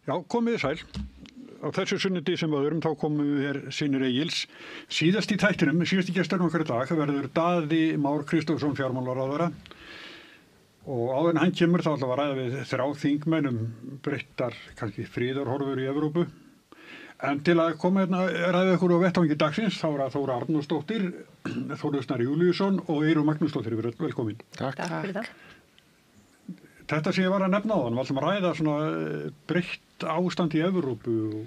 Já, komið þið sæl. Á þessu sunnudegi sem öðrum þá komum við Synir Egils. Síðast í þættinum, síðasti gesturinn okkar í dag verður Daði Már Kristófsson fjármálaráðherra. Og áður en hann kemur þá ætla að ræða við 3 þingmenn breyttar kannski friðarhorfur í Evrópu. En til að koma hérna ræða ykkur á vettvangi dagsins þá það Þóra Arnórsdóttir, Þórður Snær Júlíusson og Eyrún Magnúsdóttir. Velkomin. Takk fyrir það. Þetta sem ég var að nefna á þann, við ætlum að ræða svona breytt ástand í Evrópu og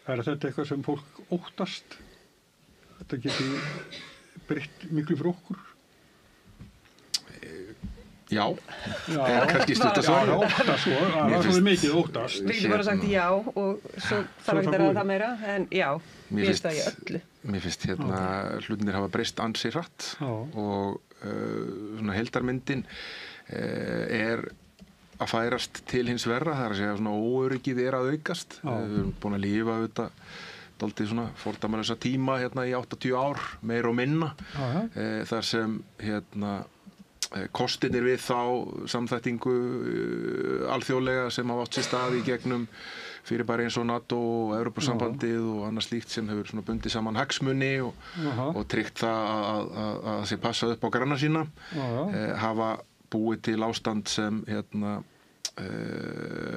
þetta eitthvað sem fólk óttast? Þetta geti breytt miklu fyrir okkur? Já, kannski stutta svar. Já, óttast sko, það er svo mikið óttast. Við getum bara sagt já og svo þarf ekki að ræða það meira, en já, ég veist það í öllu. Mér finnst hlutinir hafa breyst ansi hratt og svona heildarmyndin er að færast til hins verra, það er að segja svona óöryggið er að aukast. Við erum búin að lifa auðvitað dálítið svona fordæmalausa tíma í 80 ár, meira og minna, þar sem kostirnir við þá samþættingu alþjóðlega sem hafa átt sér stað í gegnum fyrirbæri eins og NATO og Evrópusambandið og annað slíkt sem hefur svona bundið saman hagsmuni og tryggt það að sé passað upp á granna sína, hafa búið til ástand sem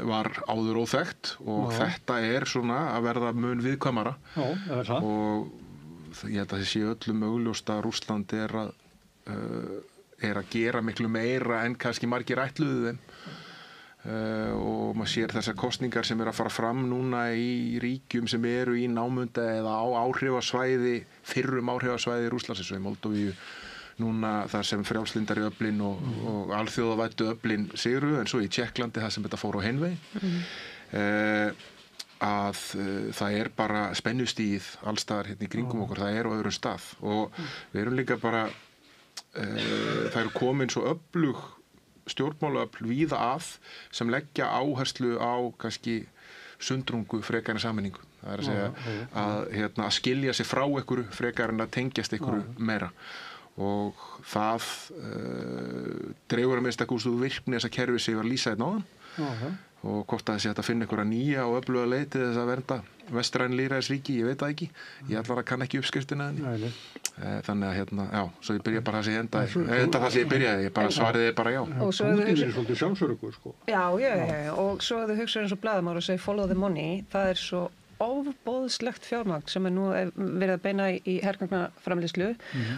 var áður óþekkt og þetta er svona að verða mun viðkvæmara og ég held að það sé öllum augljóst að Rússland er að gera miklu meira en kannski margir ætluðu þeim og maður sér þessar kosningar sem að fara fram núna í ríkjum sem eru í námunda eða á áhrifasvæði, fyrrum áhrifasvæði Rússlands eins og í Moldóvíu núna þar sem frjálslyndari öflin og alþjóðavæddu öflin sigruðu, en svo í Tékklandi þar sem þetta fór á heinvegin að það er bara spennustigið allstaðar í kringum okkur, það er á öðrum stað og við erum líka bara það eru komin svo öflug stjórnmálaöfl víða að sem leggja áherslu á kannski sundrungu frekar en sammenningu. Það er að segja að skilja sig frá einhverju frekar en að tengjast einhverju meira og það dregur að minnsta úr virkni þessa kerfi sem ég var að lýsa hérna áðan og hvort að þessi að finna einhverja nýja og öfluga leið til þess að vernda vestræn lýðræðisríki, ég veit það ekki, ég allar að kann ekki uppskriftina henni. Þannig að svo ég byrja bara það sem ég enda það sem ég byrjaði, ég bara svariði bara já. Pútín er svolítið sjálfsöruggur sko. Já, og svo að þau hugsa eins og blaðamár og segja follow the money, það er svo ofboðslegt fjármagn sem er nú verið að beina í hergagnaframleiðslu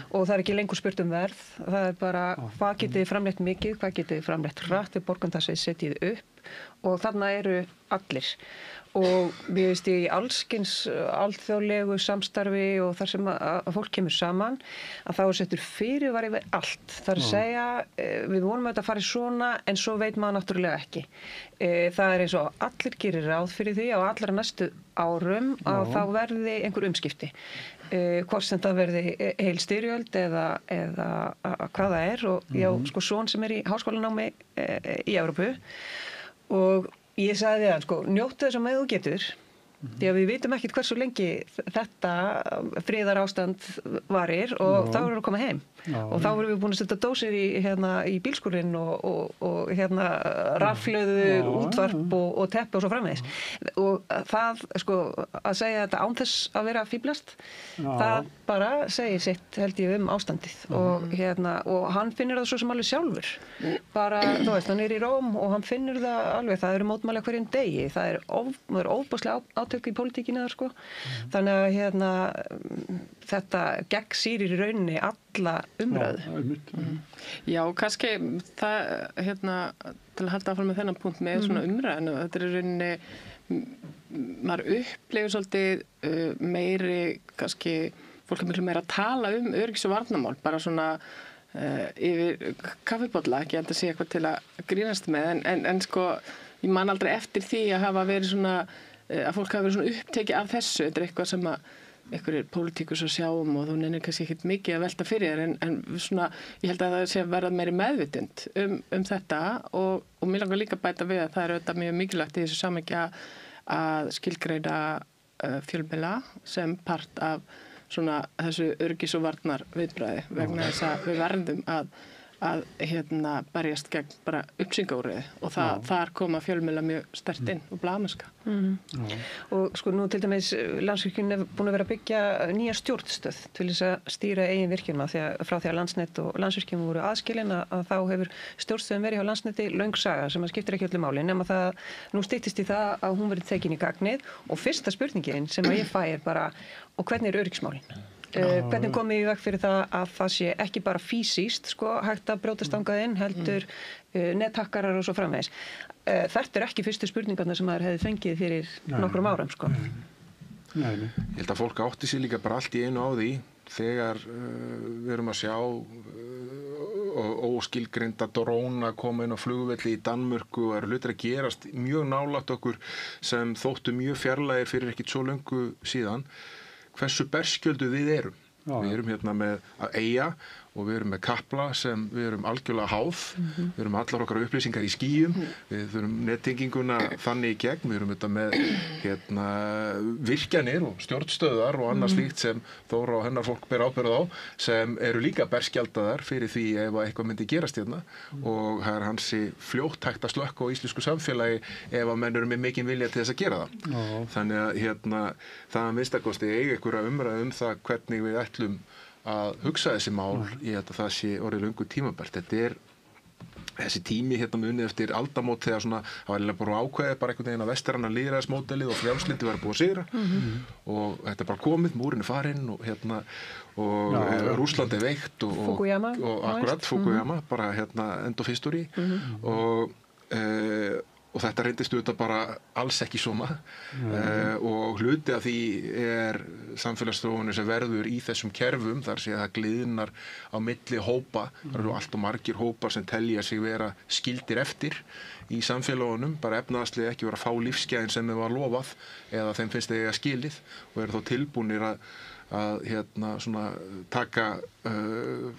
og það er ekki lengur spurt verð, það er bara hvað getið þið framleitt mikið, hvað getið þið framleitt hratt, við borgum það sem þið setjið upp og þarna eru allir og við veist í allskins alþjóðlegu samstarfi og þar sem að fólk kemur saman að þá er settur fyrirvari við allt, það er að segja við vonum að þetta fari svona en svo veit maður náttúrulega ekki. Það er eins og allir gerir ráð fyrir því á allra næstu árum að þá verði einhver umskipti hvort sem það verði heil styrjöld eða hvað það er og já, sko son sem er í háskólanámi í Evrópu og ég sagði það, sko, njóttu þess að með þú getur því að við vitum ekkert hversu lengi þetta friðarástand varir og þá erum við að koma heim og þá erum við búin að setja dósir í bílskúrinn og rafhlöðu útvarp og teppi og svo framvegis og það, sko, að segja þetta án þess að vera fíblast það bara segir sitt held ég ástandið og hann finnur það svo sem alveg sjálfur bara, þú veist, hann er í Róm og hann finnur það alveg, það eru mótmæli hverjum degi, það er ofboðslega átök í pólitíkinni þar, sko þannig að þetta gegnsýrir í rauninni alla umræðu. Já, kannski það, til að halda áfram með þennan punkt með svona umræðinu, þetta er í rauninni, maður upplifir svolítið meiri, kannski, fólk er miklu meira að tala öryggis- og varnarmál, bara svona yfir kaffibolla, ekki að sé eitthvað til að grínast með, en sko, ég man aldrei eftir því að hafa verið svona, að fólk hafa verið svona upptekið af þessu, þetta er eitthvað sem að einhverjir pólitíkus að sjáum og þú nennir kannski ekkert mikið að velta fyrir þér en svona, ég held að það sé að verða meiri meðvitund þetta og mér langar líka að bæta við að það er auðvitað mjög mikilvægt í þessu samhengi að skilgreina fjölmiðla sem part af svona þessu öryggis- og varnar viðbragði vegna þess að við verðum að að berjast gegn bara uppsyngaúrið og þar koma fjölmiðla mjög sterkt inn og blaðamennska. Og sko nú til dæmis Landsvirkjun er búin að vera að byggja nýja stjórnstöð til þess að stýra eigin virkjunum frá því að Landsnet og Landsvirkjun voru aðskilin að þá hefur stjórnstöðin verið hjá Landsneti löng saga sem að skiptir ekki öllu máli nema það nú styttist í það að hún verið tekin í gagnið og fyrsta spurningin sem að ég fæ er bara og hvernig er öryggismálin? Hvernig komið í veg fyrir það að það sé ekki bara físíst sko, hægt að brjótast þangað inn heldur netthakkarar og svo framvegis. Þetta ekki fyrstu spurningarna sem maður hefði fengið fyrir nokkrum árum sko. Ég held að fólk átti sig líka bara allt í einu á því þegar við erum að sjá óskilgreinda dróna koma inn á flugvelli í Danmörku og hlutir að gerast mjög nálægt okkur sem þóttu mjög fjarlægir fyrir ekkert svo löngu síðan. Hversu berskjöldu við erum. Við erum hérna með eyja og við erum með kapla sem við erum algjörlega háð. Við erum allar okkar upplýsingar í skýjum. Við þurfum nettenginguna þannig í gegn. Við erum þetta með virkjanir og stjórnstöðar og annað slíkt sem Þóra og hennar fólk ber ábyrgð á sem eru líka berskjaldaðar fyrir því ef eitthvað myndi gerast hérna og það er hansi fljótt hægt að slökka á íslensku samfélagi ef að menn eru með mikinn vilja til þess að gera það. Þannig að það að minnstakosti eiga einhverja umræðu það hvernig við ætlum að hugsa þessi mál, ég held að það sé orðið löngu tímabært. Þetta þessi tími hérna munið eftir aldamót þegar svona, það var eiginlega bara ákveðið bara einhvern veginn að vestræna lýðræðismódelið og frjálslyndi væri búið að sigra og þetta bara komið, múrinn farinn og Rússland veikt og Fukuyama og akkurat Fukuyama, bara end of history og þetta reyndist auðvitað bara alls ekki svona og hluti af því samfélagsþróunin sem verður í þessum kerfum þar sé að það gliðnar á milli hópa, það eru allt og margir hópar sem telja sig vera skildir eftir í samfélagunum, bara efnaðslega ekki vera að fá lífsgæðin sem þeim var lofað eða þeim finnst þeir eiga skilið og eru þá tilbúnir að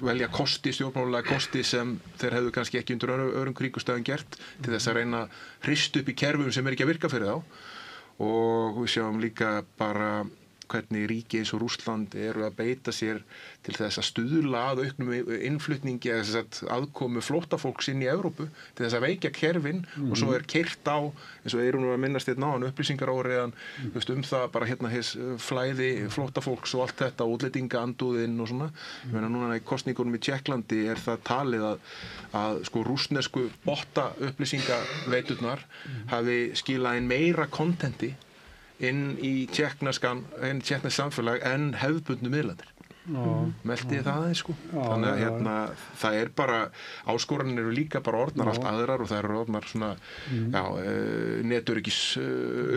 velja stjórnmálalega kosti sem þeir hefðu kannski ekki undir öðrum kringumstæðum gert til þess að reyna að hrista upp í kerfum sem ekki að virka fyrir þá og við sjáum líka bara hvernig ríki eins og Rússland eru að beita sér til þess að stuðla að auknum innflutningi eða aðkomu flóttafólks inn í Evrópu til þess að veikja kerfin og svo keyrt á eins og Eyrún var að minnast upplýsingaróriðan það bara flæði flóttafólks og allt þetta útlendingaandúðin og svona. Ég meina núna í kosningunum í Tékklandi það talið að sko rússnesku botta upplýsingaveiturnar hafi skilað inn meira kontenti inn í tékkneskt samfélag en hefðbundnu miðlarnir. Melti það aðeins sko. Þannig að það bara áskoranir eru líka bara orðnar allt aðrar og það eru orðnar svona netöryggis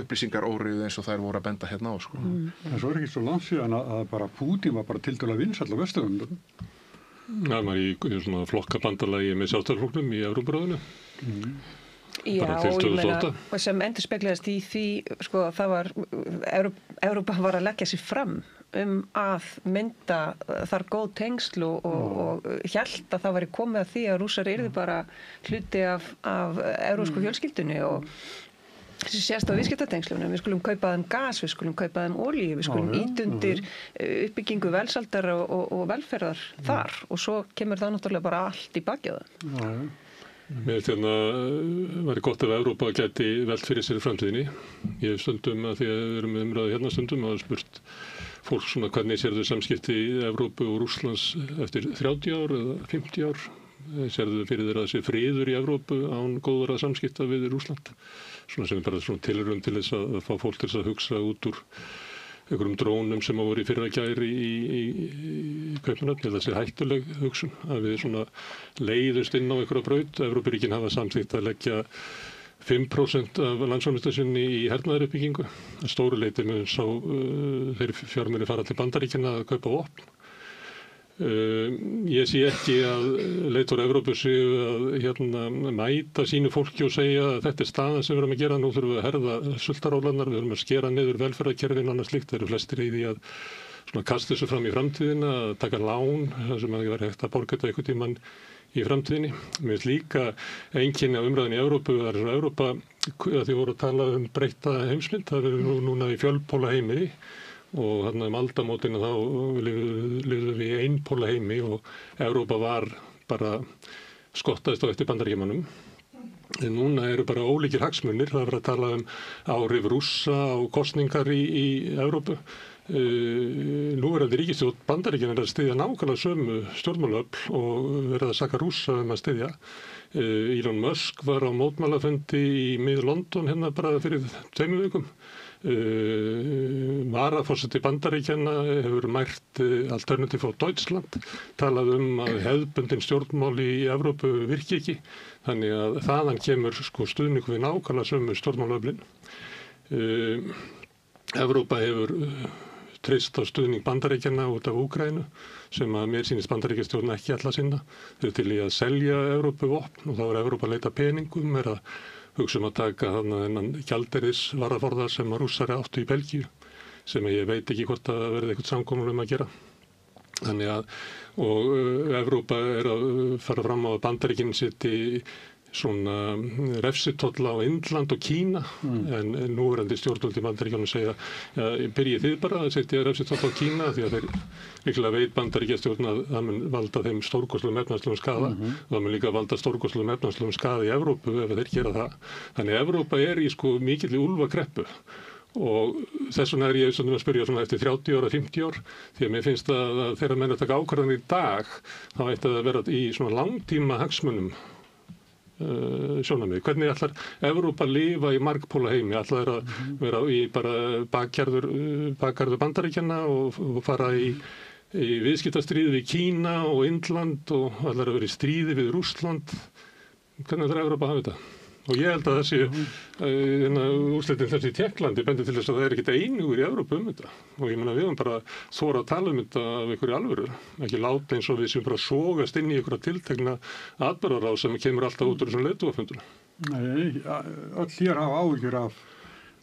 upplýsingar óriðu eins og þær voru að benda hérna á sko. En svo ekki svo langt síðan að bara Pútín var bara tiltölulega vinsæll á Vesturlöndum. Það var í svona flokkabandalagi með Sjálfstæðisflokknum í Evrópuráðinu. Já, og ég meina, sem endurspeglaðist í því, sko, það var, Evrópa var að leggja sér fram að mynda þar góð tengsl og hélt að það væri komið að því að Rússar yrðu bara hluti af evrópsku fjölskyldunni og þessi sést á viðskiptatengslunum, við skulum kaupa þeim gas, við skulum kaupa þeim olíu, við skulum ítundir uppbyggingu velsaldar og velferðar þar og svo kemur það náttúrulega bara allt í bakið. Mér væri gott ef Evrópa gæti velt fyrir sér í framtíðinni. Ég hef stundum, að því að við erum með umræðu hérna stundum, að spurt fólk svona hvernig sérðu samskipti í Evrópu og Rússlands eftir 30 ár eða 50 ár. Sérðu fyrir þeirra þessi friður í Evrópu án góðra samskipta við Rússland. Svona sem bara svona tilraun til þess að fá fólk til þess að hugsa út úr einhverjum drónum sem voru í fyrra gæri í Kaupmannahöfn. Þessi hættuleg hugsun að við svona leiðust inn á einhverja braut. Evrópuríkin hafa samþykkt að leggja 5% af landsframleiðslu sinni í hernaðaruppbyggingu. Að stóru leyti mun þeir fjármuni fara til Bandaríkjanna að kaupa vopn. Ég sé ekki að leiðtogar Evrópu séu að mæta sínu fólki og segja að þetta er staðan sem við erum að gera, nú þurfum við að herða sultarólarnar, við erum að skera niður velferðarkerfin og annað slíkt. Það eru flestir í því að kasta þessu fram í framtíðina, að taka lán, það sem að vera hægt að borga þetta einhvern tímann í framtíðinni. Mér finnst líka einkenni á umræðinni í Evrópu, það er Evrópa, að þið voru að tala breytta heimsmynd, það er núna í fjölpóla heimi og þarna aldamótina þá lifðum við í einpóla heimi og Evrópa var bara skottaðist á eftir Bandaríkjamönnum. En núna eru bara ólíkir hagsmunir, það er verið að tala áhrif Rússa á kosningar í Evrópu. Núverandi ríkisstjórn Bandaríkjanna er að styðja nákvæmlega sömu stjórnmálaöfl og verið að saka Rússa að styðja. Elon Musk var á mótmælafundi í mið-London hérna bara fyrir 2 vikum. Varaforseti Bandaríkjanna hefur mært Alternative for Deutschland, talað að hefðbundin stjórnmál í Evrópu virki ekki, þannig að þaðan kemur stuðningur við nákvæmlega sömu stjórnmálaöflin. Evrópa hefur treyst á stuðning Bandaríkjanna út af Úkraínu sem að mér sýnist Bandaríkjastjórn ekki ætla að sinna. Þau til í að selja Evrópu vopn og þá er Evrópa að leita peningum, er að hugsa að taka þennan gjaldeyris varaforða sem að Rússar áttu í Belgíu sem ég veit ekki hvort að verði eitthvað samkomulag að gera. Þannig að og Evrópa er að fara fram á að Bandaríkin setji svona refsitolla á Indland og Kína en núverandi stjórnvöld í Bandaríkjunum segja byrjið þið bara að setja refsitolla á Kína því að þeir líklega veit Bandaríkjastjórn að það mun valda þeim stórkostlegum efnahagslegum skaða og það mun líka valda stórkostlegum efnahagslegum skaða í Evrópu ef þeir gera það. Þannig Evrópa er í mikilli úlfakreppu og þess vegna er ég að spyrja eftir 30 ára, 50 ár því að mér finnst að þegar menn að taka ákvarðanir í dag þá ætti að vera í svona langtíma hagsmunum sjónarmið. Hvernig ætlar Evrópa að lifa í margpóla heimi? Ætlar að vera í bara bakgarður Bandaríkjanna og fara í viðskiptastríði við Kína og Indland og ætlar að vera í stríði við Rússland? Hvernig ætlar Evrópa að hafa þetta? Og ég held að þessi úrslitin þessi í Tékklandi bendir til þess að það er ekkert einugur í Evrópu þetta. Og ég meina við höfum bara þora að tala þetta af einhverju alvöru. Ekki láta eins og við sem bara sogast inn í einhverja tiltekna atburðarás sem kemur alltaf út úr þessum leiðtogafundum. Nei, öll hér hafa áhyggjur af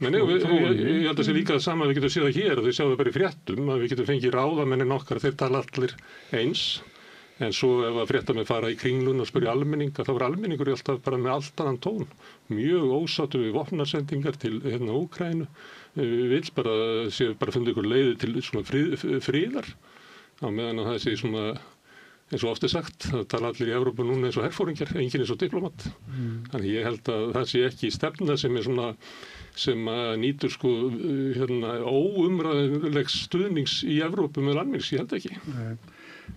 Nei, ég held að sé líka sama að við getum séð það hér og þau sjáum það bara í fréttum að við getum fengið ráðamennin okkar, þeir tala allir eins. En svo ef að fréttamenn fara í Kringlun og spyrja almenninga, þá er almenningur alltaf bara með allt annan tón. Mjög ósáttur við vopnasendingar til Úkraínu. Vill bara finna ykkur leiði til svona friðar. Á meðan að það sé svona, eins og oft sagt, það tala allir í Evrópu núna eins og herfóringjar, enginn eins og diplomat. Þannig ég held að það sé ekki stefna sem er svona sem nýtur óumræðilegs stuðnings í Evrópu með almennings, ég held ekki. Nei.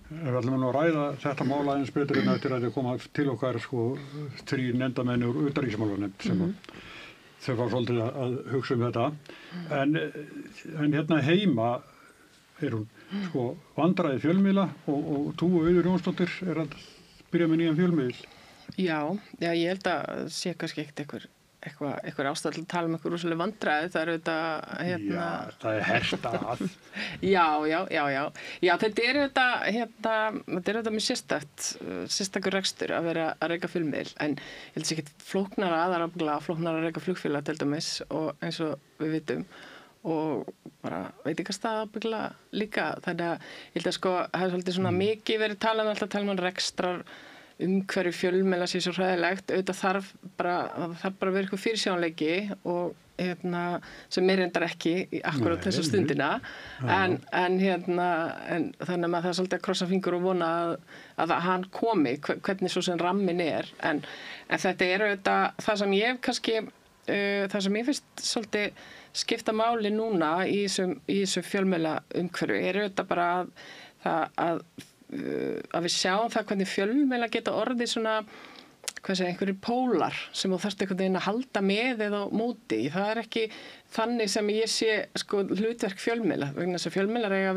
Við ætlum að ræða þetta mál aðeins betur en eftir að þið koma til okkar 3 nefndamenn úr utanríkismálanefnd sem þau fá svolítið að hugsa þetta. En hérna heima er hún vandræði fjölmiðla og þú og Auður Jónsdóttir er að byrja með nýjan fjölmiðil. Já, ég held að sé kannski ekkert eitthvað ástæða til að tala um eitthvað rosalega vandræði, það er auðvitað Já, það er herta að. Já, þetta er auðvitað mjög sérstakur rekstur að vera að reka fjölmiðil, en ég held að sé ekki flóknara að reka flugfélag til dæmis og eins og við vitum og bara veitingastaða ábyggilega líka, þannig að ég held að það er svolítið svona mikið verið alltaf tala um rekstrar umhverju fjölmiðla sé svo hræðilegt, auðvitað þarf bara að vera eitthvað fyrirsjáanleiki og sem er reyndar ekki í akkurat þessa stundina en þannig að maður það er svolítið að krossa fingur og vona að hann komi, hvernig svo sem rammin er en þetta er auðvitað það sem ég kannski það sem ég finnst svolítið skipta máli núna í þessu fjölmiðla umhverju er auðvitað bara að við sjáum það hvernig fjölmiðla geta orðið svona einhverjir pólar sem þú þarft einhvern veginn að halda með eða á móti. Það er ekki þannig sem ég sé hlutverk fjölmiðla vegna þess að fjölmiðlar eiga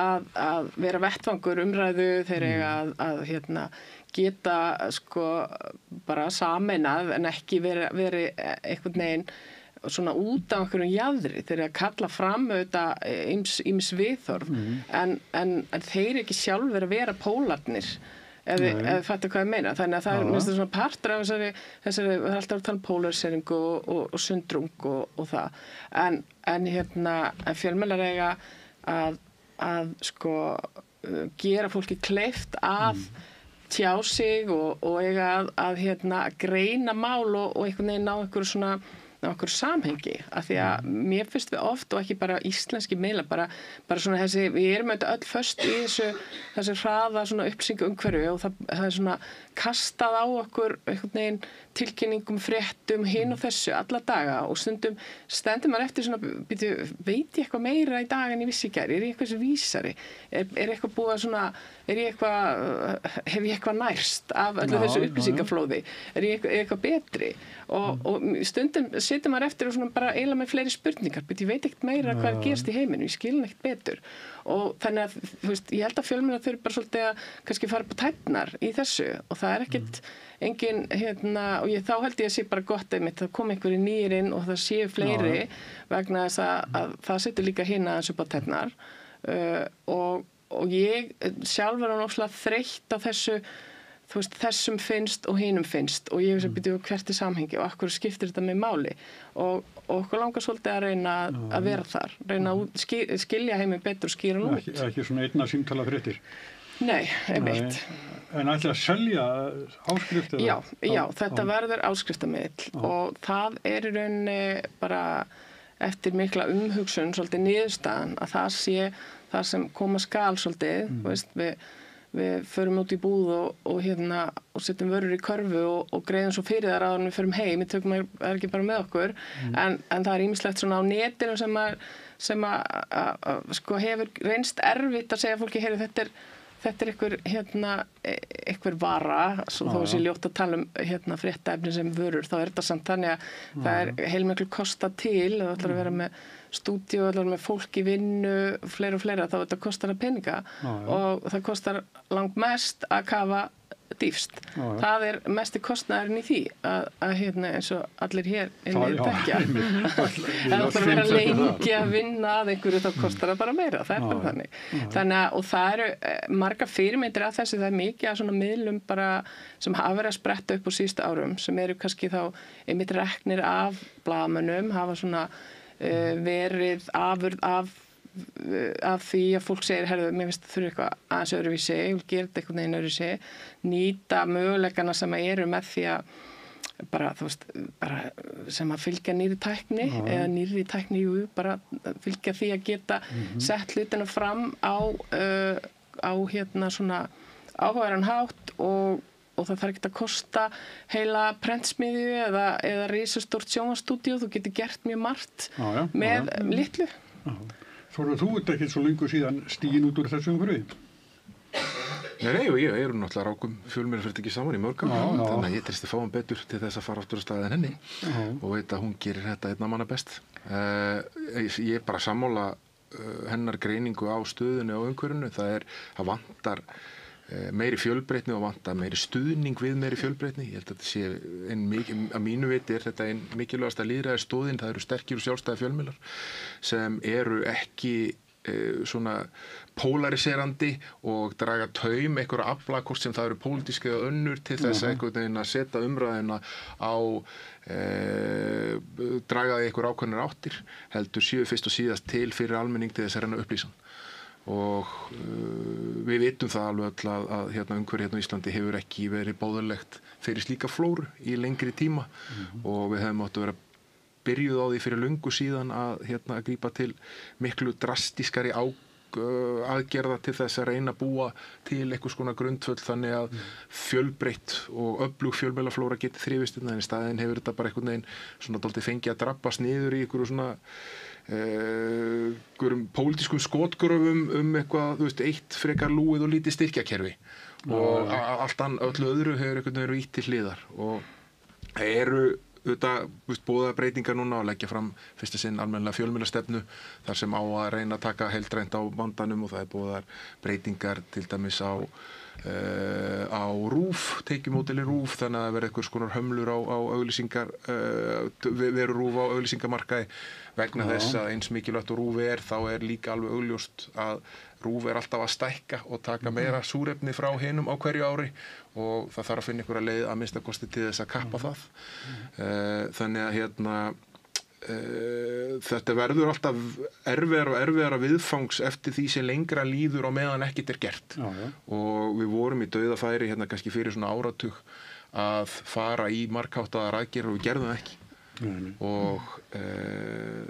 að vera vettvangur umræðu, þeir eiga að geta bara sameinað en ekki veri einhvern veginn svona út af einhverjum jaðri, þeir eru að kalla fram auðvitað ýmis viðhorf en þeir ekki sjálfur að vera pólarnir ef þið fattu hvað ég meina, þannig að það er minnst svona partur af þessari það er alltaf að tala um polariseringu og sundrung og það en fjölmiðlar eiga að gera fólki kleift að tjá sig og eiga að greina mál og einhvern veginn ná einhverju svona okkur samhengi, af því að mér finnst við oft og ekki bara íslenski miðlar, bara svona þessi, við erum auðvitað öll föst í þessu hraða svona upplýsingu umhverfi og það er svona kastað á okkur einhvern veginn tilkynningum, fréttum, hinn og þessu alla daga og stundum stendur maður eftir svona, veit ég eitthvað meira í dag en ég vissi ekki, er ég eitthvað sem vísari, er eitthvað búið að svona, hef ég eitthvað nærst af öllu þessu upplýsingaflóði, er ég eitthvað betri og stundum situr maður eftir og svona bara eiginlega með fleiri spurningar, ég veit ekkert meira hvað gerst í heiminu, ég skil ekkert betur og þannig að, þú veist, ég held að fjölmiðlar þurfi bara svolítið að kannski fara upp á tærnar í þessu og það er ekkert engin, og þá held ég að sé bara gott einmitt, það kom einhverju nýir inn og það séu fleiri vegna þess að það setur líka hinn aðeins upp á tærnar og ég sjálf var náttúrulega þreytt á þessu, þú veist, þessum finnst og hinum finnst og ég veist að byrja hvert er samhengi og akkur skiptir þetta með máli og okkur langar svolítið að reyna að vera þar, reyna að skilja heiminn betur og skýra hann út. Ekki svona einna símtala fréttir. Nei, einmitt. En ætli að selja áskrift? Já, þetta verður áskriftarmiðl og það er í rauninni bara eftir mikla umhugsun svolítið niðurstaðan að það sé það sem koma skal svolítið, veist, við förum út í búð og setjum vörur í körfu og greiðum svo fyrir þar að við förum heim, við tökum það ekki bara með okkur, en það er ýmislegt svona á netinu sem sko hefur reynst erfitt að segja fólki, heyri, þetta er einhver vara, svo þó sé ljótt að tala um fréttaefni sem vörur, þá er þetta samt þannig að það er heilmiklu kosta til, það ætlar að vera með stúdíu, ætlar með fólk í vinnu, fleira og fleira, þá þetta kostar að peninga og það kostar langt mest að kafa dýfst. Það er mesti kostnaðurinn í því að eins og allir hér inni þekkja. Það ætlar að vera lengi að vinna að einhverju, þá kostar það bara meira, það er bara þannig. Og það eru margar fyrirmyndir af þessu, það er mikið af svona miðlum bara sem hafa verið að spretta upp á síðustu árum, sem eru kannski þá einmitt reknir af blaðamönnum, hafa svona verið afurð af því að fólk segir, herðu, mér finnst það þurfi eitthvað aðeins öðruvísi, ég vil gera þetta einhvern veginn öðruvísi, nýta möguleikana sem eru með því að bara, þú veist, bara sem að fylgja nýri tækni eða nýri tækni, bara fylgja því að geta sett hlutina fram á svona áhugaverðan hátt og það þarf ekki að kosta heila prentsmiðju eða risastórt sjónvarpsstúdíó, þú getur gert mjög margt með litlu. Þóra, þú ert ekki svo lengur síðan stígin út úr þessum umhverfi? Nei, og ég eru náttúrulega rákum fjölmiðlafyrirtæki saman í mörg ár, þannig að ég treysti fáum betur til þess að fara aftur á staðið en henni og veit að hún gerir þetta einna manna best. Ég er bara sammála hennar greiningu á stöðunni og umhverfinu, það vantar meiri fjölbreytni og vantar meiri stuðning við meiri fjölbreytni. Ég held að þetta sé að mínu viti er þetta ein mikilvægasta lýðræðisstoðin, það eru sterkir og sjálfstæðir fjölmiðlar sem eru ekki svona pólariserandi og draga taum einhverja aflakort sem það eru pólitísk eða önnur til þess að einhvern veginn að setja umræðina á dragaði einhver ákveðnar áttir, heldur séu fyrst og síðast til fyrir almenning til þess að reyna að upplýsa og við vitum það alveg að umhverfi á Íslandi hefur ekki verið bóðalegt fyrir slíka flóru í lengri tíma og við hefum átt að vera byrjuð á því fyrir löngu síðan að grípa til miklu drastískari aðgerða til þess að reyna að búa til einhvers konar grundvöll þannig að fjölbreytt og öflug fjölmiðlaflóra geti þrifist en í staðinn hefur þetta bara einhvern veginn svona dálítið fengið að drabbast niður í einhverju svona einhverjum pólitískum skotgröfum eitthvað, þú veist, eitt frekar lúið og lítið styrkjakerfi og öllu öðru hefur einhvern veginn verið ítt til hliðar og eru boðaðar breytingar núna og leggja fram fyrsta sinn almennilega fjölmiðlastefnu þar sem á að reyna að taka heildrænt á vandanum og það boðaðar breytingar til dæmis á RÚV, tekjumódeli RÚV þannig að það verði einhvers konar hömlur á auglýsingar veru RÚV á auglýsingamarkaði vegna þess að eins mikilvægt og RÚV þá er líka alveg augljóst að RÚV alltaf að stækka og taka meira súrefni frá hinum á hverju ári og það þarf að finna einhverja leið að minnsta kosti til þess að kappa það. Þannig að þetta verður alltaf erfiðara viðfangs eftir því sem lengra líður og meðan ekkert er gert. Og við vorum í dauðafæri kannski fyrir svona áratug að fara í margháttaðar aðgerðir og við gerðum það ekki. og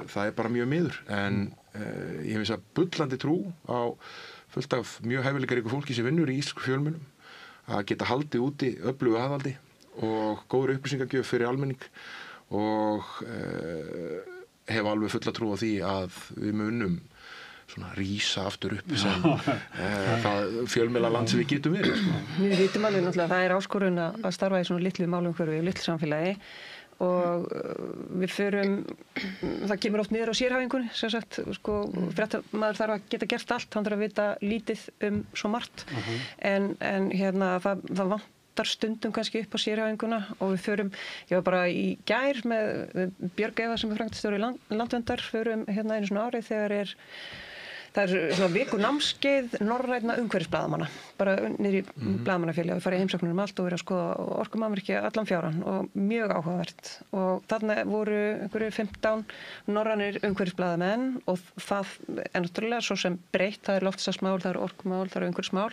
það bara mjög miður en ég finnst að bullandi trú á fullt af mjög hæfileikaríku fólki sem vinnur í íslensku fjölmiðlum að geta haldið úti öflugu aðhaldi og góður upplýsingagjöf fyrir almenning og hef alveg fulla trú á því að við munum svona rísa aftur upp sem það fjölmiðlaland sem við getum verið. Við vitum alveg náttúrulega að það er áskorun að starfa í svona litlu málumhverfi og litlu samfélagi og við förum, það kemur oft niður á sérhæfingunni, sem sagt, sko, fréttamaður þarf að geta gert allt, hann þarf að vita lítið svo margt, en hérna það vantar stundum kannski upp á sérhæfinguna og við förum, ég var bara í gær með Björg Eva sem framkvæmdastjóri Landverndar, förum hérna einu svona árið þegar það er svona viku námskeið norrænna umhverfisblaðamanna, bara niður í blaðamannafélagi, við farið í heimsóknir allt og verið að skoða orkumannvirki allan fjáran og mjög áhugavert. Og þarna voru einhverju 15 norrænir umhverfisblaðamenn og það er náttúrulega svo sem breytt, það er loftslagsmál, það er orkumál, það er umhverfismál,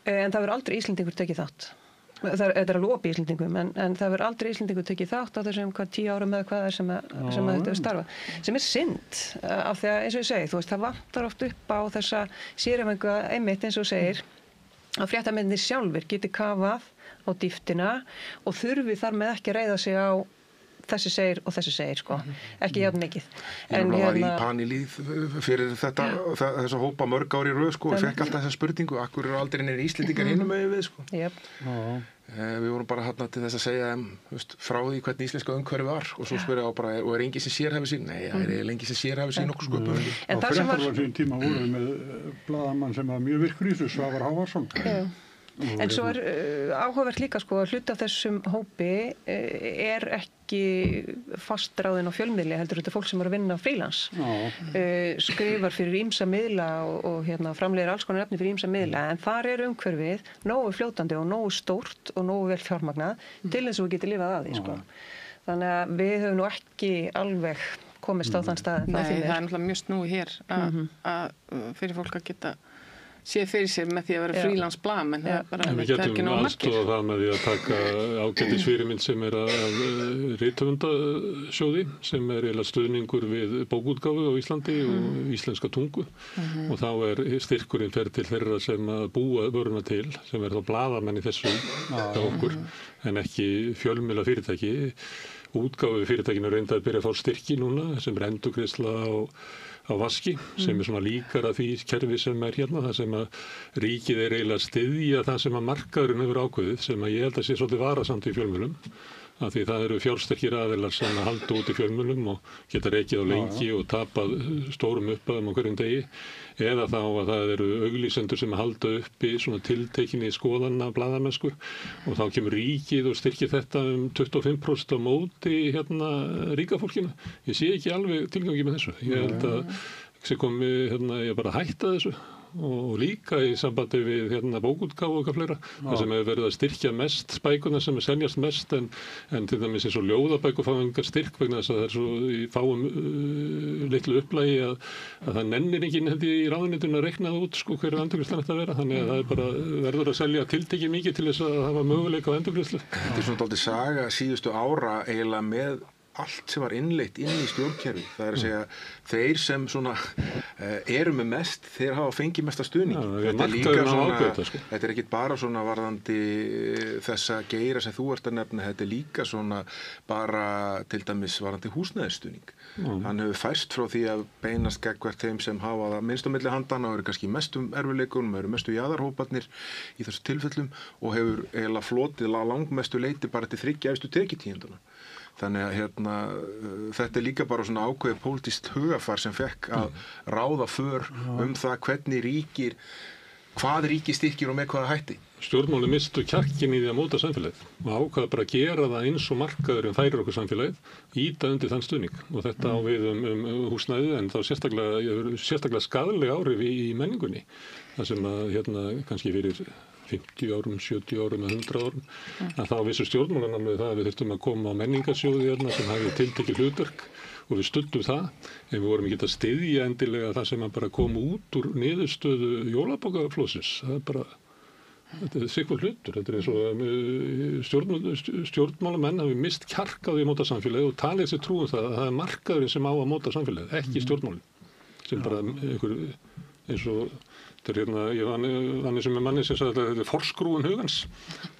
en það verður aldrei Íslendingur tekið þátt. Þetta er alveg opið Íslendingum, en það verður aldrei Íslendingur tekið þátt á þessum 10 árum eða hvað sem þetta er starfa. Sem er synd, af því að eins og ég segi, þú veist, það vantar oft upp á þessa sérhæfingu einmitt eins og segir, að fréttamennir sjálfur geti kafað á dýptina og þurfi þar með ekki að reiða sig á þessi segir, sko, ekki jafn mikið. Ég var í panelið fyrir þessa hópa mörg ári röð, sko, og fekk alltaf þessa spurningu, akkur eru aldrei neina Íslendingar hinum við, sko. Við vorum bara hérna til þess að segja frá því hvernig íslenska umhverfi var og svo spyrja á bara, og er enginn sem sérhæfir sín? Nei, það er enginn sem sérhæfir sín okkur sköpum. En það sem var sín tíma voru með blaðamann sem var mjög virkur í þessu, Svavar Hávarsson. En svo er áhugavert líka, sko, að hluti af þessum hópi er ekki fastráðin á fjölmiðli, heldur þetta fólk sem er að vinna frílans, skrifar fyrir ýmsa miðla og hérna, framleiðir alls konar efni fyrir ýmsa miðla, en þar er umhverfið nógu fljótandi og nógu stórt og nógu vel fjármagnað til þess að við getum lifað að því, sko. Þannig að við höfum nú ekki alveg komist á þann stað. Nei, það er náttúrulega mjög snúið hér að fyrir fólk að geta sé fyrir sér með því að vera frílansblaðamenn. Við getum aðstoða það með því að taka ágætisfyrirmynd sem er að rithöfundasjóði sem er eiginlega stuðningur við bókútgáfu á Íslandi og íslenska tungu og þá er styrkurinn fer til þeirra sem að búa vöruna til, sem er þá blaðamenn í þessu hjá okkur en ekki fjölmiðla fyrirtæki. Útgáfu fyrirtækinu reyndar að byrja að fá styrki núna sem er endurgreiðsla á vaski sem er svona líkara því kerfi sem er hérna, það sem að ríkið er eiginlega að styðja það sem að markaðurinn hefur ákveðið sem að ég held að sé svolítið varasamt í fjölmiðlum af því það eru fjársterkir aðilar sem að halda út í fjölmiðlum og geta rekið á lengi og tapað stórum upphæðum á hverjum degi eða þá að það eru auglýsendur sem að halda uppi svona tiltekinni skoðana blaðamennsku og þá kemur ríkið og styrkir þetta 25% á móti hérna ríka fólkinu. Ég sé ekki alveg tilgangi með þessu. Ég held að sem komi hérna ég bara hætta þessu og líka í sambandi við hérna bókútgáfu og eitthvað fleira það sem hefur verið að styrkja mest spækuna sem er seljast mest en til dæmis eins og ljóðabækur fá engar styrk vegna þess að það er svo í fáum litlu upplægi að það nennir enginn held ég í ráðuneytinu að reikna það út sko hverju endurgreiðslan ætti að vera þannig að það er bara verður að selja tiltekið mikið til þess að hafa möguleika á endurgreiðslu. Þetta er svona dálítið saga síðustu ára eiginlega með allt sem var innleitt inn í stjórnkerfi. Það er að segja, þeir sem svona eru með mest, þeir hafa fengið mesta stuðning. Þetta er líka svona, þetta er ekki bara svona varðandi þessa geira sem þú ert að nefna, þetta er líka svona bara til dæmis varðandi húsnæðisstuðning. Hann hefur færst frá því að beinast gagnvart þeim sem hafa það minnst á milli handana og eru kannski mestum erfiðleikunum, eru mestu jaðarhóparnir í þessu tilfellum og hefur eiginlega flotið langmestu leyti bara til 3 efstu tekitíundana. Þannig að hérna, þetta er líka bara svona ákveðið pólitískt hugafar sem fekk að ráða för það hvernig hvað ríki styrkir og með hvaða hætti. Stjórnmáli mistu kjarkin í því að móta samfélagið og ákvaða bara að gera það eins og markaðurinn færir okkur samfélagið, íta undir þann stuðning og þetta á við húsnæðið en þá sérstaklega skaðleg áhrif í menningunni. Það sem að hérna kannski fyrir 50 árum, 70 árum eða 100 árum að þá vissu stjórnmálan alveg það að við þurftum að koma á menningarsjóði hérna sem hafi tiltekið hlutverk og við studdum það en við vorum ekki að styðja endilega það sem að bara kom út úr niðurstöðu jólabókaflóðsins. Það er bara Þetta er sikkur hlutur. Þetta er eins og stjórnmálamenn hafi mist kjark á því að móta samfélagi og talið sér trú það að það er markaðurinn sem á að móta samfélagi, ekki stjórnmálin. Sem bara einhver, eins og þetta er ég vann sem manni sem sagði að þetta er forskrúin hugans.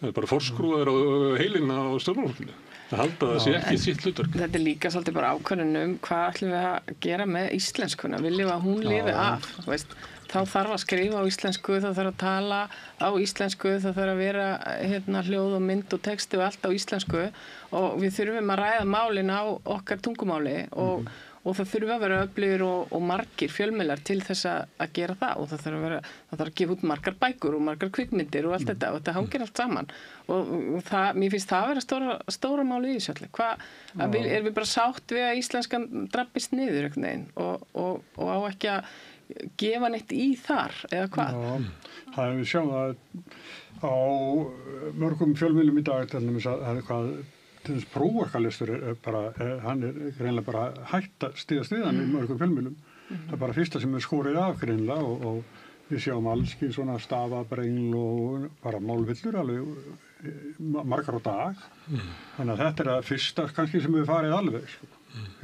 Það er bara forskrúðar á heilinn á stjórnmálinu. Það halda það sé ekki sitt hlutur. Þetta er líka svolítið bara ákvörðun hvað ætlum við að gera með íslenskuna. Viljum við að hún lifi af, veist. Þá þarf að skrifa á íslensku, þá þarf að tala á íslensku, þá þarf að vera hljóð og mynd og texti og allt á íslensku og við þurfum að ræða málin á okkar tungumáli og það þurfa að vera öflugir og margir fjölmiðlar til þess að gera það og það þarf að gefa út margar bækur og margar kvikmyndir og allt þetta og þetta hangir allt saman og mér finnst það að vera stóra máli í þessu allir. Er við bara sátt við að íslenskan drabbist niður einhvern veginn og á ekki að gefa neitt í þar, eða hvað? Já, það við sjáum að á mörgum fjölmiðlum í dag til þess prófarkalistur hann er greinlega bara hætt að stíðast við hann í mörgum fjölmiðlum. Það er bara fyrsta sem er skorið af greinlega og við sjáum allski svona stafabrengl og bara málvillur alveg margar á dag. Þannig að þetta er að fyrsta kannski sem við farið alveg, sko.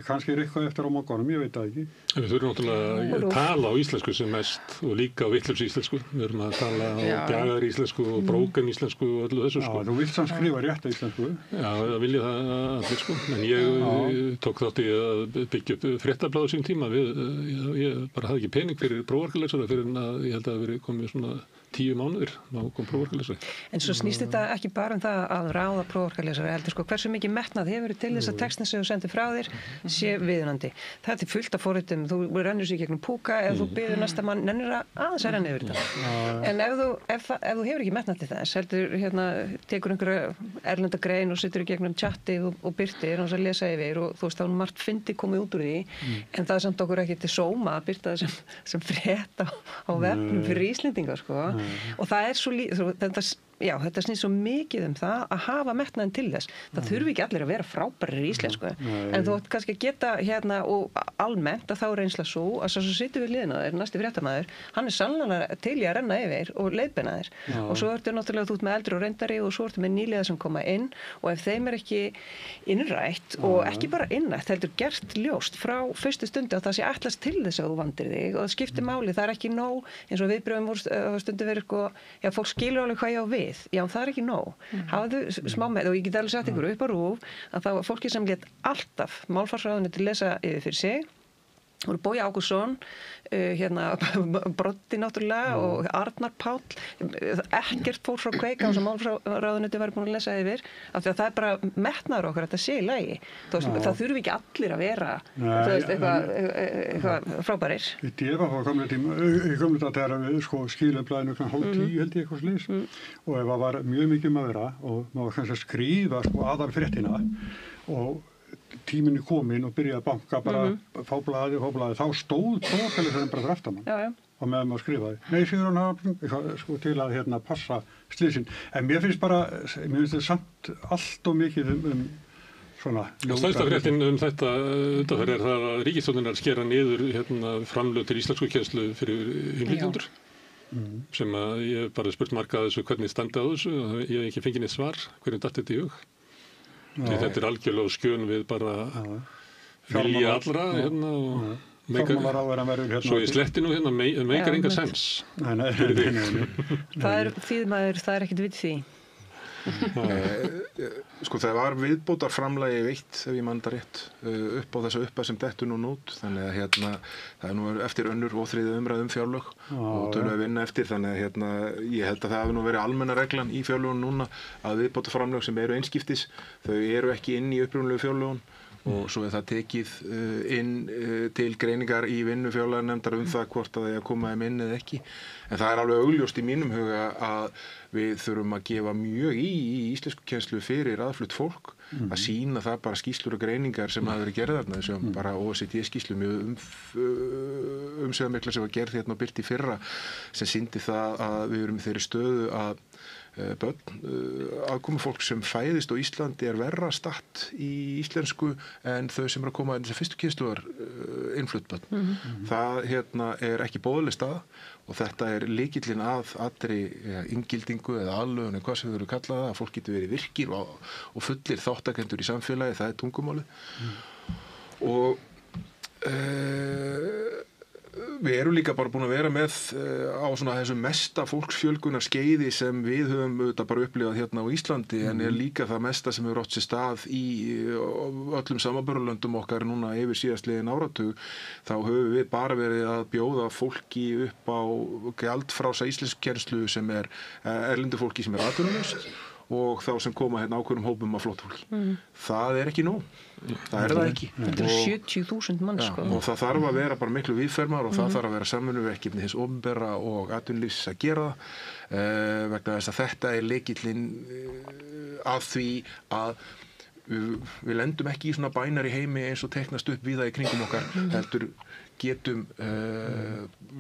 Kannski er eitthvað eftir á morgunum, ég veit það ekki. Við þurfum náttúrulega að tala á íslensku sem mest og líka á vitlaus íslensku. Við þurfum að tala á bjagar íslensku og bróken íslensku og öllu þessu, sko. Já, þú vilt samt skrifa rétt íslensku. Já, það vilja það allir, sko. En ég tók þátt í að byggja upp fréttablað á sín tíma. Ég bara hafði ekki pening fyrir prófarkalesara fyrir að ég held að það verið komið svona 10 mánuðir, þá kom prófarkalesari. En svo snýst þetta ekki bara það að ráða prófarkalesari, heldur sko hversu mikið metnað hefur til þess að textin sem þú sendir frá þér sé viðunandi. Það er fullt af forritum, þú rennur sér gegnum púka eða þú biður næsta mann, nennir aðeins að renna yfir þetta. En ef þú hefur ekki metnað til þess, heldur tekur einhverja erlenda grein og setur í gegnum chatið og byrtir og að lesa yfir og þú veist þá margt fyndi komið út úr því, en það er samt okkur ekki til sóma að byrta það sem frétt á vefnum fyrir Íslendinga, sko. Og það er svo þetta snýst svo mikið það að hafa metnaðinn til þess. Það þurfi ekki allir að vera frábærir í íslensku, en þú kannski að geta og almennt að þá reynsla svo að svo situr við hliðina þér, næsti fréttamaður, hann er sannlega til í að renna yfir og leiðbeina þér. Og svo ertu náttúrulega þú ert með eldri og reyndari og svo ertu með nýliða sem koma inn og ef þeim er ekki innrætt og ekki bara innrætt, heldur gert ljóst frá fyrstu stundu að það sé ætlast til þess að þú vandir þig og það skiptir máli, það er ekki nóg eins og viðbrögðum voru stundu verið fólk skilur alveg hvað ég á við. Já, það er ekki nóg. Hafðu smá með, og ég get alveg sagt ykkur upp á RÚV að það var fólki sem lét alltaf málfarsráðuneytið lesa yfir fyrir sig. Voru Bogi Ágústsson, Broddi náttúrulega og Arnar Páll. Ekkert fór frá kveika sem málfarsráðuneytið var búin að lesa yfir af því að það er bara metnaður okkar að þetta sé í lagi. Það þurfi ekki allir að vera eitthvað frábærir. Í DFF var komið þetta þegar við skilum blæðinu kl. 9:30 held ég eitthvað slís og ef það var mjög mikið að vera og maður kannski að skrifa aðalfréttina og tíminni kominn og byrjaði að banka bara fá blaði, þá stóð prófarkalesarinn bara fyrir aftan mann og meðan maður skrifaði. Nei, síður hann til að passa slísin. En mér finnst þetta samt allt og mikið svona stærsta fréttin þetta undanferð er það að ríkisstjórnin skera niður framlög til íslenskukennslu fyrir innflytjendur sem að ég hef bara spurt marga þessu hvernig standi á þessu og ég hef ekki fengið neitt svar hvernig datt þetta í hug. Þetta er algjörlega skjön við bara vilja allra og svo ég sletti nú meikar enga sens. Það er ekkert við því. Sko það var viðbótarframlagi veitt ef ég man það rétt upp á þessa upphæð sem dettur nú út þannig að það er nú eftir önnur og þriðju umræðu fjárlög og tölum við vinna eftir þannig að ég held að það hafi nú verið almenna reglan í fjárlögun núna að viðbótarframlög sem eru einskiptis þau eru ekki inn í upprunalegu fjárlögun og svo er það tekið inn til greiningar í vinnu fjárlaganefndar það hvort að það er að koma þeim inn eða ekki. En það er alveg augljóst í mínum huga að við þurfum að gefa mjög í íslenskukennslu fyrir aðflutt fólk að sýna það bara skýrslur og greiningar sem hafa verið gerðar þarna þessum bara OECD-skýrslu mjög umsveðamikla sem var gerð og birt í fyrra sem sýndi það að við erum í þeirri stöðu að börn. Aðkomufólk sem fæðist á Íslandi verra statt í íslensku en þau sem að koma þessar fyrstu kynslóðar innflutt börn. Það ekki boðleg staða og þetta lykillinn að allri inngildingu eða aðlögun eða hvað sem þau eru kallað að fólk getur verið virkir og fullir þáttakendur í samfélagi, það tungumálið. Og við erum líka bara búin að vera með á svona þessum mesta fólksfjölgunar skeiði sem við höfum auðvitað bara upplifað hérna á Íslandi en líka það mesta sem hefur átt sér stað í öllum samanburðarlöndum okkar núna yfir síðastliðin áratug. Þá höfum við bara verið að bjóða fólki upp á gjaldfrjálsa íslenskukennslu sem erlendu fólki sem atvinnulaust og þá sem koma hérna ákveðnum hópum af flóttafólki. Það ekki nóg. Það það ekki. Þetta 70.000 manns sko. Og það þarf að vera bara miklu víðfermar og það þarf að vera samvinnuverkefni hins opinbera og atvinnulífs að gera það vegna þess að þetta lykillinn að því að við lendum ekki í svona bænar í heimi eins og teiknast upp víða í kringum okkar heldur getum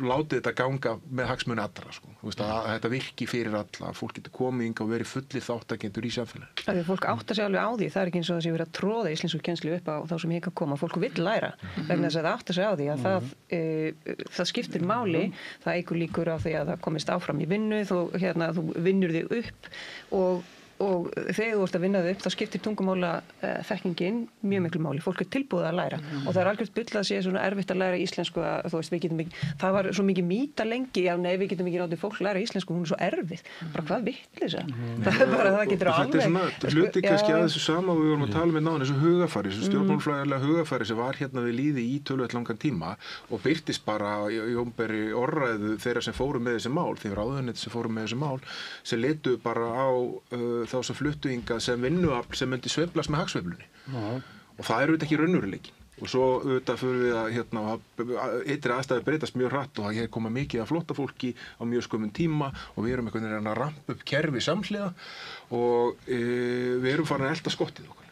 látið þetta ganga með hagsmuni allra sko. Að þetta virki fyrir alla, fólk getur komið hingað og verið fullir þáttakendur í samfélaginu. Það fólk áttar sig alveg á því, það ekki eins og það sé verið að tróða íslenskukennslu upp á þá sem hingað koma, fólk vill læra vegna þess að það áttar sig á því að það skiptir máli, það eykur líkur á því að það komist áfram í vinnu, þú vinnur þig upp og þegar þú ert að vinna þig upp þá skiptir tungumála þekkingin mjög miklu máli, fólk tilbúið að læra og það algjört bull að sé svona erfitt að læra íslensku að þú veist við getum ekki, það var svo mikið mýta lengi, já nei við getum ekki látið fólk læra íslensku, hún svo erfið, bara hvað vitleysa það bara það getur alveg þetta svona hluti kannski að þessu sama og við vorum að tala með náðan þessu hugafæri, þessu stjórnmálafræðilega hugafæri sem var hérna við lýði í töluvert langan tíma og birtist bara í opinberri orðræðu þeirra sem fóru með þessi mál, þeir ráðuneytin sem fóru með þessi mál sem letu bara á þá sem fluttu hingað sem vinnuafl sem myndi sveiflast með hagsveiflunni og það auðvitað ekki raunveruleikinn og svo auðvitað fyrir við að ytri aðstæður breytast mjög hratt og það koma mikið af flóttafólki á mjög skömmun tíma og við erum einhvern veginn að rampa upp kerfi samhliða og við erum farin að elta skottið okkar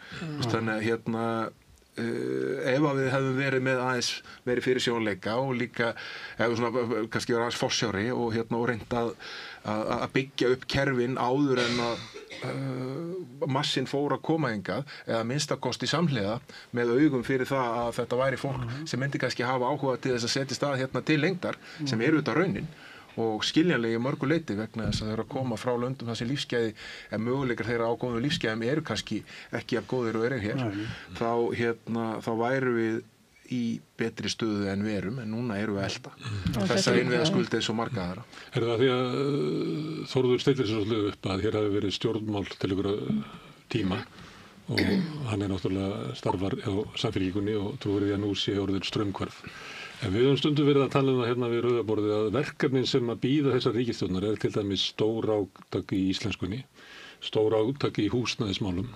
þannig að ef að við hefðum verið með aðeins verið fyrir sjónleika og líka svona, kannski vera aðeins forsjári og reynd að byggja upp kerfin áður en að massin fór að koma hingað eða minnstakosti samhliða með augum fyrir það að þetta væri fólk sem myndi kannski hafa áhuga til þess að setja stað hérna til lengdar sem auðvitað raunin og skiljanlega í mörgu leyti vegna þess að þeir að koma frá löndum þar sem lífsgæði en möguleikar þeirra á góðum lífsgæðum eru kannski ekki af góðir og hér þá væru við í betri stöðu en við erum en núna erum við elda þessa innviðaskuld eins og marga aðra. Það því að Þórður stillir sér svolítið upp að hér hafi verið stjórnmál til ykkur tíma og hann náttúrulega starfar á Samfylkingunni og trúir því að nú sé orðið straumhvarf. En við höfum stundum verið að tala hérna við rauðaborðið að verkefnin sem að bíða þessar ríkisstjórnar til dæmis stór átak í íslenskunni, stór átak í húsnæðismálum,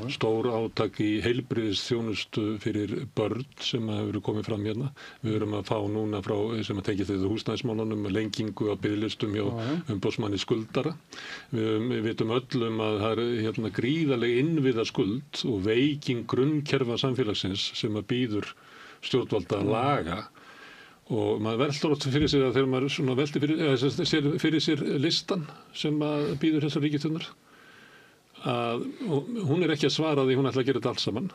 stór átak í heilbrigðisþjónustu fyrir börn sem hefur komið fram hérna. Við erum að fá núna frá sem að tengja þetta húsnæðismálunum lengingu á biðlistum hjá umboðsmanni skuldara. Við vitum öllum að það er gríðarleg innviða skuld og veiking grunnkerfa samfélagsins sem að bíður stjórnvalda að laga. Og maður veldur oft fyrir sér að þegar maður svona veltir fyrir sér listan sem að býður þessar ríkisstjórnar að hún ekki að svara því hún ætla að gera þetta allt saman.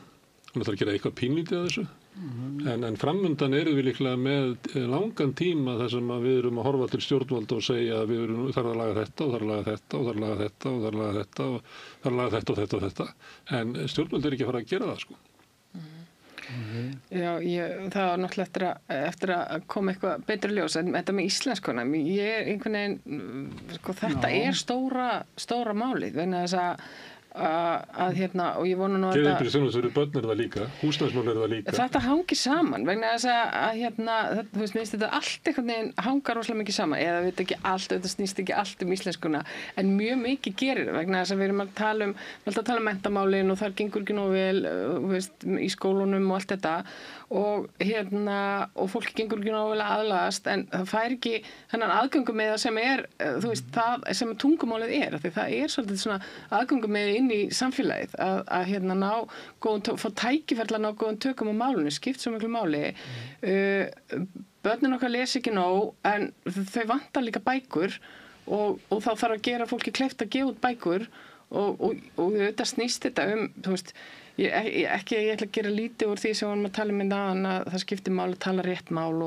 Hún ætla að gera eitthvað pínlítið að þessu. En framundan erum við líklega með langan tíma þar sem að við erum að horfa til stjórnvalda og segja að við erum þarf að laga þetta og þarf að laga þetta og þarf að laga þetta og þarf að laga þetta og þarf að laga þetta og þetta og þetta. En stjórnvalda ekki að fara að gera það sko. Já, það var náttúrulega eftir að koma eitthvað betra ljós en þetta með íslenskuna einhvern veginn þetta stóra málið vegna þess að og ég vona nú að Geðheilbrigðisþjónusta fyrir börn það líka, húsnæðismál það líka. Þetta hangir saman vegna þess að þú veist, minnst þetta allt einhvern veginn hangar rosalega mikið saman eða við ekki allt, þetta snýst ekki allt íslenskuna en mjög mikið gerir vegna þess að við erum að tala um menntamálin og þar gengur ekki nógu vel veist, í skólunum og allt þetta og fólki gengur ekki nógu vel að aðlagast en það fær ekki þennan aðgöngum með það sem þú veist, það sem tungumálið því það svolítið svona aðgöngum með inn í samfélagið að ná góðum, fá tækifæri að ná góðum tökum á málunni, skipt svo miklu máli. Börnin okkar lesa ekki nóg en þau vantar líka bækur og þá þarf að gera fólki kleift að gefa út bækur og þetta snýst þetta þú veist, ég ætla að gera lítið úr því sem við varum að tala um að það skiptir mál að tala rétt mál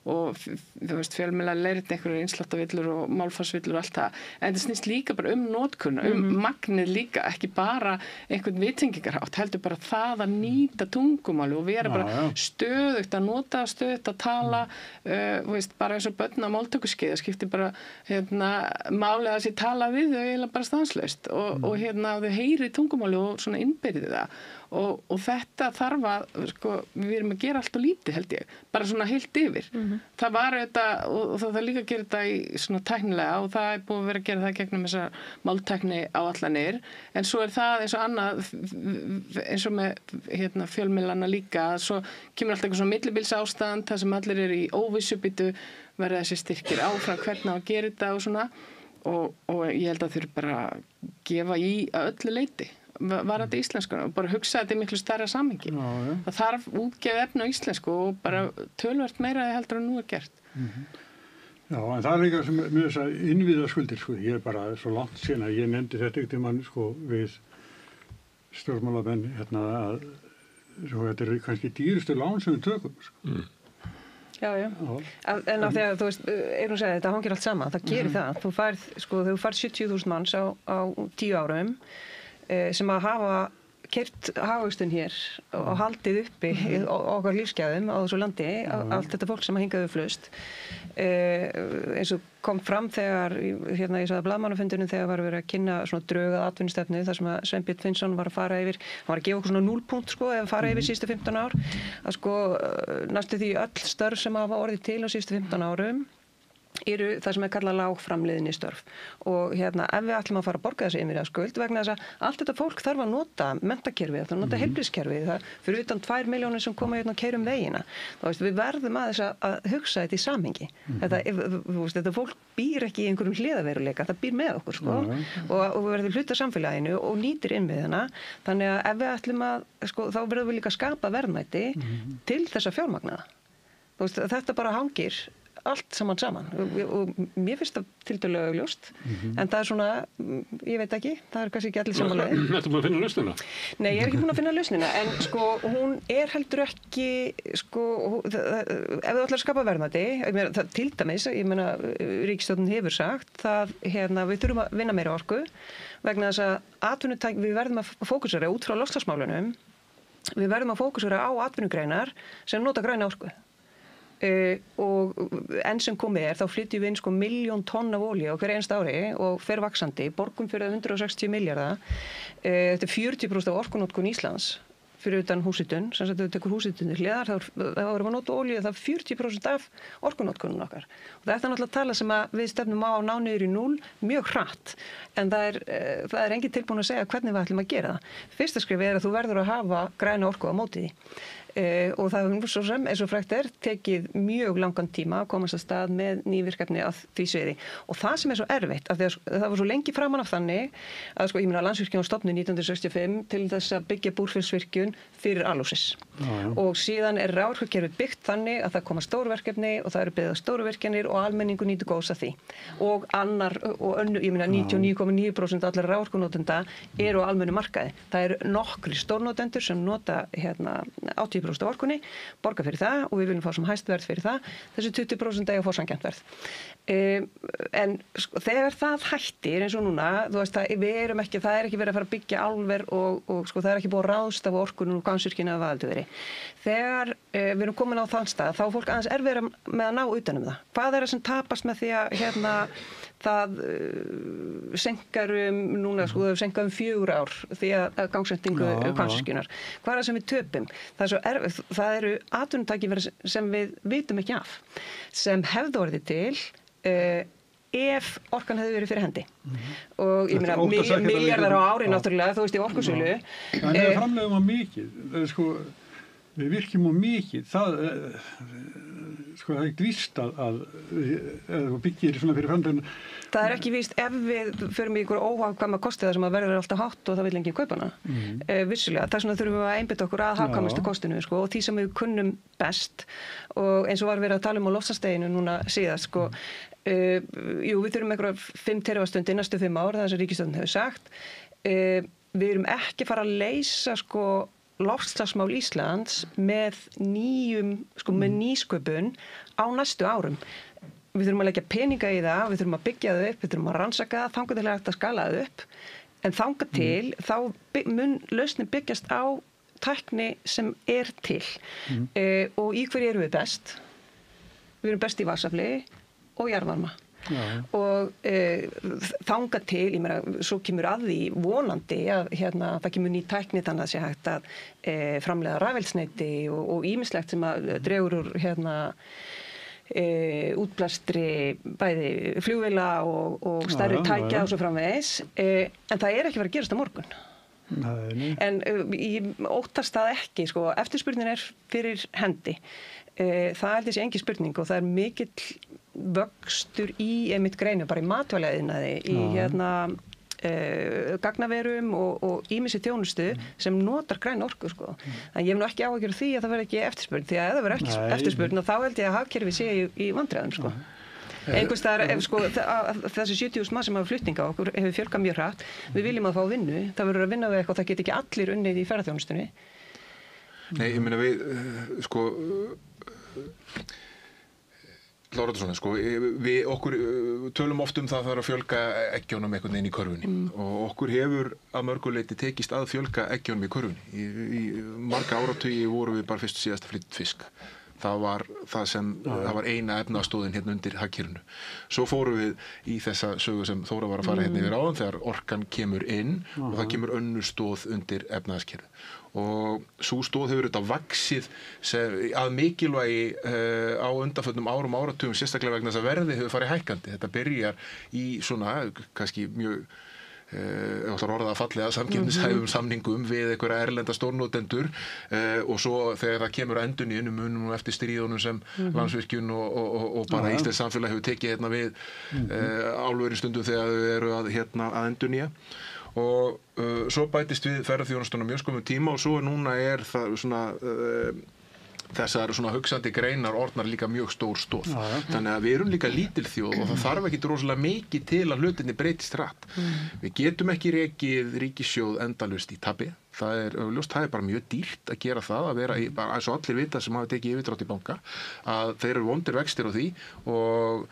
og þú veist, fjölmiðlar leiðrétta einhverjum innsláttarvillur og málfarsvillur og allt það, en það snýst líka bara notkun, magnið líka, ekki bara einhvern vitingingarhátt, heldur bara það að nýta tungumáli og vera bara stöðugt að nota, stöðugt að tala, þú veist, bara eins og börn á máltökuskeið, það skiptir bara máli að sér tala við þau eiginlega bara stanslaust og þau heyri tungumáli og svona innbyrði það. Og þetta þarf að, sko, við erum að gera allt og lítið held ég, bara svona heilt yfir. Það var þetta, og það líka að gera þetta í svona tæknilega og það búið að vera að gera það gegnum þessar máltækni áallanir, en svo það eins og annað, eins og með fjölmiðlana líka, svo kemur alltaf eitthvað svona millibilsástand, það sem allir eru í óvissubitu, verða þessi styrkir áfram hvernig á að gera þetta og svona, og ég held að þau eru bara að gefa í að öllu leyti. Var þetta íslensku og bara hugsa þetta í miklu stærra samhengi. Það þarf útgefið efni á íslensku og bara töluvert meira heldur en nú gert. Já, en það líka sem með þess að innviða skuldir, sko, ég bara svo langt síðan að ég nefndi þetta ekkert mann, sko, við stjórnmálamenn, að svo, þetta kannski dýrustu lán sem við tökum, sko. Já. En á því að, þú veist, Eyrún segði, þetta hangir allt saman, það gerir það. Þú færð 70.000 manns á 10 árum, sem að hafa keypt hagvöxtinn hér og haldið uppi okkar lífsgæðum á þessu landi, allt þetta fólk sem hingaði flust, eins og kom fram þegar, ég sagði að blaðamannafundinum þegar var verið að kynna svona drögað atvinnustefnu, þar sem að Sveinbjörn Finnsson var að fara yfir, hann var að gefa okkur svona 0 punkt, sko, ef fara yfir síðustu 15 ár, að sko, næstu því öll störf sem hafa orðið til á síðustu 15 árum, eru það sem kallað lágframleiðni störf og ef við ætlum að fara að borga þessi innviða skuld vegna þess að allt þetta fólk þarf að nota menntakerfið, það nota heilbrigðiskerfið, það fyrir utan 2 milljónir sem koma og keyrum vegina, þá veist við verðum aðeins að hugsa þetta í samhengi. Þetta fólk býr ekki í einhverjum hliðaveruleika, það býr með okkur, sko, og við verðum hluta samfélaginu og nýtir innviðina, þannig að ef við ætlum að, sko, þá verðum við líka að skapa verðmæti til þess að fjármagna það. Þetta bara hangir allt saman og mér finnst það tiltölulega augljóst, en það svona, ég veit ekki, það kannski ekki allir samanlega. Ertu búin að finna lausnina? Nei, ég ekki búin að finna lausnina, en sko, hún heldur ekki, sko, ef þú ætlar að skapa verðmæti, til dæmis, ríkisstjórnin hefur sagt, það, við þurfum að vinna meira orku, vegna þess að atvinnutæki, við verðum að fókusera út frá loftslagsmálunum, við verðum að fókusera á atvinnugreinar sem nota græna orku. Og enn sem komið þá flytjum við inn 1 milljón tonn af olíu á hverju einasta ári og fer vaxandi, borgum fyrir 160 milljarða. Þetta 40% af orkunotkun Íslands fyrir utan húshitun, sem sagt ef við tekur húshitunni hliðar, þá erum við að nota olíu, það 40% af orkunotkunum okkar. Og þetta náttúrulega tala sem að við stefnum á ná niður í 0 mjög hratt, en það er engin tilbúin að segja hvernig við ætlum að gera það. Fyrsta skrifið að þú verður að hafa græna orku á móti því. Og það hefur svo sem, eins og frægt tekið mjög langan tíma að komast að stað með ný verkefni að því sviði. Og það sem svo erfitt, af því að það var svo lengi framan af þannig að sko, Landsvirkjun var stofnuð 1965 til þess að byggja Búrfellsvirkjun fyrir Alúsis. Og síðan raforkukerfið byggt þannig að það koma stóru verkefni og það eru byggðar stóru virkjanir og almenningur nýtur góðs af því. Og 99,9% allar raforkunotenda eru á almennu markaði. Það eru nokkrir stórnotendur sem nota 80% af orkunni, borga fyrir það og við viljum fá sem hæst verð fyrir það, þessi 20% eiga fórsangjant verð. En sko, þegar það hættir eins og núna, þú veist að við erum ekki, það er ekki verið að fara að byggja álver og sko það er ekki búið að ráðstafa orkunum og Hvammsvirkjun eða Vaðalduveri. Þegar við erum komin á þann stað, þá er fólk aðeins erfiðara með að ná utanum það. Hvað er það sem tapast með því að það senkar núna, sko þau senkar 4 ár því að gangsendingu Hvammsvirkjunar. Hvað er það sem við töpum? Það eru atvinnutækifæri sem við vitum ekki af, sem hefðu orðið til ef orkan hefði verið fyrir hendi. Og ég meina, milljarðar á ári náttúrulega, þú veist, í orkusölu. En við framleiðum á mikið, sko, við virkjum á mikið, sko, það er ekkert víst að þú byggir svona fyrir framtíðina. Það er ekki víst ef við förum í ykkur óhagkvæma kosti þar sem að verður alltaf hátt og það vil enginn kaupa hana. Vissulega, þess vegna þurfum við að einbytta okkur að hagkvæmustu kostinu, sko, og því sem við kunnum best, og eins og var verið að tala um á loftslagsdeginum núna síðast, sko, jú, við þurfum einhverja 5 teravattstundir næstu 5 ár, það sem ríkisstjórnin hefur sagt. Við erum ekki fara að leysa, sko, loftslagsmál Íslands með með nýsköpun á næstu árum. Við þurfum að leggja peninga í það, við þurfum að byggja það upp, við þurfum að rannsaka það, þangað til að skala það upp, en þangað til þá mun lausnin byggjast á tækni sem er til. Og í hverju erum við best? Við erum best í vatnsafli og jarðvarma. Og þangað til, ég meina, svo kemur að því vonandi að það kemur ný tækni þannig að sé hægt að framleiða rafeldsneyti og ýmislegt sem að dregur úr útblæstri bæði flugvéla og stærri tækja og svo framvegis, en það er ekki verið að gerast á morgun. Nei. En ég óttast það ekki, sko, eftirspurnin er fyrir hendi. Það held ég sé engin spurning og það er mikill vöxtur í einmitt greinu, bara í matvæla'iðnaði, í gagnaverum og ýmissi þjónustu sem notar græn orku, sko. En ég hef nú ekki áhyggjur af því að það verði ekki eftirspurn, því að ef það verði ekki eftirspurn þá held ég að hagkerfið sé í vandræðum, sko. Einhvers staðar, sko, þessi 70.000 manns sem hafa flutninga okkur hefur fjölgað mjög hratt. Við viljum að fá vinnu, það verður að vinna við eitthvað, það get ekki allir unnið í ferðaþjónustunni. Nei, ég meina við, sko, Lára Oddsson, sko, við okkur tölum oft um það að það er að fjölga eggjónum einhvern veginn í körfunni og okkur hefur að mörgu leyti tekist að fjölga eggjónum í körfunni. Í marga áratugi vorum við bara fyrst og síðast að flytja fisk. Það var eina efnaðastóðin hérna undir hagkerfinu. Svo fórum við í þessa sögu sem Þóra var að fara hérna yfir áðan þegar orkan kemur inn og það kemur önnur stóð undir efnaðaskerfið. Og sú stóð hefur auðvitað vaxið að mikilvægi á undanförnum árum og áratugum, sérstaklega vegna þess að verðið hefur farið hækkandi. Þetta byrjar í svona, kannski mjög orðað fallega samkeppnishæfum samningum við einhverja erlenda stórnotendur og svo þegar það kemur að endurnýjun munum eftir stríðunum sem Landsvirkjun og bara íslenskt samfélag hefur tekið hérna við álverin stundum þegar þau eru að endurnýja. Og svo bætist við ferðaþjónustuna mjög skömmum tíma og svo núna það svona þessar svona hugsandi greinar orðnar líka mjög stór stóð. Þannig að við erum líka lítil þjóð og það þarf ekki rosalega mikið til að hlutinni breytist hratt. Við getum ekki rekið ríkissjóð endalaust í tapi. Það er augljóst, það er bara mjög dýrt að gera það, að vera bara eins og allir vita sem hafa tekið yfirdrátt í banka, að þeir eru vondir vextir á því og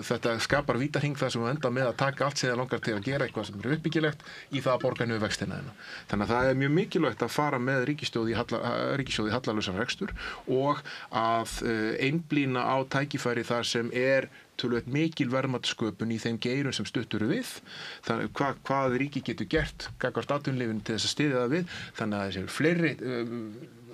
þetta skapar vítahring þar sem við enda með að taka allt sem það langar til að gera eitthvað sem er uppbyggilegt í það að borga niður vextina þeirna. Þannig að það er mjög mikilvægt að fara með ríkissjóði í hallalausan rekstur og að einblína á tækifæri þar sem er töluvert mikil verðmætasköpun í þeim geirum sem stuttur við. Þannig hvað ríki getur gert gagnvart atvinnulífinu til þess að styðja það við. Þannig að þessi fleiri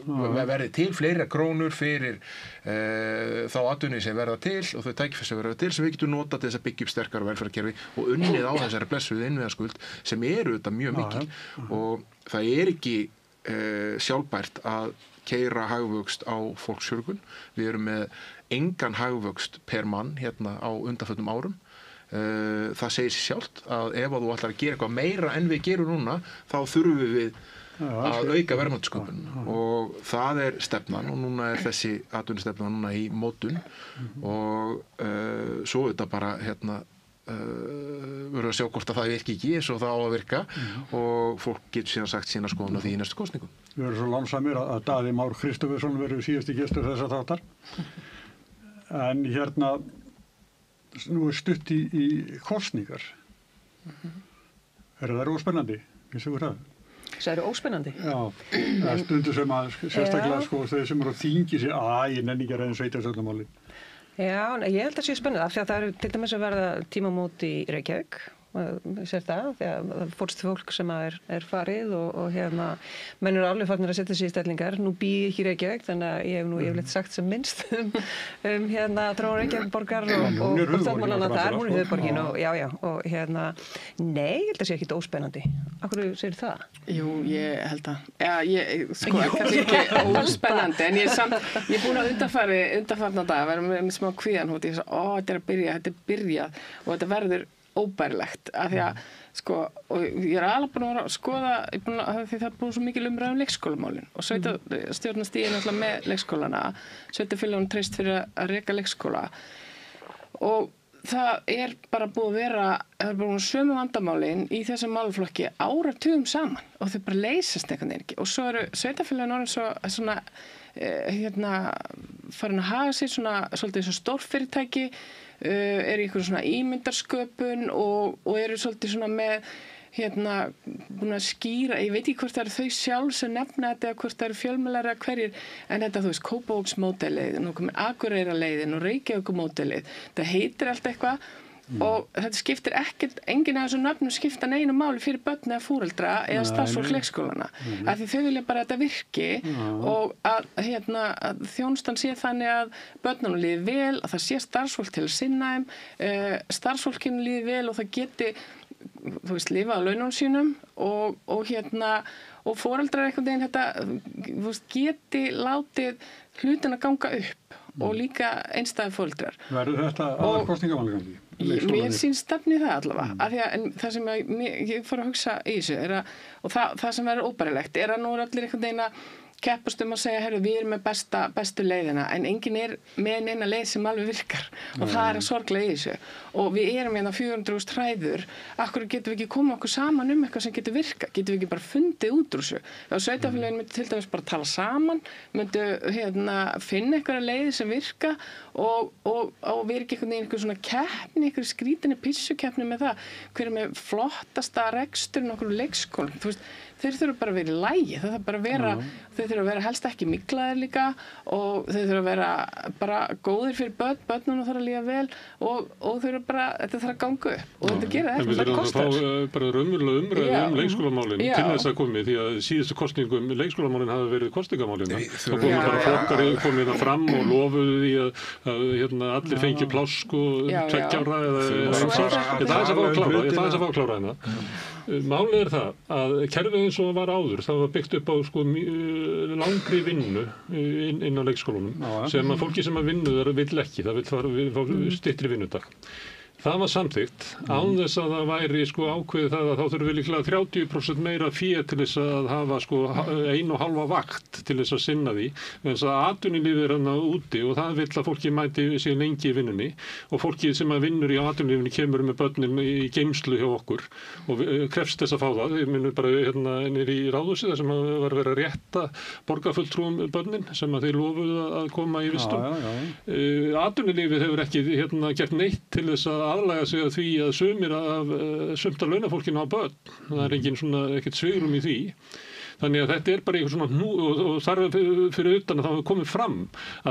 verði til fleiri krónur fyrir þá atvinnu sem verða til og þau tækifæri sem verða til sem við getum notað til þess að byggja upp sterkara velferðarkerfi og unnið á þessari blessuðu innviðaskuld sem eru þetta mjög mikil og það er ekki sjálfbært að keyra hagvöxt á fólksfjölgun. Við erum með engan hagvöxt per mann hérna á undanförnum árum. Það segir sér sjálft að ef þú ætlar að gera eitthvað meira en við gerum núna þá þurfum við að auka verðmætasköpun og það er stefnan og núna er þessi atvinnustefna núna í mótun og svo þetta bara verður að sjá hvort að það virki ekki eins og það á að virka og fólk getur síðan sagt sína skoðun á því í næstu kosningum. Við verðum svo lánsamir að Daði Már Kristófersson verður síðasti gestur þessa þáttar. En nú er stutt í kosningar. Það er óspennandi, vissu hvað það? Það eru óspennandi? Já, það er stundu sem að sérstaklega sko þau sem eru á þingi sér, ég nenni ekki að reyna sveitarstjórnarmálin. Já, ég held að það sé spennandi af því að það eru til dæmis að verða tímamót í Reykjavík sér það, því að það fórst fólk sem er farið og menn eru alveg farnir að setja sig í stellingar. Nú bý ég ekki í Reykjavík, þannig að ég hef nú yfirleitt sagt sem minnst þróun Reykjavíkurborgar og stjórnmálana þar, hún er höfuðborgin og nei, ég held að sé ekkit óspennandi. Af hverju segir það? Jú, ég held að. Kannski ekki óspennandi, en ég er búin að undanfarna dag, vera með smá kvíðanhút, ég sagði, þetta er byrjað og þetta verður óbærilegt, af því að og ég er alveg búin að skoða því það er búin svo mikil umræð leikskólamálin og sveitarstjórnarstigið náttúrulega með leikskólana, sveitarfélögum treyst fyrir að reka leikskóla og það er bara búið að vera, það er bara sömu vandamálin í þessum málaflokki áratugum saman og þau bara leysast einhvern veginn ekki og svo eru sveitarfélögin orðin svona farin að haga sér svona svolítið eins og stórfyrirtæki eru í einhverjum svona ímyndarsköpun og eru svolítið svona með búin að skýra, ég veit ekki hvort það eru þau sjálf sem nefna þetta eða hvort það eru fjölmiðlar eða hverjir, en þetta þú veist Kópavogsmódelið, nú komin Akureyraleiðin og Reykjavíkurmódelið, það heitir allt eitthvað og þetta skiptir enginn af þessum nöfnum skipta neinu máli fyrir börn eða foreldra eða starfsfólk leikskólana af því þau vilja bara að þetta virki og að þjónustan sé þannig að börnunum líði vel, að það sé starfsfólk til að sinna þeim, starfsfólkinu líði vel og það geti lifa á launum sínum og foreldrar einhvern veginn geti látið hlutina ganga upp og líka einstæði foreldrar. Verður þetta aðalkosningavalgangi? Mér sýnst stefni það allavega, af því að það sem ég fór að hugsa í þessu og það sem verður óbærilegt að nú allir einhvern veginn að keppast að segja, heyrðu, við erum með bestu leiðina en enginn með neina leið sem alveg virkar og það að sorglega í þessu og við erum 400.000 hræður, akkur getum við ekki koma okkur saman eitthvað sem getur virka, getum við ekki bara fundið út úr þessu, þá sveitarfélögin myndi til dæmis bara tala saman, myndi finna einhverja leiði sem virka og við erum ekki einhver svona keppni, einhver skrítinni pissukeppni með það, hver er með flottasta reksturinn okkur leikskólum, þú veist þeir þurfa bara að vera í lagi, það þarf bara að vera, þeir þurfa að vera helst ekki miklaðir líka og þeir þurfa að vera bara góðir fyrir börnunum þarf að líða vel og þau eru bara, þetta þarf að ganga upp og þetta gera þetta, það kostar. En við þurfum að fá bara raunverulega umræðu leikskólamálin til þess að komi því að síðustu kosningum leikskólamálin hafa verið kosningamálina. Það komið bara flokkar komið það fram og lofuðu því að allir fengi pláss 2 ára eða eins að fá klára hérna. Málið það að kerfið eins og var áður, það var byggt upp á langri vinnu inn á leikskólunum sem að fólki sem að vinnu þar vill ekki, það vill fá styttri vinnudag. Það var samþykkt án þess að það væri ákveðið það að þá þurfum við líklega 30% meira fé til þess að hafa 1,5 vakt til þess að sinna því þess að atvinnulífið er þarna úti og það vill að fólki mæti sig lengi í vinnunni og fólki sem að vinnur í atvinnulífinu kemur með börnin í geymslu hjá okkur og krefst þess að fá það. Við minnum bara niður í ráðhúsi þar sem að var verið að rétta borgarfulltrúum börnin sem að þeir lofuðu að koma í vistum. Atvinnulífið hefur ekki gert neitt til þess að aðlaga sig að því að sumt af launafólkinu á börn. Það er ekkert svigrúm í því. Þannig að þetta er bara einhver svona og þar fyrir utan að það hefur komið fram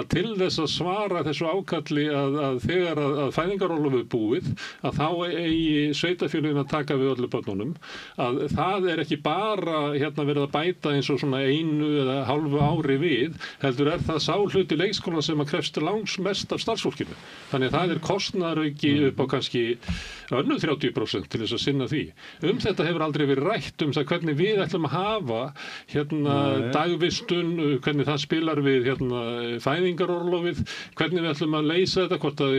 að til þess að svara þessu ákalli að þegar að fæðingarorlof er búið að þá eigi sveitarfélögin að taka við öllu börnunum að það er ekki bara verið að bæta eins og svona 1 eða hálfu ári við heldur er það sá hluti leikskóla sem að krefst langsmest af starfsfólkinu. Þannig að það er kostnaðarauki upp á kannski önnur 30% til þess að sinna því. Þetta hefur aldrei verið rætt það hvernig við ætlum að hafa dagvistun, hvernig það spilar við fæðingarorlofið, hvernig við ætlum að leysa þetta, hvort að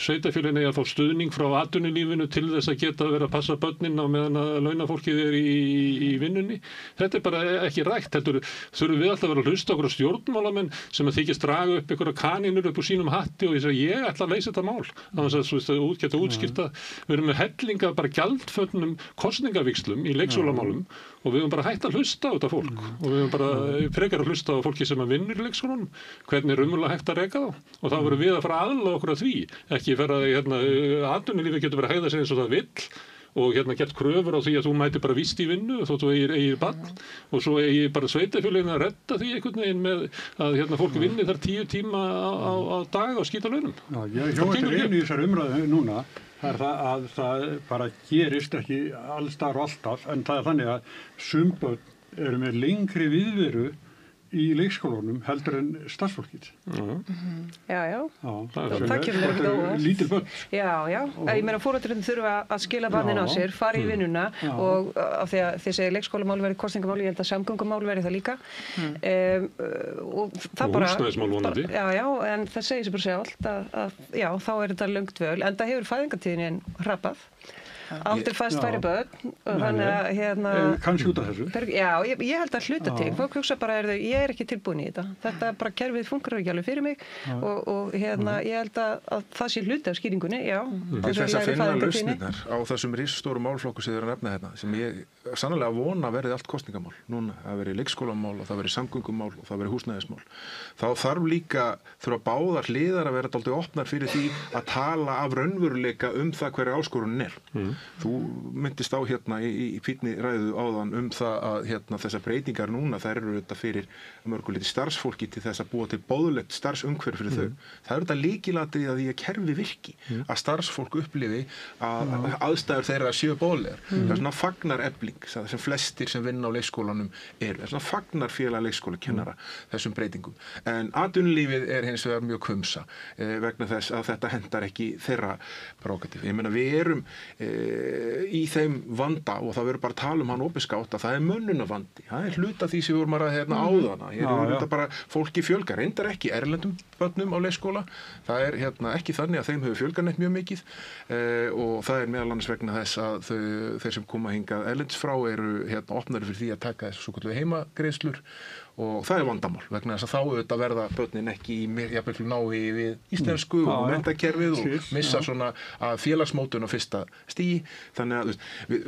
sveitarfélögin eigi að fá stuðning frá atvinnulífinu til þess að geta að vera að passa börnin á meðan að launafólkið er í vinnunni. Þetta er bara ekki rætt. Þurfum við alltaf að vera að hlusta okkur á stjórnmálamenn sem að þykjast draga upp einhverja kanínur upp úr sínum hatti og ég ætla að leysa þetta mál. Þannig að geta útskýrta. Við erum með hellinga bara gjaldföllnum kosningavíxlum í leikskólamálum og við höfum bara hægt að hlusta á þetta fólk og við höfum bara frekar að hlusta á fólki sem að vinnur í leikskólanum, hvernig er raunverulega hægt að reka þá og þá verðum við að fara aðlaga okkur að því, ekki fara atvinnulífið getur verið að hegða sig eins og það vill og gert kröfur á því að þú mæti bara víst í vinnu þótt þú eigir barn og svo eigir bara sveitarfélögin að redda því einhvern veginn með að fólk vinni þar 10 tíma á dag á skítalaunum. Já, ég hjó eftir einu í þessar umræðu núna. Það það að það bara gerist ekki allstar og alltaf, en það þannig að sum börn eru með lengri viðveru í leikskólanum heldur en starfsfólkið. Já. Það kemur ekki óvart. Lítil börn. Já. Ég meina foreldrunum þurfa að skila barnin á sér, fara í vinnuna og af því að þið segir leikskólamál verið kosningamál, ég held að samgöngumál verið það líka. Og það bara... Og húsnæðismál vonandi. Já, en það segir sér bara sjálft að þá er þetta löng dvöl, en það hefur fæðingartíðin hrapað. Aldrei fæst færi börn og þannig að kannski út af þessu. Já, ég held að hluta til. Fólk hugsa bara, ég er ekki tilbúin í þetta. Þetta er bara kerfið funkar ekki alveg fyrir mig og ég held að það sé hluti af skýringunni, já. Til þess að finna lausnirnar á þessum risastóru málflokku sem þið eru að nefna hérna, sem ég sannlega vona verði allt kosningamál. Núna, það veri leikskólamál og það veri samgöngumál og það veri húsnæðismál. Þá þurfa báðar hliðar að vera dálítið opnar fyrir því að tala af raunveruleika það hverja áskorunin er. Þú myndist á hérna í fínni ræðu áðan það að þessar breytingar núna, þær eru þetta fyrir mörguleiti starfsfólki til þess að búa til boðlegt starfsumhverfi fyrir þau. Það eru þetta lykilatriði að því að kerfi virki, að starfsfólk upplifi að aðstæður þeirra séu boðlegar. Það er svona fagnarefling sem flestir sem vinna á leikskólanum eru. Það er svona fagnarfélag leikskólakennara þessum breytingum. En atvinnulífið er hins vegar mjög hvumsa vegna þess að þetta hendar ekki þeirra prógatíf. Ég meina við erum í þeim vanda og það verður bara að tala hann opinskátt að það er mönnunarvandi. Það er hluta því sem við vorum að hérna áðana. Hér er þetta bara fólki fjölgar, reyndar ekki erlendum börnum á leikskóla. Það er hérna ekki þannig að þeim hefur fjölgar neitt mjög mikið og það er meðal annars vegna þess að þeir sem koma hingað erlendis frá eru hérna opnari fyrir því að taka þessu svokölluðu heimagreiðslur og það er vandamál vegna þess að þá auðvitað verða börnin ekki jafnvel nái við íslensku og menntakerfið og missa svona að félagsmótun á fyrsta stigi. Þannig að við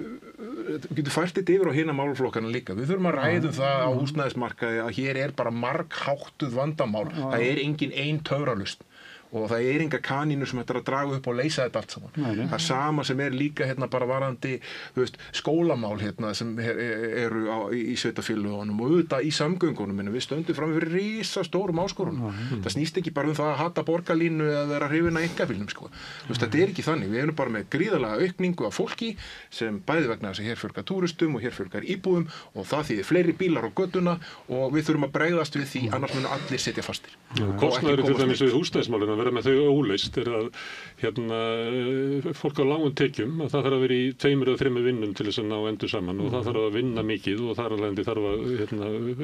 getum fært þetta yfir á hina málflokkana líka. Við þurfum að ræða það á húsnæðismarkaði að hér er bara margháttuð vandamál. Það er engin ein töfralausn. Og það er enga kanínur sem þetta að draga upp og leysa þetta allt saman. Það er sama sem er líka hérna bara varandi skólamál hérna sem eru í sveitafélögunum og auðvitað í samgöngunum. Við stöndum fram fyrir risastórum áskorunum. Það snýst ekki bara það að hata borgarlínu eða vera hrifin af einkabílnum. Sko. Þetta er ekki þannig. Við erum bara með gríðarlega aukningu af fólki sem bæði vegna þess að hér fjölgar túristum og hér fjölgar íbúum og það þýðir fleiri bílar á götuna og við þurfum að bregðast við því annars munu allir sitja fastir. Kostnaður til dæmis við húsnæðismálin að vera með þau óleist er að fólk á lágum tekjum að það þarf að vera í 2 eða 3 vinnum til þess að ná endur saman og það þarf að vinna mikið og þar alveg þarf að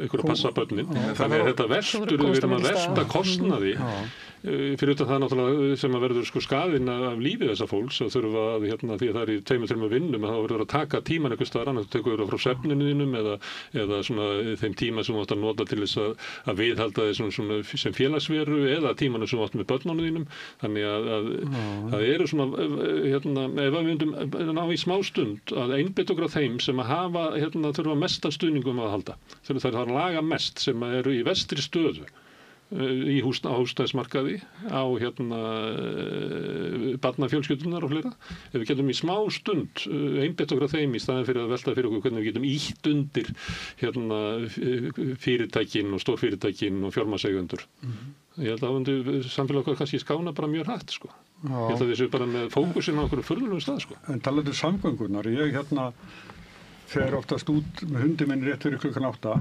einhver að passa börnin. Þannig að þetta vestur, við erum að velta kostnaði fyrir utan það náttúrulega sem að verður skaðinn af lífi þessa fólks að þurfa að því að það er í 2-3 vinnum að það verður að taka tíman einhvers staðar annars tekur það frá svefninu þínum eða svona þeim tíma sem þú átt að nota til þess að viðhalda þessum svona sem félagsveru eða tímanum sem þú átt með börnunum þínum. Þannig að það eru svona ef við myndum ná í smástund að einbeita okkur á þeim sem að hafa þurfa mesta stuðningum að halda. Það er að laga mest sem eru í vestri stöðu í húsnæðismarkaði á barnafjölskyldunar og fleira. Ef við getum í smá stund einbeitt okkur á þeim í staðin fyrir að velta fyrir okkur hvernig við getum ýtt undir fyrirtækin og stórfyrirtækin og fjármagnseigendur. Ég held að samfélag okkar kannski skána bara mjög hratt, sko. Ég held að við séum bara með fókusinn á okkur furðulegum stað, sko. En talaðu samgöngunar, ég fer oftast út með hundi minn rétt fyrir 8:00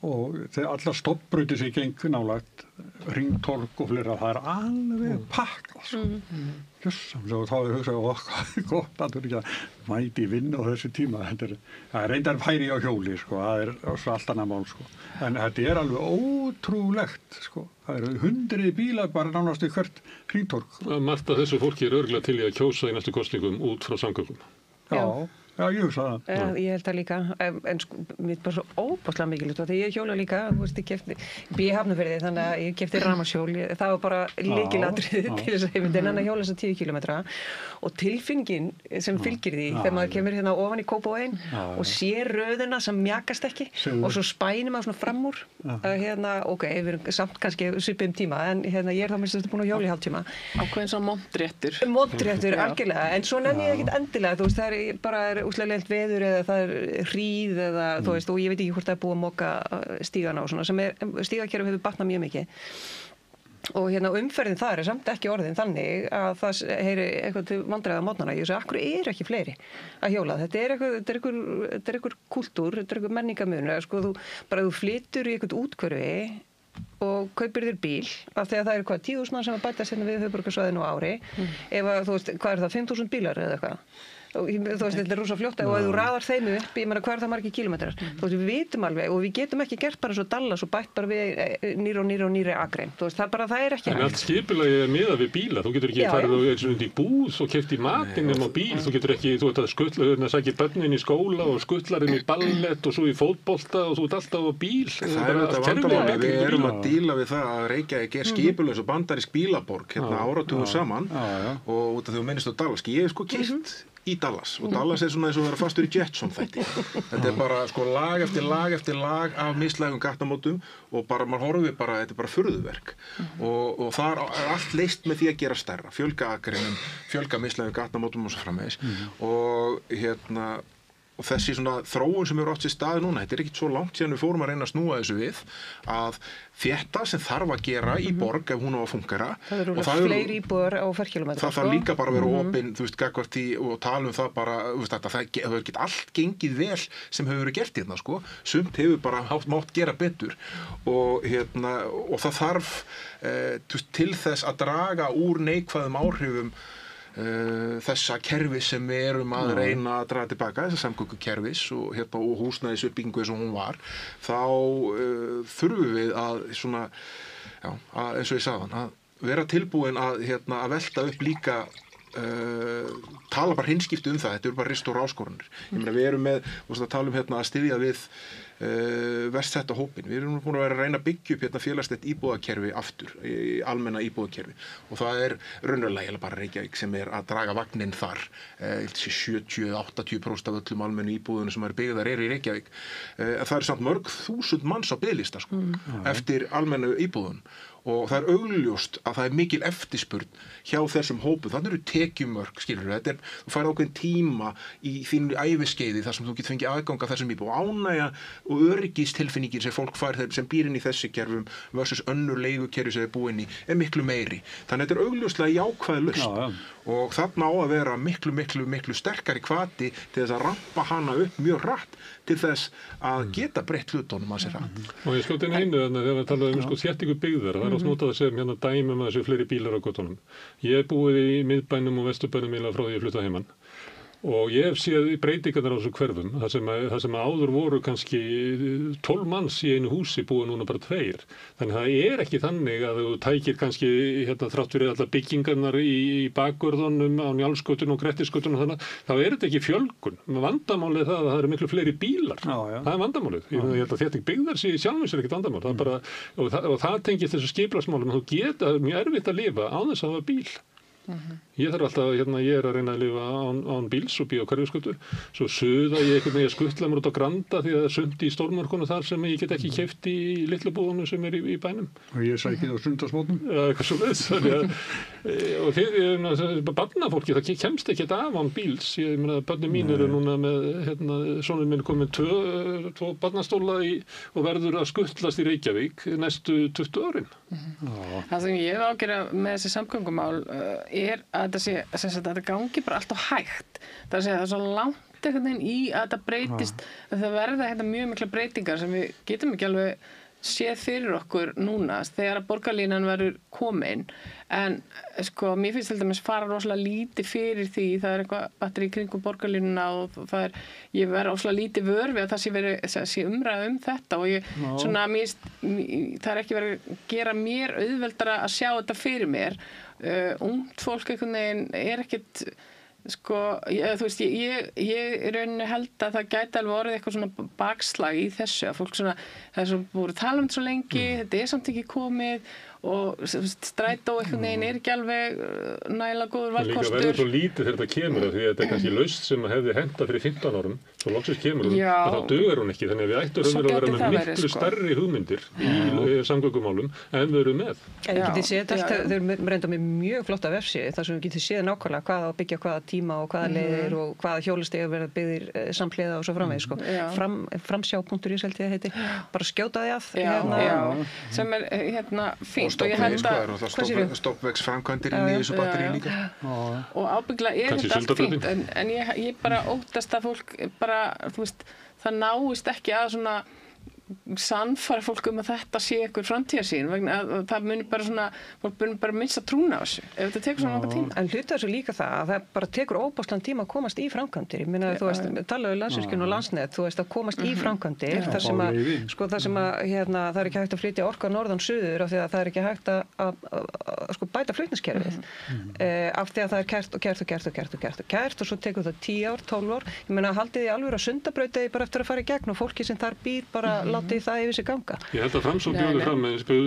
og þegar allar stoppbrautir sem geng nálægt, Hringtorg og fleira, það er alveg pakkað. Og þá er hugsað, gott að þú ekki að mæti vinna á þessu tíma. Það er reyndar færi á hjóli, sko. Það er allt annað mál, sko. En þetta er alveg ótrúlegt, sko. Það eru 100 bílar bara nánast í hvert Hringtorg. Margt af þessu fólki er örugglega til í að kjósa í næstu kosningum út frá samgöngum. Já, ég hugsa það. Ég held það líka, en sko, mér er bara svo óbáslega mikilvægt og þegar ég hjóla líka, ég bý í Hafnarfirði, þannig að ég keypti rafmagnshjól, það var bara lykilatriði til þess að heimildin en að hjóla þess að 10 kilometra og tilfinningin sem fylgir því þegar maður kemur ofan í Kópavoginn og sér röðina sem mjakast ekki og svo spænir maður svona fram úr ok, við erum samt kannski svipum tíma en ég er þá minnst búin að hjóla í hálftíma. Ákveðin svo montréttur. Montréttur, algjörlega, en svo nenni ég ekkert endilega, þú veist, það er bara úslega leilt veður eða það er hríð eða þú veist, og ég veit ekki hvort það er búið að moka stígana og svona, sem stígakerfið hefur batnað mjög mikið. Og umferðin þar samt ekki orðin þannig að það heyri eitthvað til vandræða mótnana. Ég segi, akkur ekki fleiri að hjóla? Þetta er eitthvað kúltúr, þetta er eitthvað menningamunur. Sko, þú flytur í eitthvað útkverfi og kaupir þér bíl af því að það 10.000 mann sem bætast við höfuðborgarsvæðinu á ári. Ef að, þú veist, hvað það, 5.000 bílar eða eitthvað? Þú veist, þetta rosa fljótt og ef þú raðar þeim upp, ég meina hvað það margir kílómetrar? Þú veist, við vitum alveg og við getum ekki gert bara svo Dallas og bætt bara við nýri akrein. Þú veist, það ekki. En allt skipulagið miðað við bíla. Þú getur ekki farið í búð og keypt í matinn á bíl. Þú getur ekki, þú ert að skutla, sækja börnin í skóla og skutlar í ballett og svo í fótbolta og þú ert alltaf á bíl. Það þetta vandamál. Við erum að díla við það að Reykjavík skipulags og bandarísk bílaborg áratugum saman og út af því þú minnist á Dallas. Ég hef keyrt í Dallas og Dallas svona eins og vera fastur í Jetson þætti. Þetta bara lag eftir lag eftir lag af mislægum gatnamótum og bara maður horfir þetta bara furðuverk og þar allt leyst með því að gera stærra, fjölga akreinum, fjölga mislægum gatnamótum og svo framvegis og þessi svona þróun sem átt sér stað núna, þetta ekkert svo langt síðan við fórum að reyna að snúa þessu við að þetta sem þarf að gera í borg ef hún á að fungera. Það eru fleiri íbúðar á ferkílómetra. Það þarf líka bara að vera opinn, þú veist, gagnvart því og tala það bara, þú veist, það hefur ekki allt gengið vel sem hefur verið gert hérna, sko. Sumt hefur bara mátt gera betur og það þarf til þess að draga úr neikvæðum áhrifum þessa kerfis sem við erum að reyna að draga tilbaka, þessa samgöngukerfis og húsnæðisuppbyggingu eins og hún var, þá þurfum við að svona, eins og ég sagði að vera tilbúin að velta upp líka tala bara hinskipti það, þetta eru bara rist og ráskorunir. Ég meina við erum með, að tala að styðja við verst þetta hópin. Við erum búin að vera að reyna að byggja upp félagslegt íbúðakerfi aftur, almenna íbúðakerfi og það raunverulega bara Reykjavík sem að draga vagninn þar. 70-80% af öllum almennu íbúðunum sem byggðar í Reykjavík. Það samt mörg þúsund manns á biðlista eftir almennu íbúðunum og það augljóst að það mikil eftirspurn hjá þessum hópum. Þannig eru tekjumörk, skilur þú færð ákveðin tíma í þínu æviskeiði þar sem þú getur fengið aðgang að þessum íbúð og ánægja og öryggistilfinningin sem fólk fær sem býr inn í þessi kerfum versus önnur leigukerfi sem búið inn í miklu meiri. Þannig þetta augljóslega jákvæð lausn og þarna á að vera miklu sterkari hvati til þess að rampa hana upp mjög hratt til þess að geta breytt hlutunum að sér hratt. Og ég skjóti einu þegar við talaðum þéttingu byggðar, það oft notað að segja dæmum að þessu fleiri bílar á götunum. Ég búið í miðbænum og vesturbænum frá því ég flutta heimann. Og ég hef séð breytingarnar á þessu hverfum, það sem áður voru kannski 12 manns í einu húsi búið núna bara 2. Þannig það ekki þannig að þú tækir kannski þrátt fyrir allar byggingarnar í bakgörðunum á Njálsgötunum og Grettisgötunum þannig, þá þetta ekki fjölgun. Vandamálið það að það eru miklu fleiri bílar. Það vandamálið. Ég held að þetta byggðar sig sjálfum sér ekkert vandamál. Og það tengist þessu skipulagsmálum að þú geta mjög erfitt að lifa án þess að hafa bíl. Ég þarf alltaf, ég að reyna að lifa án bíls og bíó Hverfisgötu, svo suða ég einhvern veginn að skutla mér út á Granda því að það er sumt í stórmörkunum þar sem ég get ekki keypt í litlu búðunum sem í bænum. Og ég sækið á sundarsmótum? Já, eitthvað svo leiðis. Og barnafólki, það kemst ekki af án bíls. Ég meina, börnin mín eru núna með, sonur minn komið 2 barnastóla og verður að skutlast í Reykjavík næstu 20 árin. Það sem ég hef ágjörð með þessi samgöngumál að þetta gangi bara alltaf hægt. Það er svo langt einhvern veginn í að þetta breytist, að það verða mjög mikla breytingar sem við getum ekki alveg séð fyrir okkur núna þegar að borgarlínan verður komin. En mér finnst til dæmis fara rosalega lítið fyrir því, það eitthvað batteri í kringum borgarlínuna og ég verð rosalega lítið vör við að það sé umræða þetta og það ekki verið að gera mér auðveldara að sjá þetta fyrir mér. Ungt fólk einhvern veginn ekkert þú veist, ég í rauninni held að það gæti alveg orðið eitthvað svona bakslag í þessu að fólk það er svo búið að tala svo lengi, þetta samt ekki komið og strætó einhvern veginn ekki alveg nægilega góður valkostur. Það líka verður svo lítið þegar þetta kemur því að þetta kannski lausn sem hefði hentað fyrir 15 árum, svo loksins kemur hún, að þá dugar hún ekki, þannig að við ættum að vera með miklu stærri hugmyndir í samgöngumálum en við erum með. En getið séð þetta, þau eru reynda með mjög flotta vefsíðu þar sem við getið séð nákvæmlega hvað að byggja hvaða tíma og hvaða leiðir og hvaða hjólastega verða byggðir samhliða og svo framvegis, framsjá.is held ég heiti, bara skjóta því að. Sem fínt. stoppvegsframkvæmdir inn í þessu batteríi líka. Og ábyggilega þetta allt fínt, en ég bara óttast að fólk bara, þú veist, það náist ekki að svona sannfæra fólk að þetta sé einhver framtíðarsýn vegna að það muni bara svona fólk muni bara minnst að trúna á þessu ef þetta tekur svona langa tíma. En hluta þessu líka það að það bara tekur óbáslan tíma að komast í framkvæmdir. Ég meina þú veist, talaðu Landsvirkjun og Landsnet, þú veist að komast í framkvæmdir þar sem að það sem að það er ekki hægt að flytja orku norðan suður af því að það er ekki hægt að bæta flutningskerfið af því að það er kært og svo tekur það 10 ár, 12 ár. Ég meina haldið þið alveg að Sundabraut eigi bara eftir að fara í gegn og fólki sem þar býr bara látið það yfir sig ganga. Ég held að Framsókn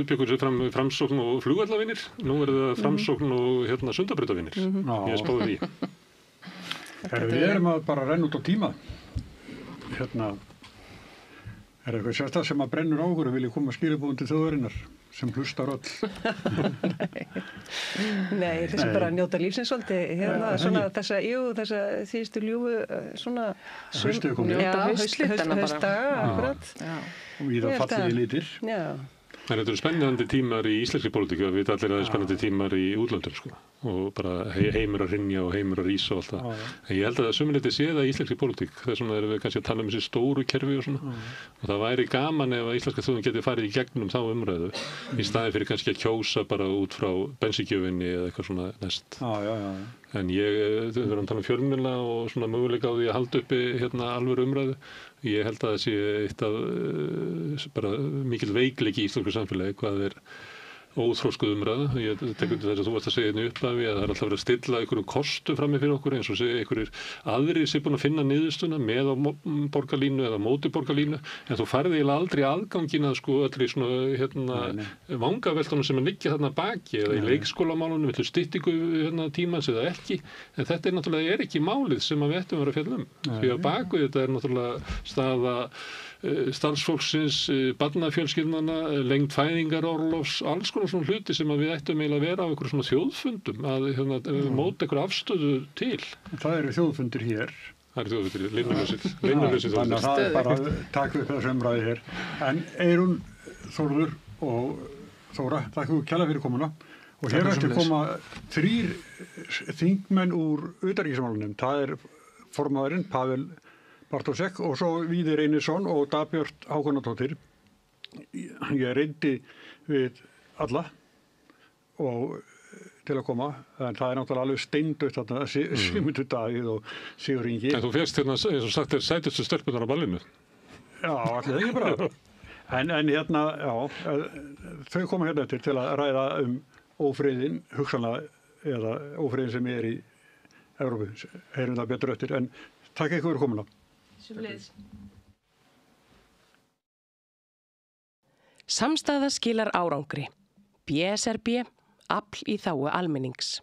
bjókur sér fram Framsókn og flugvallavinir. Nú það Framsókn og Sundabrautavinir. Ég spáði því. Við erum að bara renna út á tíma. Er eitthvað sérstæð sem að brennur á okkur og vilja koma skilabúðum til þjóðarinnar sem hlustar öll? Nei, þessi bara að njóta lífsins svolítið. Þessa síðustu ljúfu svona haustdaga, akkurat. Og í það falliði litir. Já. En þetta eru spennandi tímar í íslenskri pólitíku, við veit allir að það eru spennandi tímar í útlöndum, sko. Og bara heimur að hrynja og heimur að rísa og allt það. En ég held að sumuleyti sé það í íslenskri pólitík, þess vegna erum við kannski að tala þessi stóru kerfi og svona. Og það væri gaman ef að íslenska þjóðin geti farið í gegnum þá umræðu, í staði fyrir kannski að kjósa bara út frá bensíngjöfinni eða eitthvað svona næst. En við erum að tala fjölmiðla og svona möguleika á því að halda uppi alvöru umræðu. Ég held að það sé eitt af bara mikil veikleiki í íslensku samfélagi hvað er óþróskuð umræða. Ég tek undir þess að þú varst að segja hérna upphafi að það er alltaf verið að stilla einhverjum kostum frammi fyrir okkur eins og segja einhverjir aðrir sem búin að finna niðurstuna með á borgarlínu eða móti borgarlínu en þú færði eiginlega aldrei aðgangina öllri svona vangaveltunum sem liggja þarna baki eða í leikskólamálunum villu styttingu tímans eða ekki en þetta náttúrulega ekki málið sem við ættum að vera að fjalla því að baku þetta náttúrulega staða starfsfólksins, barnafjölskyldnanna, lengd fæðingarorlofs, alls konar svona hluti sem við ættum eiginlega að vera á einhverjum svona þjóðfundum að móta einhver afstöðu til. Það eru þjóðfundir hér. Það eru þjóðfundir, leynulausir þjóðfundir. Þannig að það er bara takk upp þessu umræði hér. En Eyrún, Þórður og Þóra, takk kærlega fyrir komuna. Og hér ætti koma 3 þingmenn úr utanríkismálunum. Það er formaðurinn Pavel Bartósek og svo Víðir Einarsson og Dagbjört Hákonardóttir. Ég reyndi við alla og til að koma, en það er náttúrulega alveg steindautt þarna Sigmundur Davíð og Sigurður Ingi. En þú fékkst eins og sagt sætustu stelpunar á ballinu. Já, allir ekki bara. En þau koma hérna eftir til að ræða ófriðin, hugsanlega, eða ófriðin sem í Evrópu. Heyrum það betur eftir, en takk ykkur fyrir komuna. Samstaða skilar árangri. BSRB, afl í þágu almennings.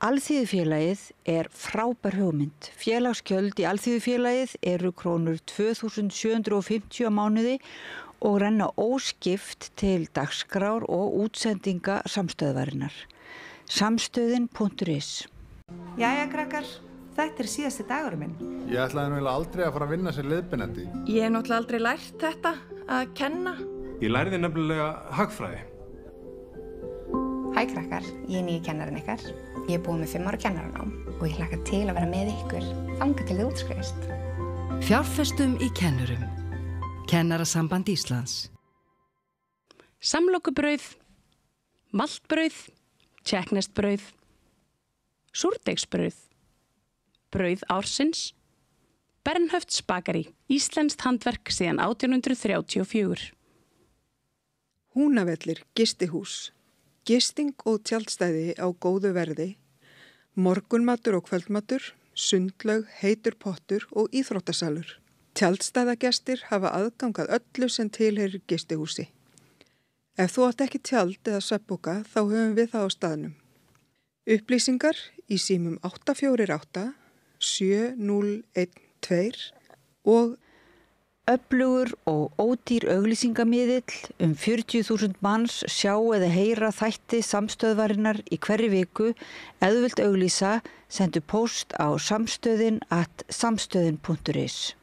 Alþýðufélagið er frábær hugmynd. Félagsgjöld í Alþýðufélagið eru krónur 2.750 á mánuði og renna óskipt til dagskrár og útsendinga samstöðvarinnar. Samstöðin.is. Jæja, krakkar. Þetta er síðasti dagurinn minn. Ég ætlaði náttúrulega aldrei að fara að vinna sem leiðbeinandi. Ég hef náttúrulega aldrei lært þetta, að kenna. Ég lærði nefnilega hagfræði. Hæ krakkar, ég er nýji kennarinn ykkar. Ég er búin með 5 ára kennaranám og ég hlakka til að vera með ykkur þangað til þið útskrifist. Fjárfestum í kennurum. Kennarasamband Íslands. Samlokubrauð, maltbrauð, tékkneskt-brauð, súrdeigsbrauð. Brauð ársins, Bernhöfts bakari, íslenskt handverk síðan 1834. Húnavellir gistihús, gisting og tjaldstæði á góðu verði, morgunmatur og kvöldmatur, sundlaug, heitur pottur og íþróttasalur. Tjaldstæðagestir hafa aðgangað öllu sem tilheyrir gistihúsi. Ef þú átt ekki tjald eða svefnpoka þá höfum við það á staðnum. Upplýsingar í símum 848 7012 og öflugur og ódýr auglýsingamiðill 40.000 manns sjá eða heyra þætti samstöðvarinnar í hverri viku. Ef þú vilt auglýsa, sendu póst á samstöðin@samstöðin.is.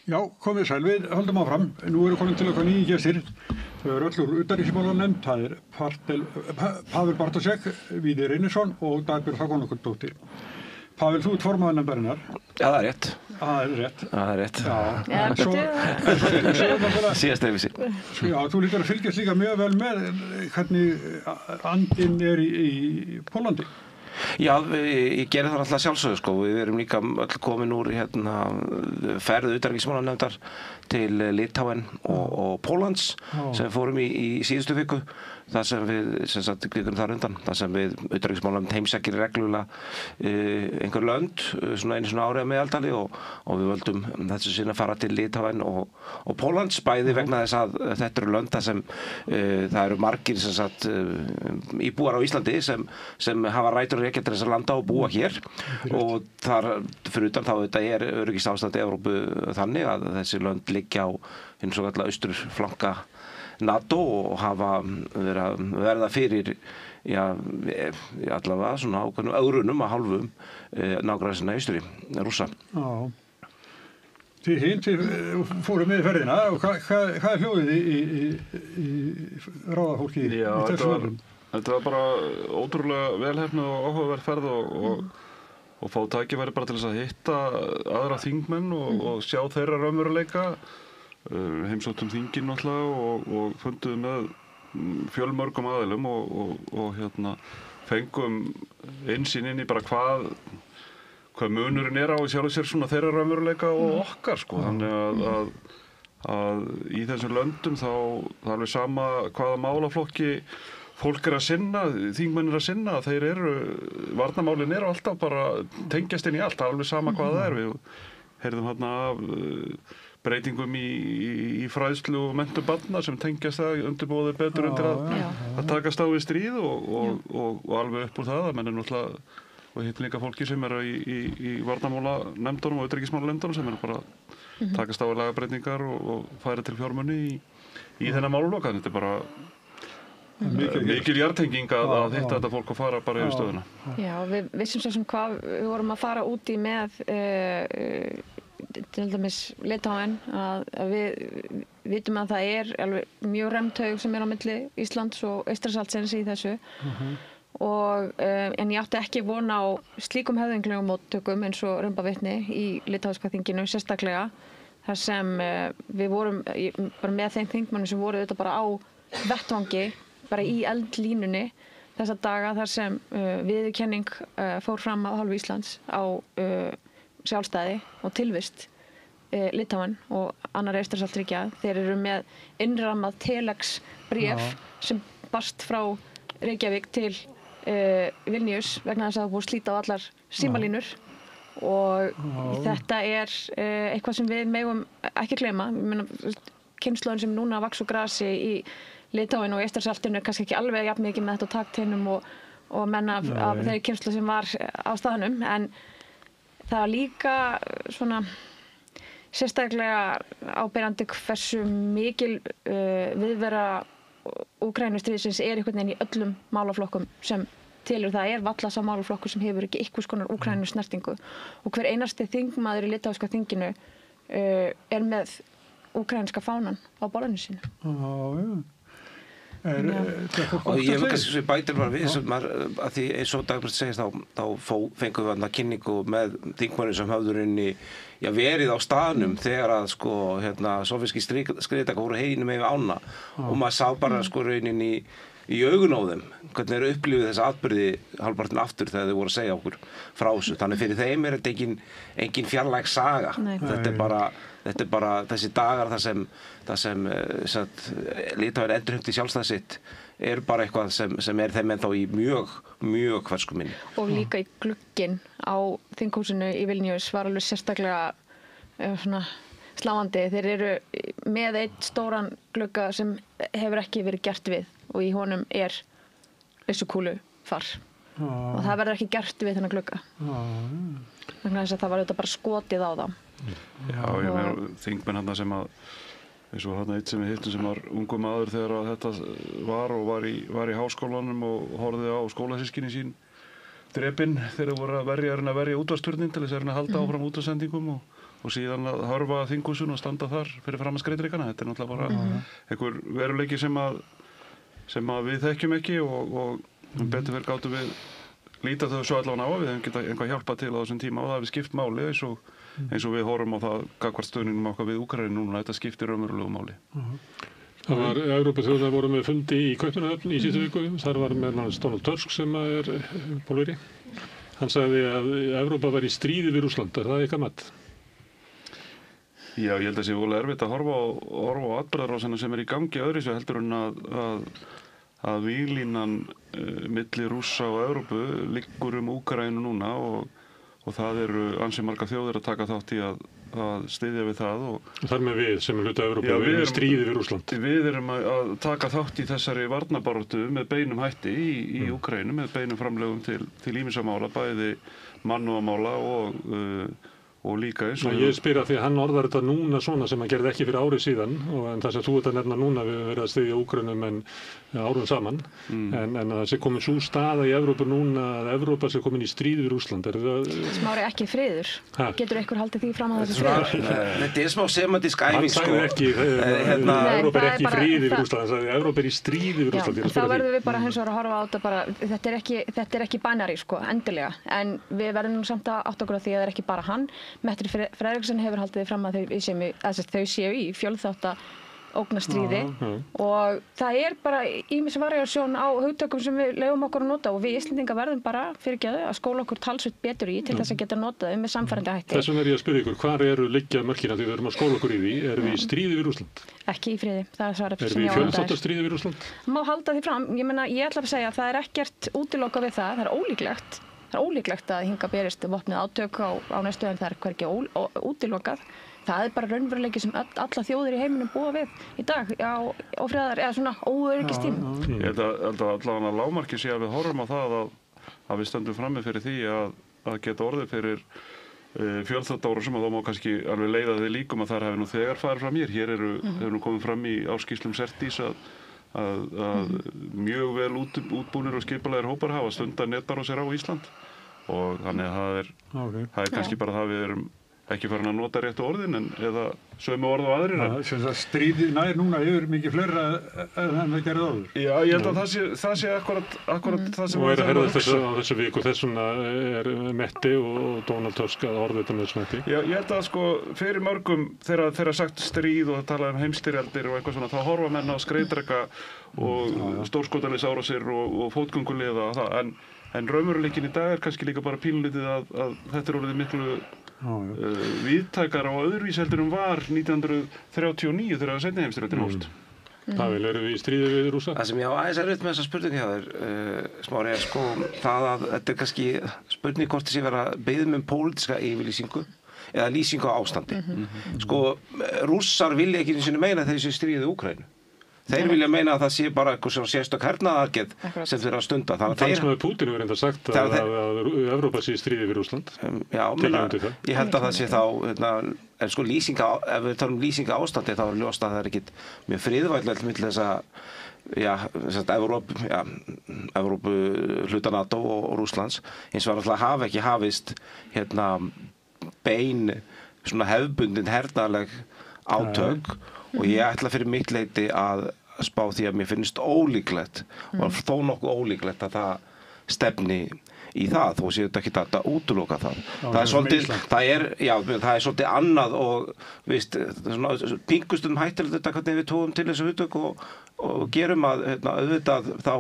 Já, komið sæl, við höldum áfram. Nú eru komin til okkar nýji gestir. Þau eru öll úr utanríkismálanefnd. Það er Pavel Bartošek, Víðir Einarsson og Dagbjörg Hákonardóttir. Pavel, þú ert formaður nefndarinnar. Já, það er rétt. Það er rétt. Það er rétt. Já. Síðast reyfisi. Já, þú lítur að fylgjast líka mjög vel með hvernig andinn er í Pólandi. Já, ég gerir það alltaf sjálfsögðu sko. Við erum líka öll komin úr ferð utanríkismálanefndar til Litáen og Póllands sem fórum í síðustu viku. Það sem við, vikunum þar undan, það sem við utanríkismálanefnd heimsækir reglulega einhver lönd, einu árið að meðaldali og við völdum þessu sinna fara til Litáen og Póllands, bæði vegna þess að þetta eru lönd þar sem það eru margir íbúar á Íslandi sem hafa rætur og rekja til þess að landa og búa hér og þar fyrir utan þá þetta er öryggisástandi Evrópu þannig að þessi lönd liggja á hinn svo kallar austurflanka NATO og hafa verða fyrir allavega svona ákveðnum ögrunum að hálfum nágrannsina í austri, Rússa. Já. Þið fórum með ferðina og hvað er hljóðið í ráðafólki í þessu löndum? Þetta var bara ótrúlega velheppnuð og áhugaverð ferð og fá tækifæri bara til þess að hitta aðra þingmenn og sjá þeirra raunveruleika. Heimsóttum þingin náttúrulega og funduðum með fjölmörgum aðilum og fengum innsýn inn í bara hvað munurinn er á í sjálfu sér svona þeirra raunveruleika og okkar sko. Þannig að í þessum löndum þá er alveg sama hvaða málaflokki fólk að sinna, þingmenn að sinna, varnarmálin eru alltaf bara tengjast inn í allt, alveg sama hvað það er. Við heyrðum af breytingum í fræðslu og menntun barna sem tengjast það undirbúið betur undir að takast á við stríð og alveg upp úr það að menn náttúrulega og hittum líka fólki sem eru í varnarmálanefndunum og utanríkismálanefndunum sem eru bara takast á við lagabreytingar og færa til fjármuni í þennan málaflokk. Þetta er bara mikil jartenging að hitta þetta fólk og fara bara yfir stöðuna. Já, við vissum svo sem hvað við vorum að fara út í með til dæmis Litáen að við vitum að það er alveg mjög remtaug sem er á milli Íslands og Eystrasaltsins í þessu en ég átti ekki von á slíkum höfðinglegum móttökum eins og raunbavitni í litáiska þinginu sérstaklega þar sem við vorum bara með þeim þingmönnum sem voru auðvitað bara á vettvangi bara í eldlínunni þessa daga þar sem viðurkenning fór fram af hálfu Íslands á sjálfstæði og tilvist Litáen og annarra Eystrasaltsríkja. Þeir eru með innrammað telex-bréf sem barst frá Reykjavík til Vilnius vegna þess að það búið að slíta á allar símalínur og þetta er eitthvað sem við megum ekki gleyma. Kynslóðin sem núna vaks úr grasi í Litáen og Eystrasaltinu er kannski ekki alveg jafn mikið með þetta á takteinum og menn af þeirri kynslu sem var á staðnum en það er líka svona sérstaklega áberandi hversu mikil viðvera Úkraínustríðsins er einhvern veginn í öllum málaflokkum sem tilur. Það er valla sá málaflokkur sem hefur ekki einhvers konar Úkraínusnertingu og hver einasti þingmaður í litáiska þinginu er með úkraínska fánan á borðinu sínu. Og ég vil kannski bætir bara við að því eins og Dagbjörg segist þá fengum við kynningu með þingmönnum sem höfðu verið á staðnum þegar að sovjíski skriðdekar voru heinum yfir ána og maður sá bara raunin í augun á þeim hvernig þeir upplifðu þessa atburði hálfpartinn aftur þegar þeir voru að segja okkur frá þessu. Þannig fyrir þeim er þetta engin fjarlæg saga. Þetta er bara þessi dagar þar sem Litáen endurheimti sjálfstæði sitt er bara eitthvað sem er þeim ennþá í mjög fersku minni. Og líka í glugginn á þinghúsinu í Vilnius var alveg sérstaklega svona sláandi. Þeir eru með einn stóran glugga sem hefur ekki verið gert við og í honum er byssukúlu far og það verður ekki gert við þennan glugga. Þannig að það var auðvitað bara skotið á það. Já, ég meina þingmenn hann sem að eins og hann eitt sem við hittum sem var ungur maður þegar að þetta var í háskólanum og horfði á skólasystkini sín drepin þegar voru að verja útvarpsturnin til þess að halda áfram útvarpssendingum og og síðan að horfa að þinghúsinu og standa þar fyrir fram að skriðdrekana. Þetta er náttúrulega bara einhver veruleiki sem að við þekkjum ekki og betur fyrir gátum við líta þau svo allan á að við hefum getað einhvað hjálpað til á þessum tíma og það hefur skipt máli eins og við horfum á það gagnvart stuðningnum okkar við Úkraínu núna, þetta skiptir raunverulegu máli. Það var Evrópuþjóðirnar voru með fundi í Kaupmannahöfn í síðustu viku, þar var meðal annars Donald Tusk sem er pólveri. Hann sagði að Evrópa var í stríði við Rússland, er það eitthvað mat? Já, ég held að það sé vorulega erfitt að horfa á atburðarásina sem er í gangi öðru svo heldur en að víglínan milli Rússa og Evrópu liggur Úkraínu núna og það eru ansi margar þjóðir að taka þátt í að styðja við það. Þar með við sem hluta Evrópu, við erum í stríði við Rússland. Við erum að taka þátt í þessari varnarbaráttu með beinum hætti í Úkraínu, með beinum framlögum til ýmissa mála, bæði mannúðarmála og líka eins og... Ég spyr að því að hann orðar þetta núna svona sem hann gerði ekki fyrir árið síðan en það sem þú ert að nefna núna við verðum að styðja Úkraínum en árum saman en að það sé komin svo staða í Evrópu núna að Evrópa sé komin í stríð við Rússland. Smári ekki friður. Getur einhver haldið því fram að þessu friður? Þetta er smá semantísk æfing. Hann sagði ekki Evrópa er ekki í friði við Rússland, hann sagði Evrópa er í stríði við Rússland. Þá verðum við bara hins vegar að horfa á þetta bara, þetta er ekki binary endilega en við verðum nú samt að átta okkur á því að það er ekki bara hann. Mette Frederiksen hefur haldið því fram að þau séu í fjölþátta ógnastríði og það er bara ýmis variasjón á hugtökum sem við leyfum okkur að nota og við Íslendingar verðum bara fyrirgefðu að skóla okkur talsveit betur í til þess að geta notað með samfærandi hætti. Þess vegna er ég að spyrja ykkur, hvar eru liggja mörkin að við verðum að skóla okkur í því? Erum við í stríði við Rússland? Ekki í friði, það er svarað sem ég á að það er. Erum við í fjölþáttastríði við Rússland? Má halda því fram, ég ætla að segja að það er ekkert útilokað við það er ólíklegt. Það er ólíklegt að hinga berist vopnið átök á næstu en það er hvergi útilokað. Það er bara raunveruleiki sem alla þjóðir í heiminum búa við í dag á friðar eða svona óöryggistímum. Ég held að allavega lágmarki sé að við horfum á það að við stöndum frammi fyrir því að geta orðið fyrir fjölþáttaára sem að þá má kannski alveg leiða þig líkum að þar hefur nú þegar farið fram hér. Hér hefur nú komið fram í áskýrslum Sertís að mjög vel útbúnir og skipulegir hópar hafa stundar netárásir á Ísland og þannig að það er kannski bara það við erum ekki farin að nota réttu orðin eða sömu orð og aðrir. Stríðið nær núna yfir mikið fleira en það gerði áður. Já, ég held að það sé akkurat það sem... Og er að herða þessu viku, þess vegna er Mette og Donald Tusk að orða þetta með þessu Mette? Já, ég held að fyrir mörgum þegar sagt stríð og talað heimsstyrjaldir og eitthvað svona, þá horfa menn á skriðdreka og stórskotanisárásir og fótgönguliða og það, en raunveruleikin í dag er kannski líka bara pínlítið að þetta er orðið miklu víðtækara og öðruvís heldur var 1939 þegar seinni heimsstyrjöldin hófst. Pavel, eru við í stríði við Rússa? Það sem ég á aðeins erfitt með þessa spurningu hjá þér, Smári, er það að þetta er kannski spurning hvort þessi vera beðið með pólitíska yfirlýsingu eða lýsingu á ástandi. Rússar vilja ekki einu sinni meina að þessi stríði Úkraínu. Þeir vilja meina að það sé bara eitthvað svona sérstök hernaðaraðgerð sem þeir eru að stunda. Talsmaður Pútín hefur enda sagt að Evrópa sé í stríði við Rússland. Já, ég held að það sé þá, ef við talum lýsinga ástandi þá er ljóst að það er ekkit mjög friðvænlegt milli þess að Evrópu hluta NATO og Rússlands. Hins vegar alltaf hafa ekki hafist bein svona hefðbundin hernaðarleg átök og ég ætla fyrir mitt leyti að spá því að mér finnst ólíklegt og þó nokkuð ólíklegt að það stefni í það þó séu þetta ekki að útiloka það. Það er svolítið annað og pingustum hættilegt þetta hvernig við tóðum til þessu hugtök og gerum að auðvitað þá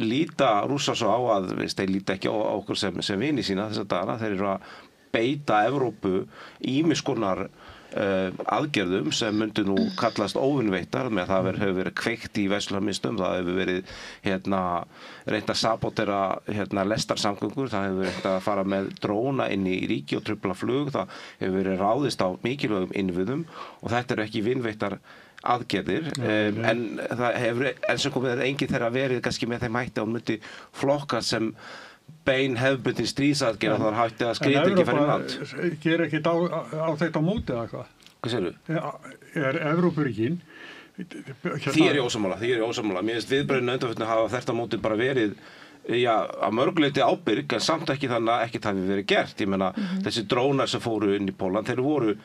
líta Rússar svo á að þeir líta ekki á okkur sem vini sína þessa dagana. Þeir eru að beita Evrópu ýmiss konar aðgerðum sem myndi nú kallast óvinveittar með það hefur verið kveikt í verslunarmiðstöðvum, það hefur verið reynt að sabotera lestarsamgöngur, það hefur reynt að fara með dróna inn í ríki og trufla flug, það hefur verið ráðist á mikilvægum innviðum og þetta eru ekki vinveittar aðgerðir en það hefur eins og komið engin þeirra verið kannski með þeim hætti að hún myndi flokka sem bein hefðbundin stríðsaðgerð að það hætti að skriða ekki fyrir land. Ger ekkert á þetta á móti eða hvað? Hvað segirðu? Er Evrópuríkin? Því er ég ósammála. Mér finnst viðbrögðin undanförnu hafa þetta á móti bara verið að mörguleyti ábyrg en samt ekki þannig að ekkert hafi verið gert. Ég meina, þessi drónar sem fóru inn í Pólland, þeir voru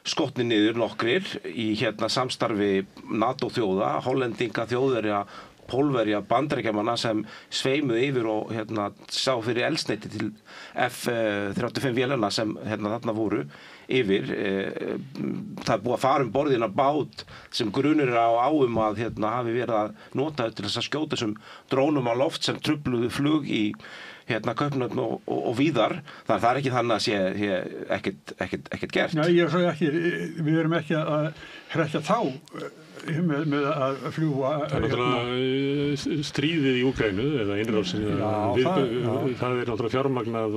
skotnir niður nokkrir í samstarfi NATO-þjóða, hollendinga, þjóðverja, Pólverja, Bandaríkjamanna sem sveimuðu yfir og sá fyrir eldsneyti til F-35 vélanna sem þarna voru yfir. Það búið að fara borðina bát sem grunur á að hafi verið að nota til þess að skjóta þessum drónum á loft sem trufluðu flug í Kaupmannahöfn og víðar. Það er ekki þannig að sé ekkert gert. Nei, ég svo ekki, við erum ekki að hrekja þá með að fljúa. Það er náttúrulega stríðið í Úkraínu eða innrásin, það er náttúrulega fjármagnað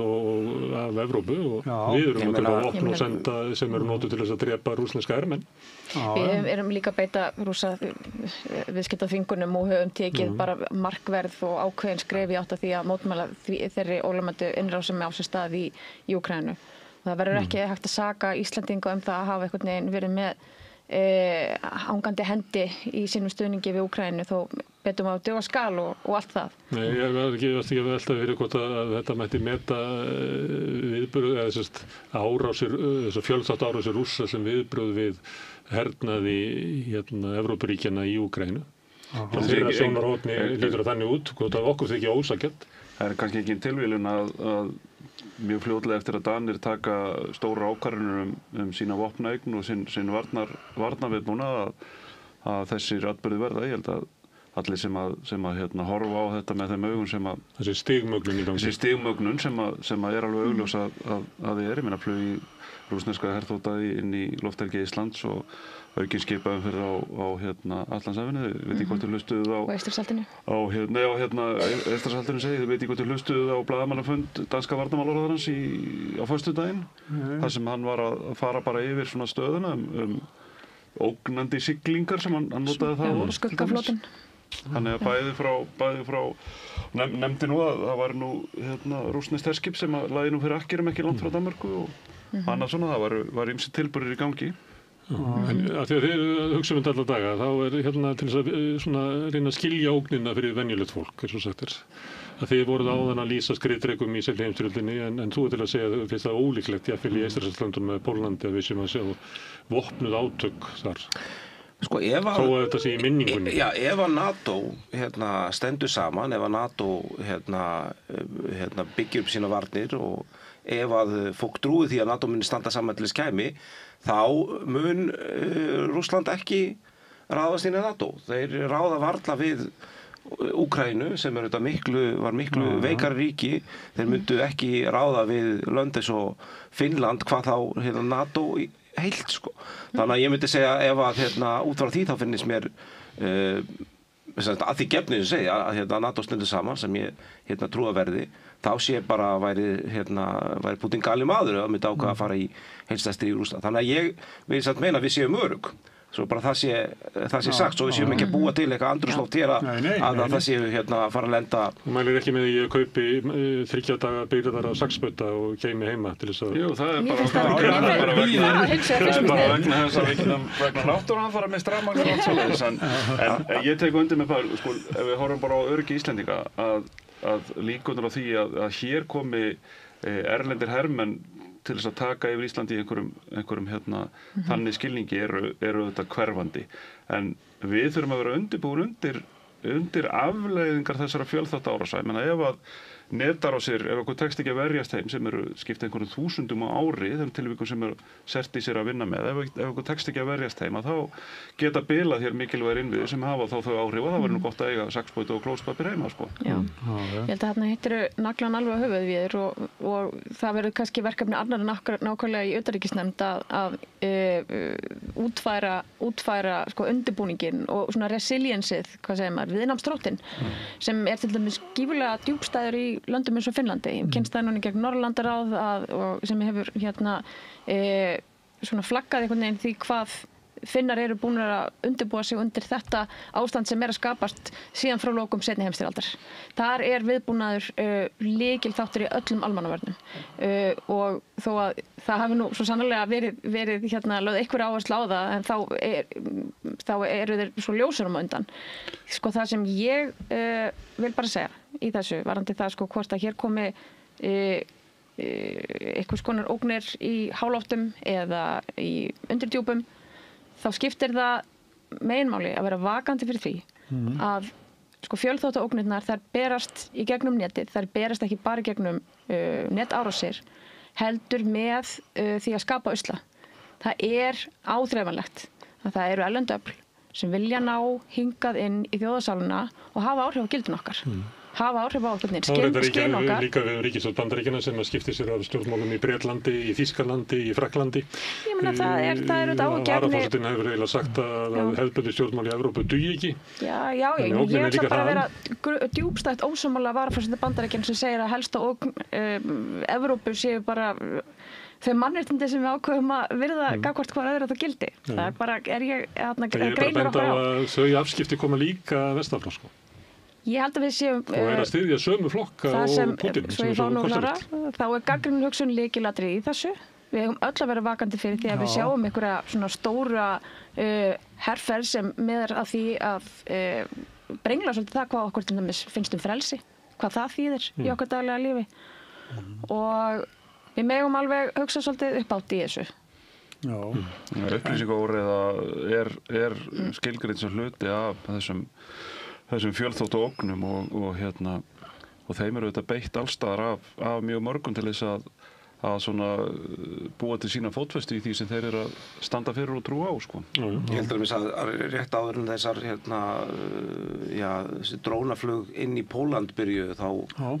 af Evrópu og við erum að kaupa vopn og senda sem eru notuð til þess að drepa rússneska hermenn. Við erum líka að beita rússa viðskiptaþvingunum og höfum tekið bara markverð og ákveðin skref í átt að því að mótmæla þeirri ólögmætu innrás sem á sér stað í Úkraínu. Það verður ekki hægt að saka Íslendinga það að hafa einhvern veginn verið með hangandi hendi í sínum stuðningi við Úkraínu, þó betum að duga skal og allt það. Nei, ég var ekki að velta fyrir hvort að þetta mætti meta viðbröð eða þessar fjölþátt árásir Rússa sem viðbröð við hernaði Evrópuríkjanna í Úkraínu. Þeirra sjónarhorni lítur að þannig út, hvort að okkur þykja ósanngjarnt. Það er kannski ekki tilviljun að mjög fljótlega eftir að Danir taka stóra ákvarðanir sína vopnaeign og sinn varnarviðbúnað að þessir atburðir verða. Ég held að allir sem að horfa á þetta með þeim augum sem að þessi stigmögnun í gangi. Þessi stigmögnun sem að er alveg augljós að þið er. Ég meina flug í rússneska herþota inn í lofthelgi Íslands og aukin skipaðum fyrir á Atlantshafinu. Veit ekki hvort þið hlustuðu á Eystrasaltinu. Eystrasaltinu segi, þið veit ekki hvort þið hlustuðu á blaðamannafund danska varnarmálaráðherrans á föstudaginn. Þar sem hann var að fara bara yfir svona stöðuna ógnandi siglingar sem hann notaði það. Skuggaflotinn. Þannig að bæði frá nefndi nú að það var nú rússneskt herskip sem að lagði nú fyrir Akkerum ekki langt frá Danmörku og annað svona, það var ýmsir tilburðir í gangi. En af því að þið hugsa þetta alla daga, þá er til þess að reyna að skilja ógnina fyrir venjulegt fólk, eins og sagt er. Að þið voruð áðan að lýsa skriðdrekum í seinni heimsstyrjöldinni, en þú er til að segja að það finnst það ólíklegt, jafnvel í Eystrasaltslöndunum með Póllandi, að við séum að sjá vopnuð átök þar. Þó að þetta sé í minningunni. Já, ef að NATO stendur saman, ef að NATO byggir upp sína varnir og ef að fólk trúi því að NATO muni standa saman til þess kæmi, þá mun Rússland ekki ráðast inn í NATO. Þeir ráða varla við Úkraínu sem var miklu veikari ríki. Þeir myndu ekki ráða við lönd eins og Finnland, hvað þá NATO heilt sko. Þannig að ég myndi segja ef að út frá því þá finnist mér að því gefnu ég segja að NATO stendur saman sem ég trúa verði, þá sé bara væri Putin gali maður að myndi ákveða að fara í heilstæðstríð í Rússland. Þannig að ég vil samt meina að við séum örugg. Svo bara það sé sagt, svo við séum ekki að búa til eitthvað andrúmsloft hér að það séu að fara að lenda. Þú mælir ekki með því að kaupi 30 daga byrjaðar af saxbötta og kemi heima til þess að... Jú, það er bara vegna þess að vegna náttúruhamfara með strafmagn og allt svoleiðis. En ég tek undir með Pál, sko, ef við horfum bara á öryggi Íslendinga, að líkurnar á því að hér komi erlendir hermenn til þess að taka yfir Íslandi í einhverjum þannig skilningi eru þetta hverfandi. En við þurfum að vera undirbúin undir afleiðingar þessara fjölþátta árása. Ég meina ef að netárásir, ef okkur tekst ekki að verjast þeim sem eru skipt einhverjum þúsundum á ári, þeim tilvíkum sem eru sert í sér að vinna með, ef okkur tekst ekki að verjast þeim, að þá geta bilað hér mikilvægir innviðir sem hafa þá þau áhrif og það verður nú gott að eiga saxbóti og klóspapir heima sko. Já, ég held að þarna hittiru naglan alveg á höfuð við þér og það verður kannski verkefni annar nákvæmlega í utanríkisnefnd að útfæra sko undirbúningin og svona resiliensið, hvað segir maður, viðnámsþróttinn sem er til dæmis gífurlega djúpstæður í löndum eins og Finnlandi. Ég kynst það núna gegn Norðurlandaráð og sem hefur svona flaggað einhvern veginn því hvað Finnar eru búin að undirbúa sig undir þetta ástand sem er að skapast síðan frá lokum seinni heimsstyrjaldar. Þar er viðbúnaður lykilþáttur í öllum almannavörnum og þó að það hafi nú svo sannarlega verið lögð einhver áherslu á það, en þá þá eru þeir svo ljósar undan. Sko það sem ég vil bara segja í þessu varðandi það sko hvort að hér komi einhvers konar ógnir í háloftum eða í undirdjúpum, þá skiptir það meginmáli að vera vakandi fyrir því að sko fjölþáttaógnirnar þær berast í gegnum netið, þær berast ekki bara í gegnum netárásir, heldur með því að skapa usla. Það er áþreifanlegt að það eru erlend öfl sem vilja ná hingað inn í þjóðarsáluna og hafa áhrif á gildin okkar. Hafa áhrif á okkur, skinn okkar. Líka við ríkisstjórn Bandaríkjanna sem að skipti sér af stjórnmálum í Bretlandi, í Þýskalandi, í Frakklandi. Ég meina það er auðvitað ágefni. Varaforsetinn hefur eiginlega sagt að hefðbundið stjórnmál í Evrópu dugi ekki. Já, ég ætla bara að vera djúpstætt ósammála varaforseti Bandaríkjanna sem segir að helsta ógn Evrópu séu bara þau mannréttindi sem við ákveðum að virða gagnvart hvað öðru þetta gildi. Það er bara, greinir okkur á. Ég er bara að benda á að þau afskipti koma líka vestan frá sko. Ég held að við séum og er að styðja sömu flokka og Putin svo ég fá nú klára, þá er gagnrýnin hugsun lykilatriði í þessu. Við eigum öll að vera vakandi fyrir því að við sjáum einhverja svona stóra herferð sem miðar að því að brengla svolítið það hvað okkur til dæmis finnst frelsi, hvað það þýðir í okkar daglega lífi og við megum alveg hugsa svolítið uppátt í þessu. Upplýsingaóreiða er skilgreind sem hluti af þessum fjölþóttu ógnum og þeim eru þetta beitt allstaðar af mjög mörgum til þess að svona búa til sína fótfestu í því sem þeir eru að standa fyrir og trúa á sko. Ég heldur að rétt áður en þessar þessi drónaflug inn í Póland byrjuðu þá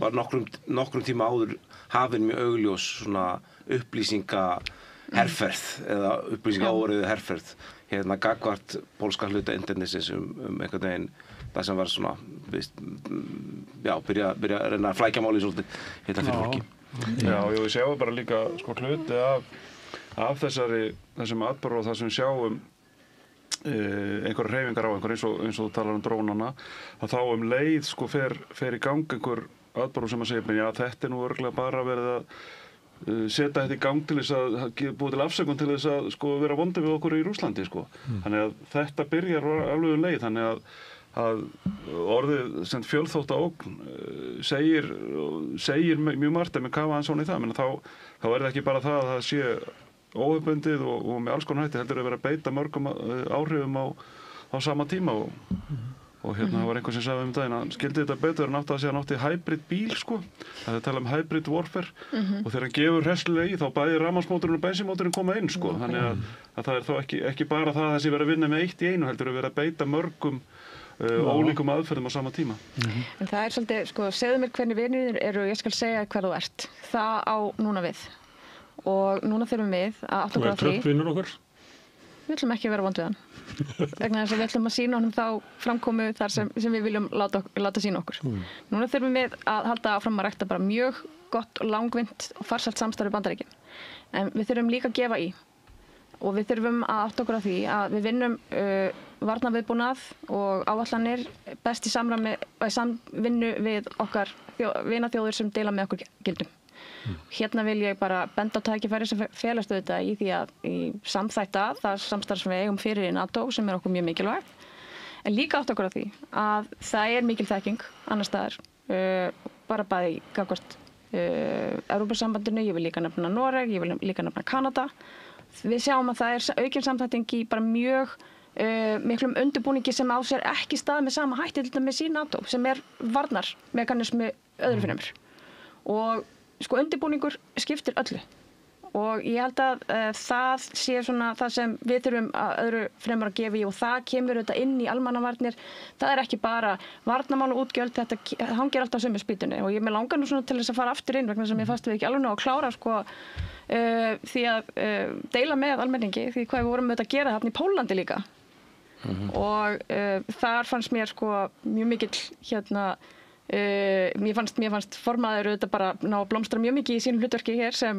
var nokkrum tíma áður hafin mjög augljós svona upplýsingaherferð eða upplýsingaóreiðu herferð gagnvart pólska hluta internetsins einhvern veginn það sem var svona byrja að reyna að flækja máli svolítið fyrir fólki. Já, við sjáum bara líka sko hluti af þessum atburðum og það sem við sjáum einhverjar hreyfingar á eins og þú talar drónana að þá leið sko fer í gang einhver atburður sem að segja já þetta nú örugglega bara verið að setja þetta í gang til þess að búið til afsökun til þess að sko vera vondi við okkur í Rússlandi sko. Þannig að þetta byrjar alveg leið þannig að orðið sem fjölþáttaógn segir mjög margt með kafa hans svona í það menn þá er það ekki bara það að það sé óhefbundið og með alls konar hætti heldur að vera að beita mörgum áhrifum á sama tíma og það var einhver sem sagði daginn að skildi þetta betur en átti að segja hann átti hybrid bíl sko það tala hybrid warfare og þegar hann gefur hreslulega í þá bæði rafmagnsmótorinn og bensínmótorinn koma inn sko þannig að það er þá ekki bara það að þessi verið að vinna með eitt í einu heldur að vera að beita mörgum ólíkum aðferðum á sama tíma. En það er svolítið, sko, segðu mér hvernig vinir eru og ég skal segja hver þú ert. Það á núna við. Og núna þurfum við að átta okkur á því. Og er Trump vinnur okkar? Við ætlum ekki að vera vond við hann. Vegna þess að við ætlum að sýna honum þá framkomu þar sem við viljum láta sýna okkur. Núna þurfum við að halda áfram að rækta bara mjög gott og langvinnt og farsælt samstarf í Bandaríkin. En við þurfum líka að gefa í. Og við þurfum að átta okkur á því að við vinnum varnarviðbúnað og áætlanir best í samvinnu við okkar vinaþjóðir sem deila með okkur gildum. Hérna vil ég bara benda á tækifæri sem felast auðvitað í því að í samþætta það samstarf sem við eigum fyrir í NATO sem er okkur mjög mikilvægt. En líka átta okkur á því að það er mikil þekking annars staðar, bara bæði gagnvart Evrópusambandinu, ég vil líka nefna Noreg, ég vil líka nefna Kanada. Við sjáum að það er aukin samþætting í bara mjög miklum undirbúningi sem á sér ekki stað með sama hætti til dæmis í NATO sem er varnarmekanismi öðru fyrir mér. Og sko undirbúningur skiptir öllu og ég held að það sé svona það sem við þurfum að öðru fremur að gefa í og það kemur auðvitað inn í almannavarnir. Það er ekki bara varnarmál og útgjöld, þetta hangir alltaf sömu spýtunni og ég með langar nú svona til þess að fara aftur inn vegna sem ég fannst við ekki alveg ná að klára sko því að deila með almenningi því hvað við vorum auðvitað að gera þarna í Pólandi líka og þar fannst mér sko mjög mikill mér fannst formaður auðvitað bara ná að blómstra mjög mikið í sínum hlutverki hér sem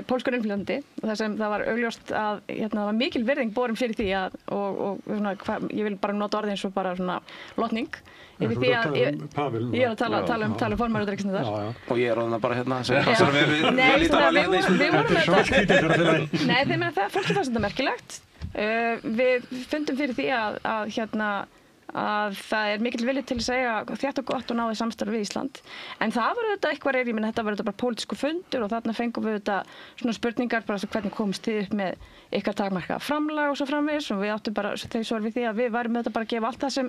pólskur innflytjandi þar sem það var augljóst að það var mikil virðing borin fyrir því að og svona, ég vil bara nota orðið eins og bara svona lotning yfir því að ég er að tala um formaður utanríkisnefndar og ég er orðin að bara við vorum þetta fólki fannst þetta merkilegt Við fundum fyrir því að það mikill vilji til að segja þétt og gott og náði samstarf við Ísland. En það var auðvitað eitthvað þetta var auðvitað bara pólitísku fundur og þarna fengum við auðvitað svona spurningar bara hvernig komist þið upp með ykkar takmarka framlag og svo framvegis og við áttum bara þegar svo við því að við værum auðvitað bara að gefa allt það sem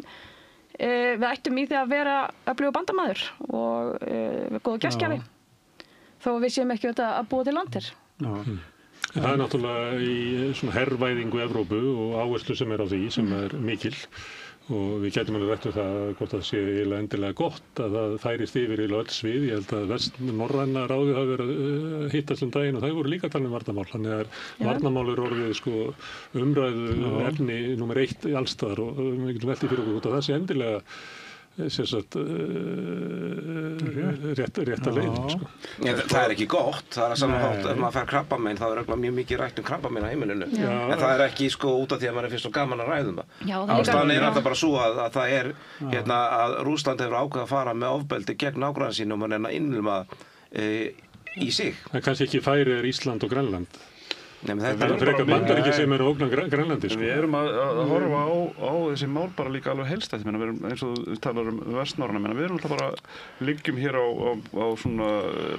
við ættum í því að vera öflugur bandamaður og góða gestgjafi þó við séum ekki auðvitað að búa til landir. Það náttúrulega í svona herrvæðingu Evrópu og áherslu sem á því sem mikil og við gætum alveg rætt það hvort það sé eiginlega endilega gott að það færist yfir í öll svið. Ég held að vestnorræna ráðið hafi verið hittast daginn og það voru líka að tala varnarmál. Þannig að varnarmál orðið umræðu efni númer 1 allstaðar og við getum veltið fyrir okkur út að það sé endilega rétt að leiðin. Það ekki gott, það saman hátt ef maður fær krabbamein, þá mjög mikið rætt krabbamein á heimilinu, en það ekki út af því að maður finnst svo gaman að ræðum það. Ástæðan alltaf bara svo að það að Rússland hefur ákveðið að fara með ofbeldi gegn nágranna sínum og reyna að innlima í sig. En kannski ekki Færeyjar, Ísland og Grænland. Það frekar Bandaríki sem ógna Grænlandi. Við erum að horfa á þessi mál bara líka alveg heilstætt. Við erum eins og við talar vestnorræna, við erum alltaf bara liggjum hér á svona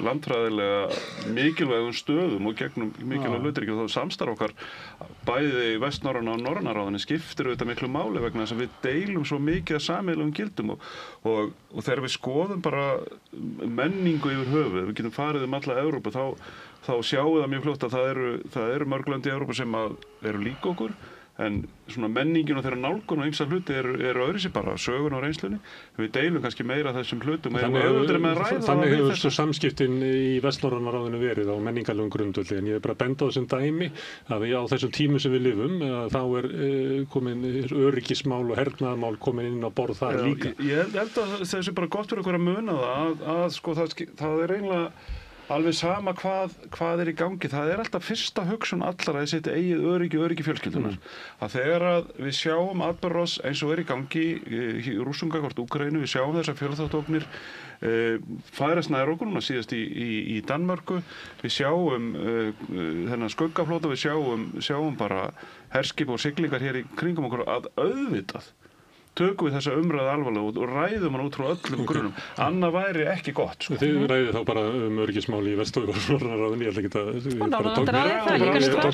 landfræðilega mikilvægum stöðum og gegnum mikilvæg hlutir og þá samstarf okkar bæði vestnorræna og norrænaráðinni skiptir auðvitað miklu máli vegna þess að við deilum svo mikið af sameiginlegum gildum og þegar við skoðum bara menningu yfir höfuð, við getum farið alla Evrópu þá sjáum við það mjög fljótt að það eru mörg lönd í Evrópu sem eru líka okkur en svona menningin og þeirra nálgun og ýmsa hluti eru öðru sér bara sögun og reynslunni. Við deilum kannski meira þessum hlutum. Þannig hefur svo samskiptin í vestnorræna ráðinu verið á menningarlegum grundvelli en ég bara benda á þessum dæmi að á þessum tímum sem við lifum þá komin öryggismál og hernaðarmál komin inn á borð þar líka. Ég held að þessi bara gott fyrir okkur að muna það eiginlega alveg sama hvað í gangi. Það alltaf fyrsta hugsun allar að setja eigið öryggi fjölskyldunar. Að þegar að við sjáum atburðarás eins og í gangi í Rússum gagnvart Úkraínu, við sjáum þessar fjölþáttaógnir færast nær okkur núna síðast í Danmörku, við sjáum þennan skuggaflóta, við sjáum bara herskip og siglingar hér í kringum okkur að auðvitað tökum við þessa umræðu alvarlega og ræðum hann út frá öllum grunnum. Annað væri ekki gott. Þið ræðið þá bara öryggismál í Vest- og Norrænaráðinu, ég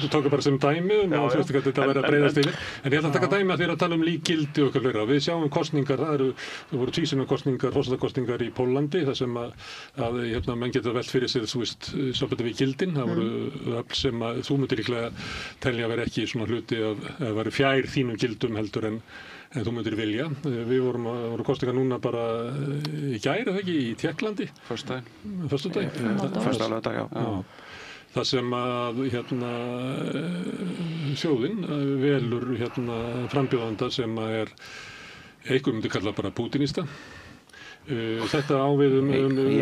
tók bara sem dæmi og þú veist ekki að þetta verið að breyðast yfir. En ég ætla að taka dæmi að þið að tala líkgildi og eitthvað fleira. Við sjáum kosningar, það voru tvísunarkosningar, forsetakosningar í Póllandi, þar sem að menn geta velt fyrir sér, þú veist, svolítið við gildin. Það voru öfl sem að þú myndir líklega telja að vera ekki svona hluti að væri fjær þínum gildum heldur en þú myndir vilja. Við voru kosningar núna bara í gær, eða ekki, í Tékklandi. Föstudag, já. Það sem að þjóðin velur frambjóðanda sem að einhver myndi kalla bara pútinista. Þetta ávið ég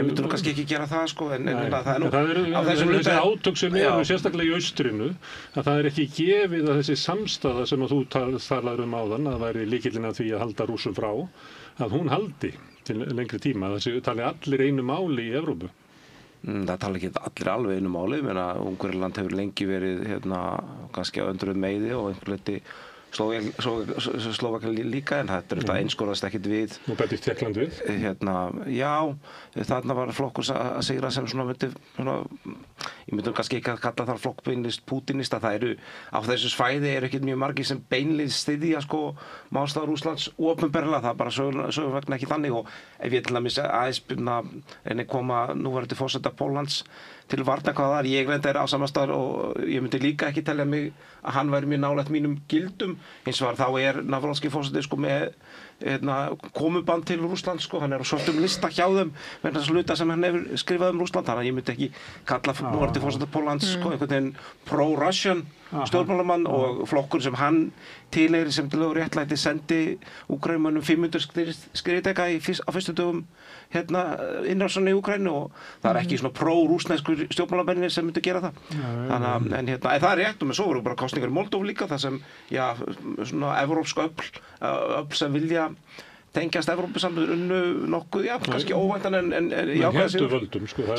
myndi nú kannski ekki gera það sko en það eru þessi átök sem eru sérstaklega í austrinu að það ekki gefið að þessi samstaða sem að þú talaður áðan að væri lykillinn að því að halda Rússum frá að hún haldi til lengri tíma þessi tali allir einu máli í Evrópu. Það tala ekki allir alveg einu máli Ungverjaland hefur lengi verið kannski á öndruð meiði og einhver leyti Slóvakía líka en þetta einskorast ekkert við. Og bættist Tékkland við? Já, þarna var flokkur að sigra sem ég myndi kannski ekki að kalla það flokkbeinlist pútinista. Það á þessu svæði ekkert mjög margir sem beinlið styðja málstað Rússlands opinberlega, það bara sögum vegna ekki þannig og ef ég til að missa aðeins koma núverandi forseta Póllands til varna hvað það ég reyndar á samastað og ég myndi líka ekki telja mig að hann væri mjög nálægt mínum gildum eins og þá Navalnski forseti með komuband til Rússland hann á svörtum lista hjá þeim með þess hluta sem hann hefur skrifað Rússland þannig að ég myndi ekki kalla núverandi forseta Póllands einhvern veginn pro-Russian stjórnmálamann og flokkur sem hann tilheyrir sem til réttlæti sendi Úkraínumönnum 500 skriðdeka á fyrstu dögum innrásinni í Úkraínu og það ekki svona pro-rússneskur stjórnmálamennir sem myndi gera það. En það rétt og með svo voru bara kosningar í Moldóvu líka þar sem svona evrópsk öfl sem vilja tengjast Evrópusambandinu unnu nokkuð, já, kannski óvæntan en jákvæða sigur. Héldu völdum, sko, það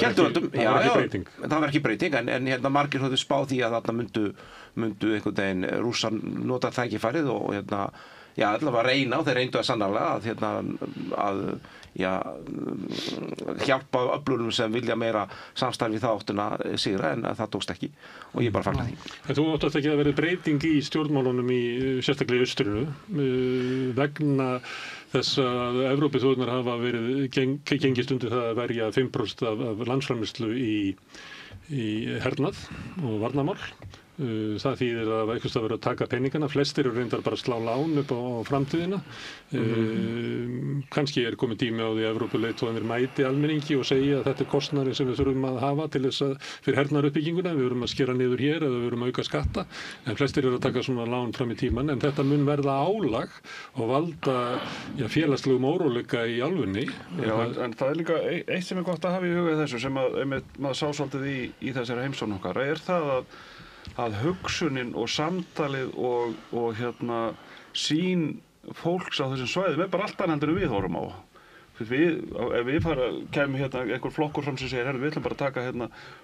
var ekki breyting. Það var ekki breyting, en margir höfðu spáð því að þarna myndu einhvern veginn Rússar nota tækifærið og allavega reyna, og þeir reyndu að sannarlega að hjálpa öflunum sem vilja meira samstarfi þá áttuna sigra, en það tókst ekki og ég bara fagna því. En þú óttast ekki að verið breyting í stjórnmálunum sérstaklega í austrinu vegna þess að Evrópuþjóðirnar hafa verið gengist undir það að verja 5% af landsframleiðslu í hernað og varnarmál. Það þýðir að einhvers það verið að taka peningana, flestir eru reyndar bara að slá lán upp á framtíðina. Kannski komið tími á því að Evrópuleiðtogarnir mæti almenningi og segja að þetta kostnaðurinn sem við þurfum að hafa til þess að fyrir hernaðaruppbygginguna, við þurfum að skera niður hér eða við þurfum að auka skatta, en flestir eru að taka svona lán fram í tíman, en þetta mun verða álag og valda félagslegum óróleika í álfunni. Já, en það líka eitt sem gott að hafa í huga þessu sem maður sá svolítið í þessari heimsókn okkar, það að hugsunin og samtalið og sýn fólks á þessum svæðum bara allt annað en við horfum á. Ef við kemum einhver flokkur fram sem segir, við ætlum bara að taka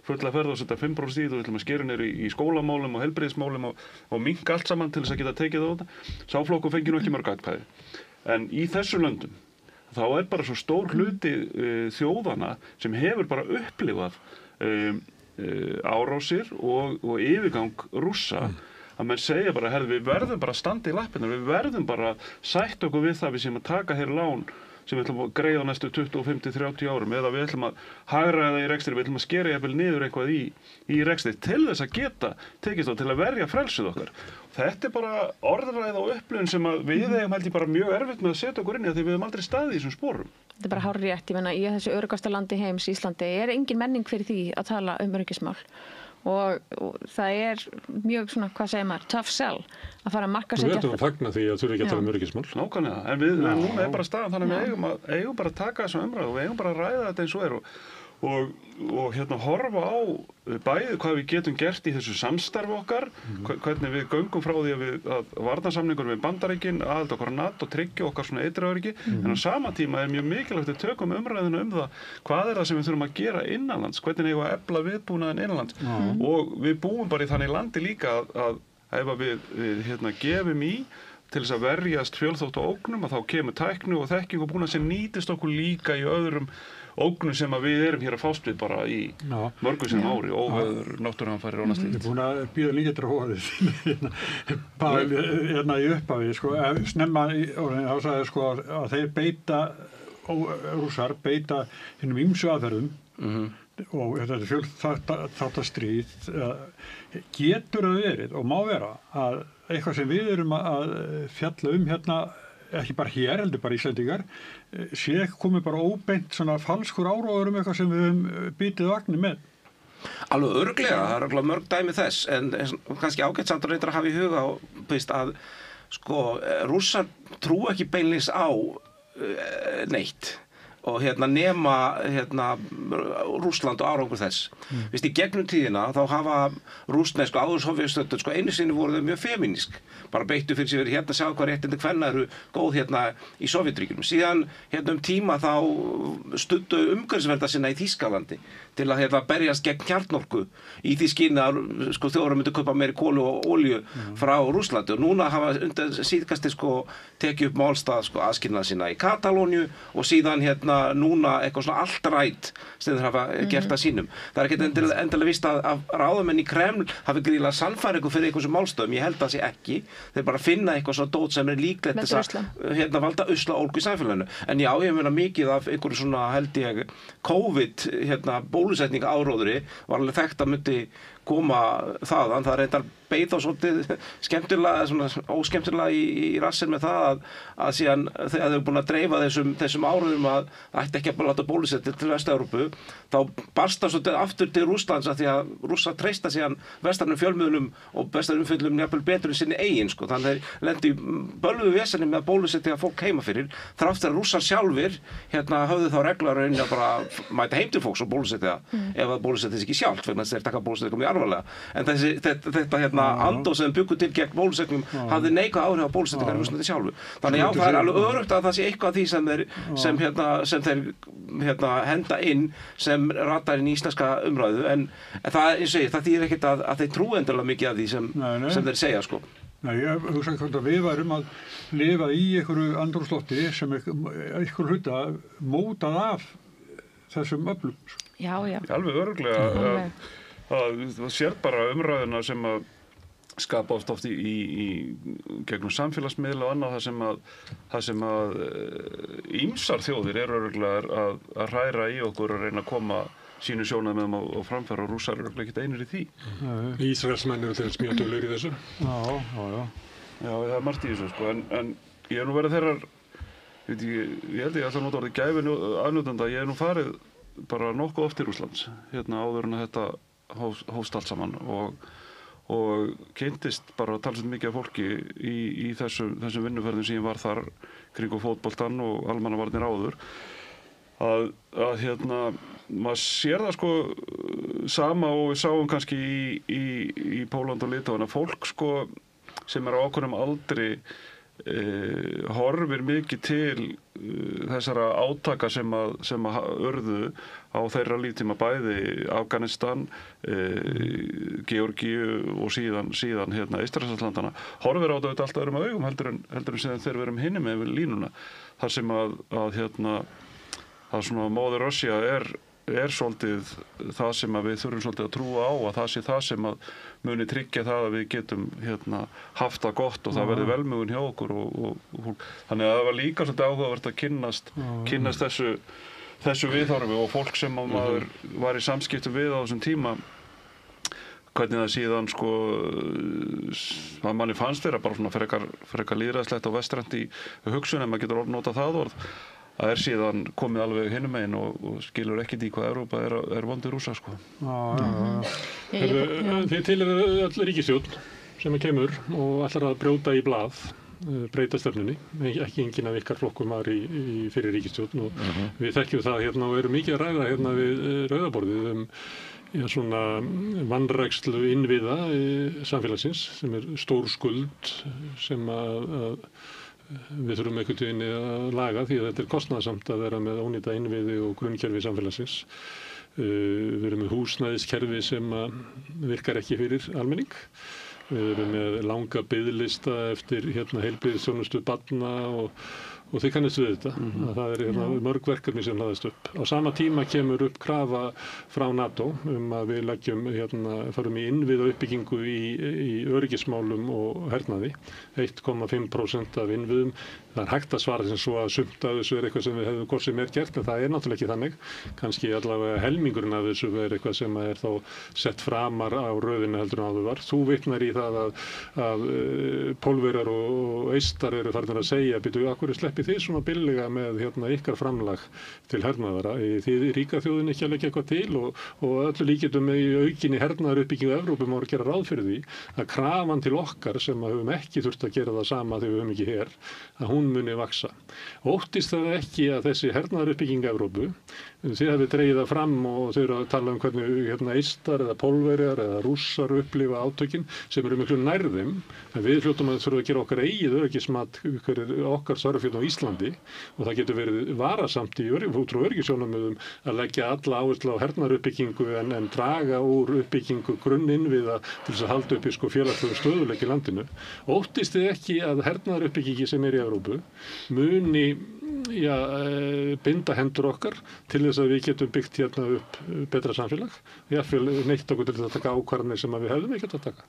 fulla ferð og setja 5% í það, við ætlum að skera niður í skólamálum og heilbrigðismálum og minnka allt saman til þess að geta tekið á þetta, sá flokkur fengi nú ekki mörg atkvæði. En í þessu löndum, þá bara svo stór hluti þjóðana sem hefur bara upplifað árásir og yfirgang Rússa að menn segja bara, við verðum bara að standa í lappirnar, við verðum bara að sætta okkur við það við sem að taka hér lán sem við ætlum að greiða næstu 20, 50, 30 árum eða við ætlum að hagræða í rekstri, við ætlum að skera jafnvel niður eitthvað í rekstri til þess að geta tekist á til að verja frelsið okkar. Þetta bara orðræða og upplifun sem að við eigum held ég bara mjög erfitt með að setja okkur inn í því við höfum aldrei staðið í þessum sporum. Þetta bara hárrétt, ég meina í þessu öruggasta landi heims, Íslandi, engin menning fyrir því að tala öryggismál. Og það mjög svona, hvað segir maður, tough sell að fara að markaðsetja. Við ætlum að fagna því að þurfi ekki að tala öryggismál. Nákvæmlega, en núna bara staðan þannig að við eigum bara að taka þessu umræðu og við eigum bara að ræða þetta eins og og horfa á bæði hvað við getum gert í þessu samstarfi okkar, hvernig við göngum frá því að varnarsamningur við Bandaríkin, aðild okkar að NATO, tryggja okkar svona eitraöryggi, en á sama tíma mjög mikilvægt að tökum umræðuna það, hvað það sem við þurfum að gera innanlands, hvernig eigum að efla viðbúnaðinn innanlands og við búum bara í þannig landi líka að ef við gefum í til þess að verjast fjölþátta ógnum að þá kemur tækni og þekking og búnað sem nýtist okkur líka í öðrum ógnum sem að við erum hér að fást við bara í mörgum sem ári, óveður, náttúruhamfarir og annað slíkt. Ég er búin að býða líka til að hóa þess í upphafi, snemma þá sagði að þeir beita Rússar beita hinnum ýmsu aðferðum og þetta fjölþáttastríð getur það verið og má vera að eitthvað sem við erum að fjalla ekki bara hér, heldur bara Íslendingar, sé komið bara óbeint svona falskur áróður eitthvað sem við höfum bitið vagnir með. Alveg örugglega, það örugglega mörg dæmi þess, en kannski ágætt samt að reynda að hafa í huga að Rússar trú ekki beinlínis á neitt og nema Rússland og árangur þess. Í gegnum tíðina þá hafa rússnesku áður Sovjetstötur einu sinni voru þau mjög femínísk, bara beittu fyrir sig sjá hvað réttindi kvenna eru góð í Sovjetríkjunum. Síðan tíma þá studdu umhverfisverndar sinna í Þýskalandi til að berjast gegn kjarnorku í því skyni að þjóðar myndu kaupa meiri kólu og olíu frá Rússlandi og núna hafa undan síðkasti tekið upp málstað aðskilnað sína í Katalóníu og síðan núna eitthvað svona allt rætt sem þeir hafa gert að sínum. Það ekki endilega víst að ráðamenn í Kreml hafi gríðlega sannfæringu fyrir einhversum málstöðum, ég held að það sé ekki. Þeir bara finna eitthvað svona dót sem líklegt þess að valda usla-ólgu í samfélaginu. En já, ég meina mikið af einhverju svona held ég COVID bólusetning áróðri var alveg þekkt að myndi koma þaðan. Það reyndar beið á svolítið skemmtilega, svona óskemmtilega í rassinn með það að síðan þegar þau búin að dreifa þessum áróðum að ætti ekki að láta bólusetja til Vest-Evrópu, þá barst það svolítið aftur til Rússlands af því að Rússar treysta síðan vestrænum fjölmiðlum og vestrænum umfjöllum jafnvel betur en sinni eigin, sko. Þannig þeir lentu í bölvuðu vesenni með að bólusetja fólk heima fyrir, þrátt fyrir að Rússar sjálfir höfðu þá reglar að bara mæta heim til fólks og bólusetja ef að bólusetja ekki sjálft, vegna þess að þeir taka bólusetja mjög alvarlega. En þetta andóf sem byggur til gegn bólusetningum hafði neikvæð áhrif á bólusetningar í Rússlandi sjálfu. Þannig já, það er alveg öruggt að það sé eitthvað af því sem þeir henda inn sem ratar inn í íslenska umræðu, en það, eins og ég, það þýðir ekkert að þeir trúi endilega mikið af því sem þeir segja, sko. Nei, ég hugsa hvort að við værum að lifa í einhverju andrúmslofti sem einhver hluta mótað af þessum öflum. Já. Alveg örugglega. Það sér bara umræðuna sem að skapa oft í gegnum samfélagsmiðla og annað það sem að ýmsar þjóðir eru örugglega að hræra í okkur og reyna að koma sínu sjónarmiðum og framfæra, og Rússar eru ekki einir í því. Ísraelsmenn eru til mjög duglegir í þessu. Já, það er margt í þessu, sko, en ég hef nú verið þeirrar, ég held ég ætla að nota orðið gæfi aðnjótanda, ég hef nú farið bara nokkuð oft til Rússlands, áður en þetta hófst allt saman, og kynntist bara talsveit mikið af fólki í þessum vinnuferðum sem ég var þar kringum fótboltann og almannavarnir áður, að maður sér það, sko, sama og við sáum kannski í Póland og Litáen, að fólk, sko, sem er á ákveðnum aldri horfir mikið til þessara átaka sem urðu á þeirra líftíma, bæði Afganistan, Georgíu og síðan Eystrasaltslandana, horfir á þetta allt öðrum augum heldur en sem þeir verum hinni með línuna, þar sem að svona móðir Rússía er svolítið það sem að við þurfum svolítið að trúa á, að það sé það sem að muni tryggja það að við getum haft það gott og það verði velmegun hjá okkur, og þannig að það var líka svolítið áhugavert að kynnast þessu viðhorfi, og fólk sem maður var í samskiptum við á þessum tíma, hvernig það síðan, sko, að manni fannst vera bara svona frekar lýðræðislegt og vestrænt í hugsun, en maður getur notað það orð, það er síðan komið alveg hinum megin og skilur ekkert í hvað Evrópa er vondir Rússa, sko. Þið tilheyra öll ríkisstjórn sem kemur og ætlar að brjóta í blað, breyta stefnunni, ekki enginn af ykkar flokkum var í fyrir ríkisstjórn, og við þekkjum það og erum mikið að ræða við Rauðaborðið svona vanrækslu innviða samfélagsins, sem er stór skuld sem að við þurfum einhvern veginn að laga, því að þetta er kostnaðarsamt að vera með ónýta innviði og grunnkerfi samfélagsins. Við erum með húsnæðiskerfi sem virkar ekki fyrir almenning. Við erum með langa biðlista eftir heilbrigðisþjónustu barna og þið kannist við þetta. Það er mörg verkefni sem hlaðast upp. Á sama tíma kemur upp krafa frá NATO að við leggjum, farum í innviða uppbyggingu í öryggismálum og hernaði. 1,5% af innviðum. Það er hægt að svara sem svo að sumt af þessu eitthvað sem við hefum hvort sem gert, en það náttúrulega ekki þannig. Kannski allavega helmingurinn af þessu eitthvað sem þá sett framar á röðinu heldur en áður var. Þú vitnar í það að Pólverjar og Eistar eru farnir að segja, akkur sleppið þið svona billega með ykkar framlag til hernaðara. Þið ríka þjóðin ekki að leggja eitthvað til, og öllu líkindum í aukinni hernaðaruppbyggingu Evrópu má gera ráð fyrir því að krafan til okkar sem höfum ekki þurft að gera það sama þegar við höfum ekki her, að hún muni vaksa. Óttist það ekki að þessi hernaðaruppbygging Evrópu, þið hafið dregið það fram og þau eru að tala hvernig Eistar eða Pólverjar eða Rússar upplifa átökin sem eru miklu nærðum, en við hljótum að þurfum að gera okkar eigið öryggismat, okkar þörf á Íslandi, og það getur verið varasamt út frá öryggisjónarmiðum að leggja alla áherslu á hernaðaruppbyggingu en draga úr uppbyggingu grunninnviða til þess að halda uppi félagslegum stöðugleika í landinu. Óttist þið ekki að hernaðaruppbyggingi sem í Evrópu muni binda hendur okkar til þess að við getum byggt upp betra samfélag, jafnvel neitt okkur til að taka ákvarðanir sem við hefðum ekki að taka?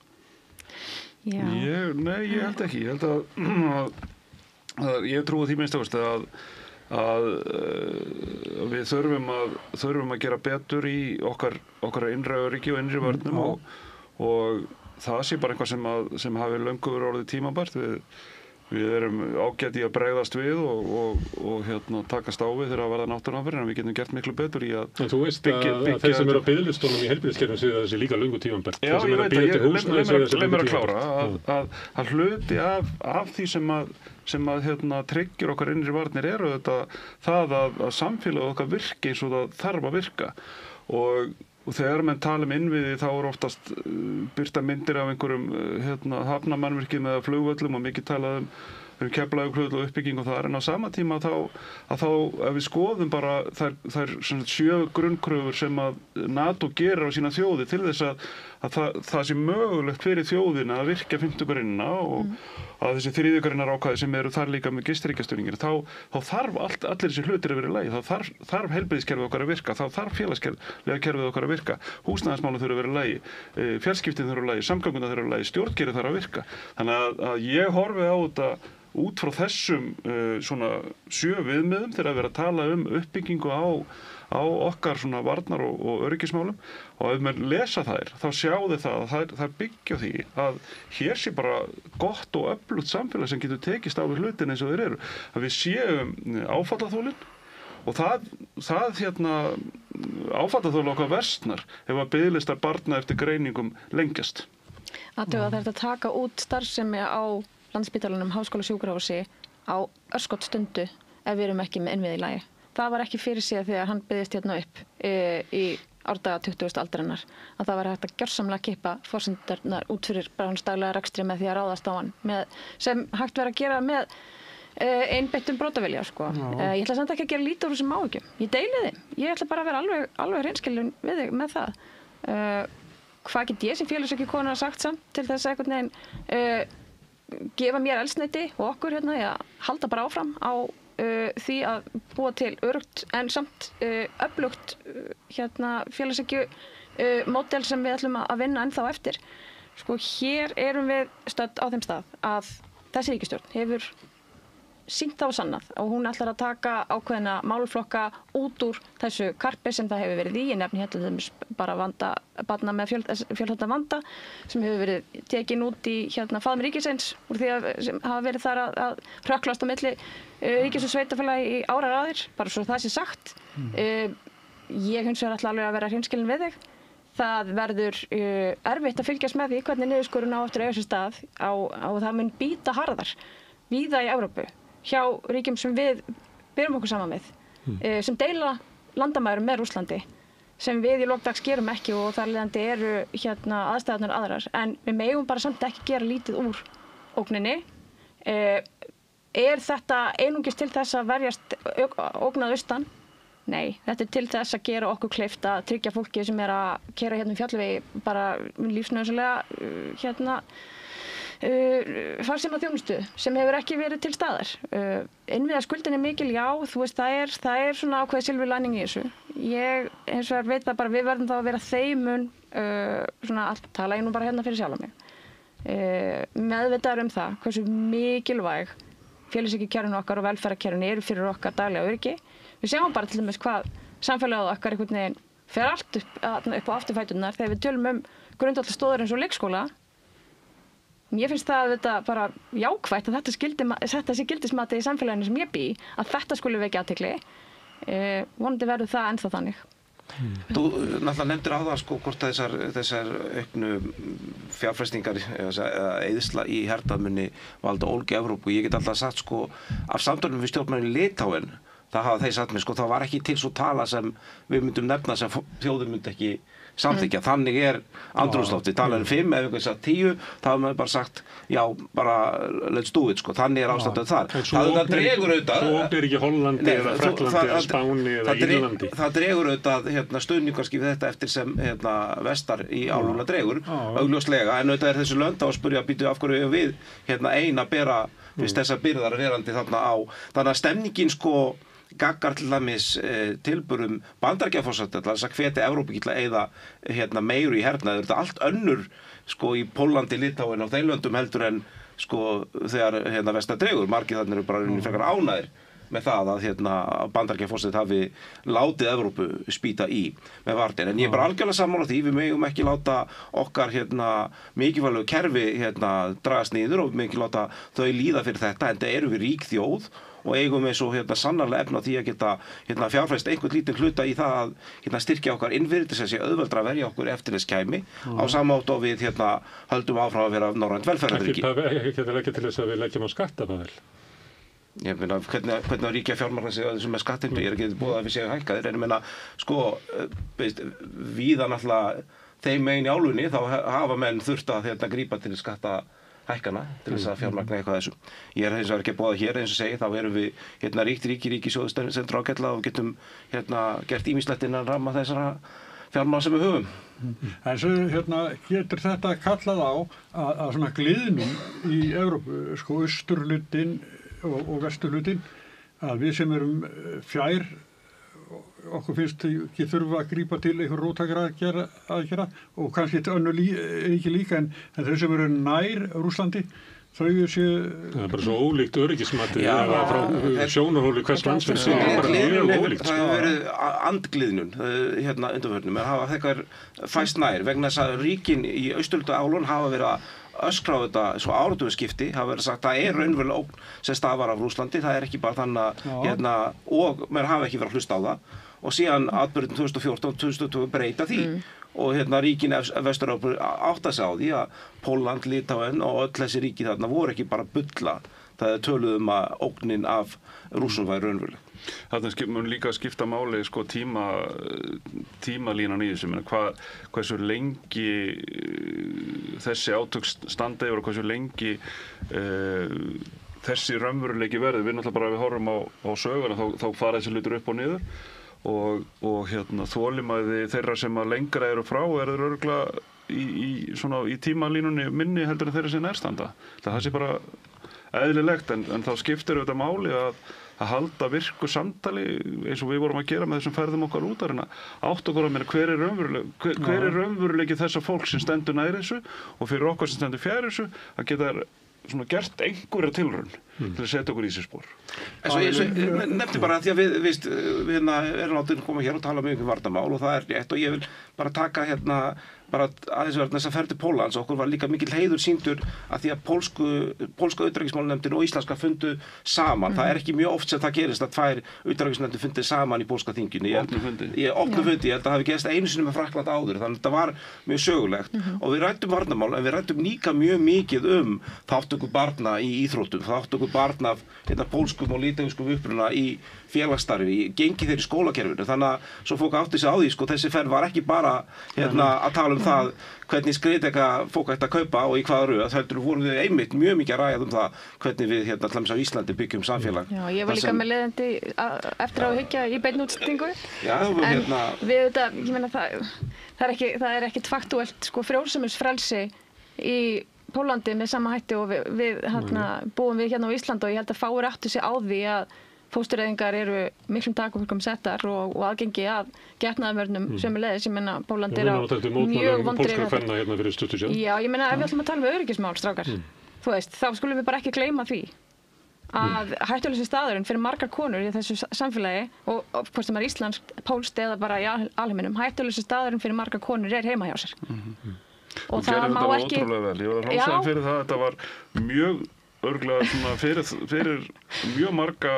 Nei, ég held ekki. Ég held að ég trúi því minnst að við þurfum að gera betur í okkar innra öryggi og innri vörnum, og það sé bara eitthvað sem hafi löngu verið orðið tímabært. Við erum ágætt í að bregðast við og takast á við þegar að verða náttúruhamfarir, en við getum gert miklu betur í að byggja. Þú veist að þeir sem eru á biðlistunum í heilbrigðiskerfinu segja þessi líka löngu tímabært. Já, ég veit að leið mér að klára að hluti af því sem að tryggjur okkar innri varnir eru þetta það að samfélagið okkar virki eins og það þarf að virka og þegar menn tala innviði þá eru oftast birta myndir af einhverjum hafnarmannvirkjum eða flugvöllum og mikið talað um Keflavíkurflugvöll og uppbygging og það en á sama tíma þá ef við skoðum bara þær 7 grunnkröfur sem að NATO gerir á sína þjóði til þess að það sé mögulegt fyrir þjóðina að virkja 5. greinina og að þessi 3. greinar ákvæði sem eru þar líka með gistiríkjastuðningir þá þarf allir þessi hlutir að vera í lagi, þá þarf heilbrigðiskerfið okkar að virka, þá þarf félagslega kerfið okkar að virka, húsnæðismálin þurfa að vera í lagi, fjarskiptin þurfa að lagi, samgöngurnar þurfa að vera í lagi, stjórnkerfið þarf að virka. Þannig að ég horfi á þetta út frá þessum svona 7 viðmiðum þegar að vera að tala um uppbyggingu á okkar svona varnar og öryggismálum og ef menn lesa þær þá sjáu það að þær byggja því að hér sé bara gott og öflugt samfélag sem getur tekist á við hlutin eins og þeir eru að við séum áfallaþolin og það áfallaþol okkar versnar ef að biðlistar barna eftir greiningum lengjast. Aðtöga þetta taka út starfsemi á Landspítalanum Háskólasjúkrahúsi á örskotsstundu ef við erum ekki með innviði í lagi. Það var ekki fyrir sig þegar hann byggðist hérna upp í árdaga 20. aldarinnar að það var hægt að gjörsamlega kippa forsendarnar út fyrir bara hans daglega rekstri með því að ráðast á hann sem hægt verið að gera með einbeittum brotavilja sko. Ég ætla samt ekki að gera lítið úr þessum áhyggjum. Ég deili þeim. Ég ætla bara að vera alveg hreinskilin við þig með það. Hvað get ég sem félagsökukona sagt samt til þess að einhvern veginn gefa mér eldsneyti og okkur hérna í að halda bara áfram á því að búa til öruggt en samt öflugt félagshyggju módel sem við ætlum að vinna ennþá eftir. Sko hér erum við stödd á þeim stað að þessi ríkisstjórn hefur sýnt það og sannað og hún ætlar að taka ákveðina málflokka út úr þessu karpi sem það hefur verið í. Ég nefni hérna bara barna með fjölþættan vanda sem hefur verið tekin út í faðm ríkisins úr því að sem hafa verið þar að hrökklast á milli ríkis og sveitafélagi í áraraðir, bara svo það sé sagt. Ég hins vegar ætla alveg að vera hreinskilin við þig. Það verður erfitt að fylgjast með því hvernig niðurskurinn á eftir að eiga sér stað og það mun bíta harðar víða í Evrópu hjá ríkjum sem við berum okkur saman með, sem deila landamærum með Rússlandi, sem við í lok dags gerum ekki og þar leiðandi eru aðstæðurnar aðrar. En við megum bara samt ekki gera lítið úr ógninni. Er þetta einungis til þess að verjast ógnað austan? Nei, þetta til þess að gera okkur kleift að tryggja fólki sem að keyra hérna fjallvegi bara lífsnauðsynlega farsíma þjónustu sem hefur ekki verið til staðar. Innviðaskuldin mikil, já, þú veist, það er svona ákveðið silfur lining í þessu. Ég hins vegar veit að bara við verðum þá að vera þeimun, svona allt tala ég nú bara hérna fyrir sjálf mig, meðvitaður það hversu mikilvæg félagshyggjukerfin okkar og velferðarkerfin eru fyrir okkar daglega öryggi. Við sjáum bara til dæmis hvað samfélagið okkar einhvern veginn fer allt upp á afturfæturnar þegar við tölum grundvallarstoðir eins og leikskóla. Mér finnst það þetta bara jákvætt að þetta sé gildismati í samfélaginu sem ég bý, að þetta skuli vekja athygli. Vonandi verður það ennþá þannig. Þú náttúrulega nefndir á það sko hvort þessar auknu fjárfestingar eða eyðsla í hernaðarmunni valda ólgu í Evrópu. Ég get alltaf sagt sko af samtölum við stjórnmálin Litáen, það hafa þeir sagt mér sko, það var ekki til svo tala sem við myndum nefna sem þjóðin myndi ekki samþykja. Þannig andrúmsloftið, tala 5 ef einhvern sagt 10, þá hefur maður bara sagt já, bara let's do it sko, þannig ástandið þar. Það dregur auðvitað. Svo ógnir ekki Hollandi eða Frakklandi eða Spáni eða Írlandi. Það dregur auðvitað stuðningarski við þetta eftir sem vestar í áluna dregur, augljóslega, en auðvitað þessi lönd á að spyrja býtu af hverju við ein að bera fyrst þessar byrðar verandi þarna á. Þannig að stemningin sko gaggar til dæmis tilburum Bandaríkjaforseta til þess að hvetja Evrópu til að eyða meiru í hernaði. Þetta er allt önnur sko í Póllandi, Litáen og þeim löndum heldur en sko þegar vestar dregur. Margir þarna eru bara frekar ánægðir með það að Bandaríkjaforseti hafi látið Evrópu spýta í með varnir. En ég er bara algjörlega sammála því, við megum ekki láta okkar mikilvægu kerfi dragast niður og við megum ekki láta þau líða fyrir þetta, en það eru við rík þjóð og eigum við svo sannarlega efna á því að geta fjárfest einhvern lítinn hluta í það að styrkja okkar innviði til þess að auðveldra að verja okkur eftir þess kæmi á sama hátt og við höldum áfram að vera norrænt velferðarríki. Ekki til þess að við leggjum á skatta, Pavel? Ég meina, hvernig á ríki að fjármagna sig á þessum með skattheimtu? Ég er ekki búið að við séum hækkaðir, en ég meina, víða náttúrulega þeim megin í álfunni þá hafa menn þurft að grípa til hækkana til þess að fjármagna eitthvað þessu. Ég er hins vegar ekki að boða hér, eins og segi, þá erum við ríkisjóð stendur ágætlega og getum gert ýmislegt innan ramma þessara fjármála sem við höfum. En svo getur þetta kallað á að svona gliðnum í Evrópu, austurhlutin og vesturhlutin, að við sem erum fjær, okkur finnst ekki þurfa að grípa til einhver róttækra aðgerða og kannski ekki líka, en þau sem eru nær Rússlandi, þau séu... Það er bara svo ólíkt öryggismati frá sjónarhóli hvers manns fyrir sig, það er bara mjög ólíkt. Það hefur verið andgliðnun undanförnum, en hafa þekkar fæst nær, vegna þess að ríkin í austurhluta álfan hafa verið að öskra á þetta svo áratugaskipti, hafa verið sagt að það er raunverulega ógn sem stafar af Rússlandi, það er ekki bara þannig og mér hafa ekki verið að hlusta á það og síðan atburðin 2014-2020 breyta því og ríkin Vestur-Evrópu átta sig á því að Pólland, Litáen og öll þessi ríki þarna voru ekki bara bulla, það er töluð að ógnin af Rússum væri raunveruleg. Þarna mun líka skipta máli tímalínan í þessu, hversu lengi þessi átök standa yfir og hversu lengi þessi raunveruleiki verður. Við náttúrulega bara við horfum á söguna þá fara þessi hlutur upp og niður og þolinmæði þeirra sem að lengra eru frá er örugglega í tímalínunni minni heldur en þeirra sem nærstanda. Það sé bara eðlilegt, en þá skiptir auðvitað máli að halda virku samtali eins og við vorum að gera með þessum ferðum okkar út að átt okkur að meina hver er raunveruleiki þessa fólk sem stendur nær þessu og fyrir okkur sem stendur fjær þessu að geta gert einhverja tilraun til að setja okkur í þessi spor. Ég nefndi bara því að við erum látið að koma hér og tala um varnarmál og það er rétt og ég vil bara taka bara aðeins verðin þess að ferð til Póllands okkur var líka mikill heiður sýndur að því að pólska utanríkismálanefndin og íslenska fundu saman. Það er ekki mjög oft sem það gerist að tvær utanríkisnefndir fundu saman í pólska þinginu. Opnu fundi. Ég held að það hafi gerst einu sinni með Frakkland áður, þannig að þetta var mjög sögulegt. Og við ræddum varnarmál, en við ræddum líka mjög mikið þátttöku barna í íþróttum, þátttöku barna af pólskum og lítevskum uppruna í félagsstarfi, gengi þeir í skólakerfinu. Þannig að svo fólk átti sig á því, þessi ferð var ekki bara að tala um það hvernig skriðdeka fólk ætti að kaupa og í hvaða röð, heldur vorum við einmitt mjög mikið að ræða um það hvernig við tlæmis á Íslandi byggjum samfélag. Já, ég var líka með leiðandi eftir að hyggja í beinni útsendingu. Já, en við þetta, ég meina það er ekkit faktúelt frjósemisfrelsi í Póllandi með sama hætti og við búum við hérna á Íslandi og ég held að fáir áttu sig á því að fóstureyðingar eru miklum takmörkum settar og aðgengi að getnaðarvörnum sömuleiðis. Ég meina Pólland er á mjög vondri Já, ég meina ef við ætlum að tala um öryggismál, strákar, þú veist, þá skulum við bara ekki gleyma því að hættuleysi staðurinn fyrir margar konur í þessu samfélagi og hvort sem er íslenskt, pólskt eða bara í alheiminum, hættuleysi staðurinn fyrir margar konur er heima hjá sér. Og það má ekki... Ótrúlega vel. Ég var að hrósa fyrir það að þetta var mjög örgulega fyrir mjög marga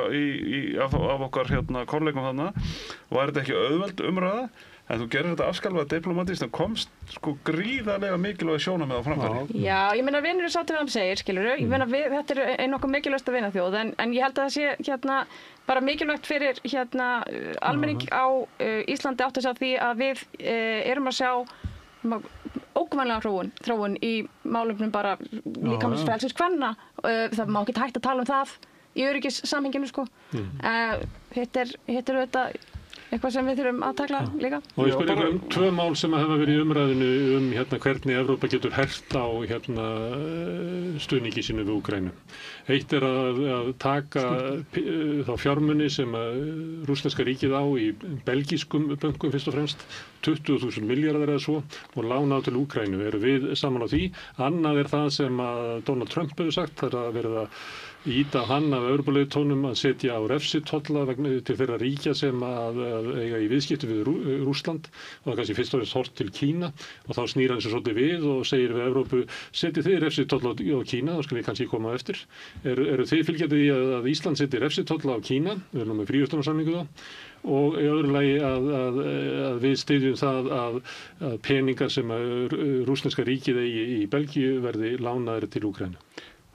af okkar kollegum þarna var þetta ekki auðveld umræða en þú gerir þetta afskalvað diplomatist en komst gríðarlega mikilvæg sjónarmið á framfæri. Já, ég meina vinur er sátt við það segir, skilurðu. Ég meina þetta er einn okkur mikilvægst að vinna þjóð en ég held að það sé bara mikilvægt fyrir almenning á Íslandi átt að sjá því að við erum að sjá ógnvænlega þróun í málefnum bara líkamsfrelsis kvenna. Það má ekki hægt að tala um það í öryggissamhenginu Þetta er auðvitað eitthvað sem við þurfum að takla líka. Og ég spyrir um tvö mál sem hafa verið í umræðinu hvernig Evrópa getur hert á stuðningi sínu við Úkraínu. Eitt er að taka þá fjármuni sem rússneska ríkið á í belgískum bönkum fyrst og fremst 20.000 milljarðar eða svo og lána á til Úkraínu. Erum við saman á því? Annað er það sem að Donald Trump hefur sagt, það er að verða íta hann af Evrópuleiðtónum að setja á refsitolla til þeirra ríkja sem að eiga í viðskipti við Rússland og það kannski fyrst og fremst horft til Kína og þá snýr hann sér svolítið við og segir við Evrópu, setið þið refsitolla á Kína, þá skal við kannski koma eftir. Eru þið fylgjandi í að Ísland seti refsitolla á Kína, við erum með fríverslunarsamningu þá, og í öðru lagi að við styðjum það að peningar sem rússneska ríkið eigi í Belgíu verði lánaðir til Úkraínu.